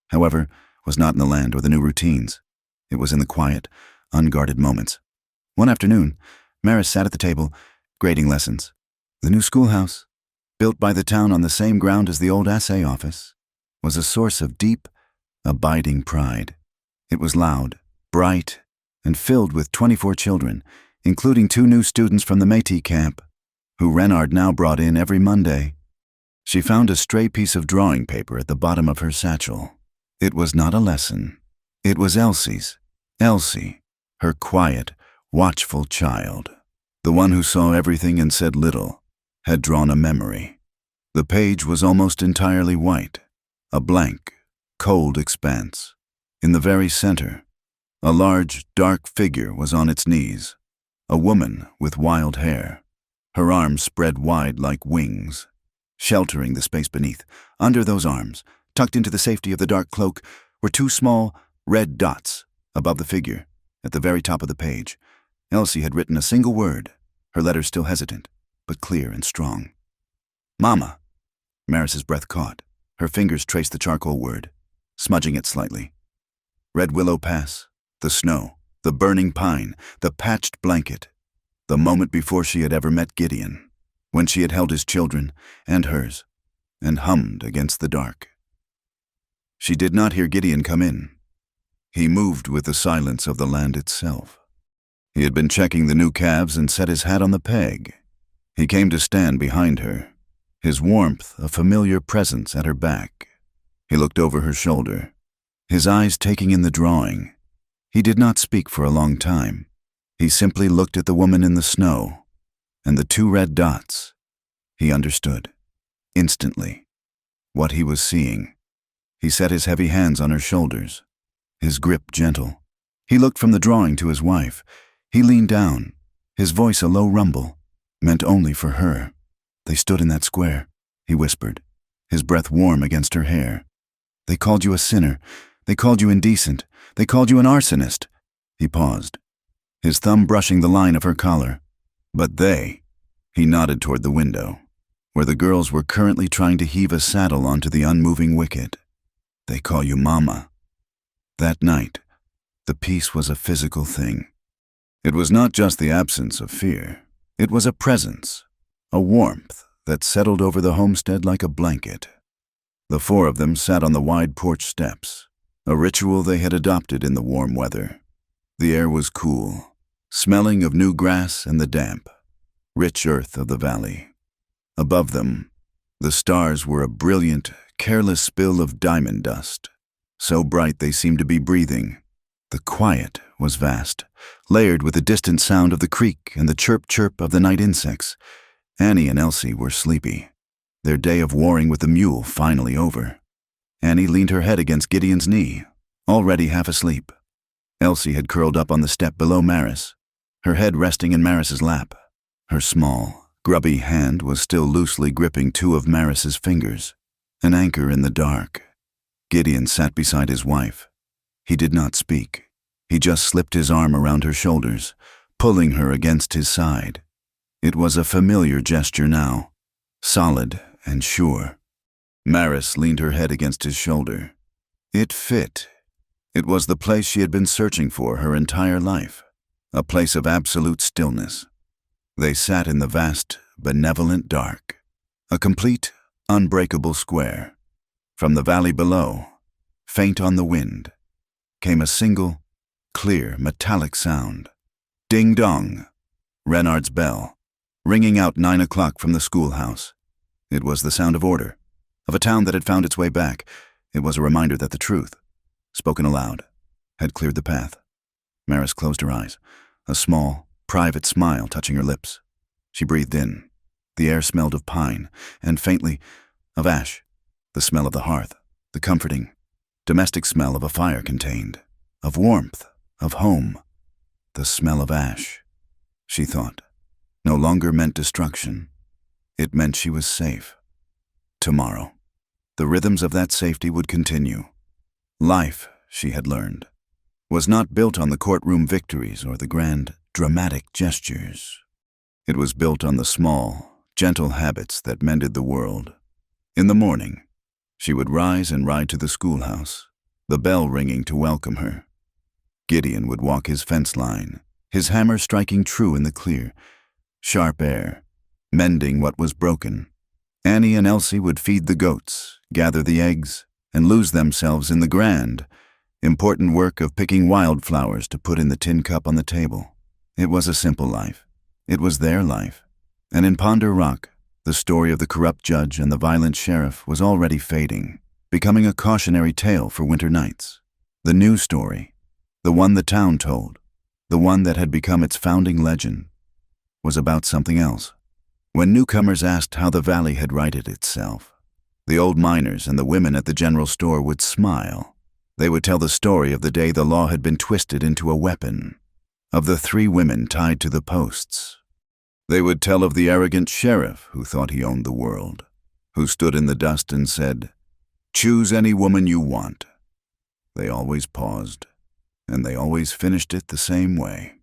however, was not in the land or the new routines. It was in the quiet, unguarded moments. One afternoon, Maris sat at the table, grading lessons. The new schoolhouse, built by the town on the same ground as the old assay office, was a source of deep, abiding pride. It was loud, bright, and filled with 24 children, including 2 new students from the Métis camp, who Renard now brought in every Monday. She found a stray piece of drawing paper at the bottom of her satchel. It was not a lesson. It was Elsie's. Elsie, her quiet, watchful child, the one who saw everything and said little, had drawn a memory. The page was almost entirely white, a blank, cold expanse. In the very center, a large, dark figure was on its knees, a woman with wild hair, her arms spread wide like wings. Sheltering the space beneath, under those arms, tucked into the safety of the dark cloak, were 2 small, red dots above the figure, at the very top of the page, Elsie had written a single word, her letters still hesitant, but clear and strong. Mama. Maris's breath caught. Her fingers traced the charcoal word, smudging it slightly. Red Willow Pass, the snow, the burning pine, the patched blanket. The moment before she had ever met Gideon, when she had held his children and hers, and hummed against the dark. She did not hear Gideon come in. He moved with the silence of the land itself. He had been checking the new calves and set his hat on the peg. He came to stand behind her, his warmth a familiar presence at her back. He looked over her shoulder, his eyes taking in the drawing. He did not speak for a long time. He simply looked at the woman in the snow, and the two red dots. He understood, instantly, what he was seeing. He set his heavy hands on her shoulders, his grip gentle. He looked from the drawing to his wife. He leaned down, his voice a low rumble, meant only for her. They stood in that square, he whispered, his breath warm against her hair. They called you a sinner. They called you indecent. They called you an arsonist. He paused, his thumb brushing the line of her collar. But he nodded toward the window, where the girls were currently trying to heave a saddle onto the unmoving wicket. They call you Mama. That night, the peace was a physical thing. It was not just the absence of fear. It was a presence, a warmth that settled over the homestead like a blanket. The four of them sat on the wide porch steps, a ritual they had adopted in the warm weather. The air was cool, smelling of new grass and the damp, rich earth of the valley. Above them, the stars were a brilliant, careless spill of diamond dust, so bright they seemed to be breathing. The quiet was vast, layered with the distant sound of the creek and the chirp-chirp of the night insects. Annie and Elsie were sleepy, their day of warring with the mule finally over. Annie leaned her head against Gideon's knee, already half asleep. Elsie had curled up on the step below Maris, her head resting in Maris's lap. Her small, grubby hand was still loosely gripping two of Maris's fingers, an anchor in the dark. Gideon sat beside his wife. He did not speak. He just slipped his arm around her shoulders, pulling her against his side. It was a familiar gesture now, solid and sure. Maris leaned her head against his shoulder. It fit. It was the place she had been searching for her entire life, a place of absolute stillness. They sat in the vast, benevolent dark, a complete, unbreakable square. From the valley below, faint on the wind, came a single, clear, metallic sound. Ding-dong, Renard's bell, ringing out 9 o'clock from the schoolhouse. It was the sound of order, of a town that had found its way back. It was a reminder that the truth, spoken aloud, had cleared the path. Maris closed her eyes, a small, private smile touching her lips. She breathed in. The air smelled of pine, and faintly, of ash, the smell of the hearth, the comforting, domestic smell of a fire contained, of warmth, of home. The smell of ash, she thought, no longer meant destruction. It meant she was safe. Tomorrow, the rhythms of that safety would continue. Life, she had learned, was not built on the courtroom victories or the grand, dramatic gestures. It was built on the small, gentle habits that mended the world. In the morning, she would rise and ride to the schoolhouse, the bell ringing to welcome her. Gideon would walk his fence line, his hammer striking true in the clear, sharp air, mending what was broken. Annie and Elsie would feed the goats, gather the eggs, and lose themselves in the grand, important work of picking wildflowers to put in the tin cup on the table. It was a simple life. It was their life. And in Ponder Rock, the story of the corrupt judge and the violent sheriff was already fading, becoming a cautionary tale for winter nights. The new story, the one the town told, the one that had become its founding legend, was about something else. When newcomers asked how the valley had righted itself, the old miners and the women at the general store would smile. They would tell the story of the day the law had been twisted into a weapon, of the 3 women tied to the posts. They would tell of the arrogant sheriff who thought he owned the world, who stood in the dust and said, "Choose any woman you want." They always paused, and they always finished it the same way.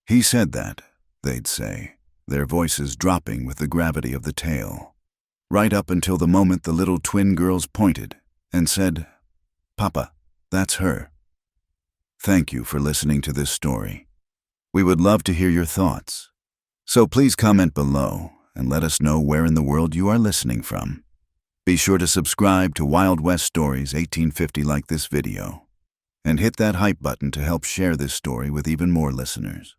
He said that, they'd say, their voices dropping with the gravity of the tale, right up until the moment the little twin girls pointed and said, "Papa, that's her." Thank you for listening to this story. We would love to hear your thoughts. So please comment below and let us know where in the world you are listening from. Be sure to subscribe to Wild West Stories 1850 like this video, and hit that hype button to help share this story with even more listeners.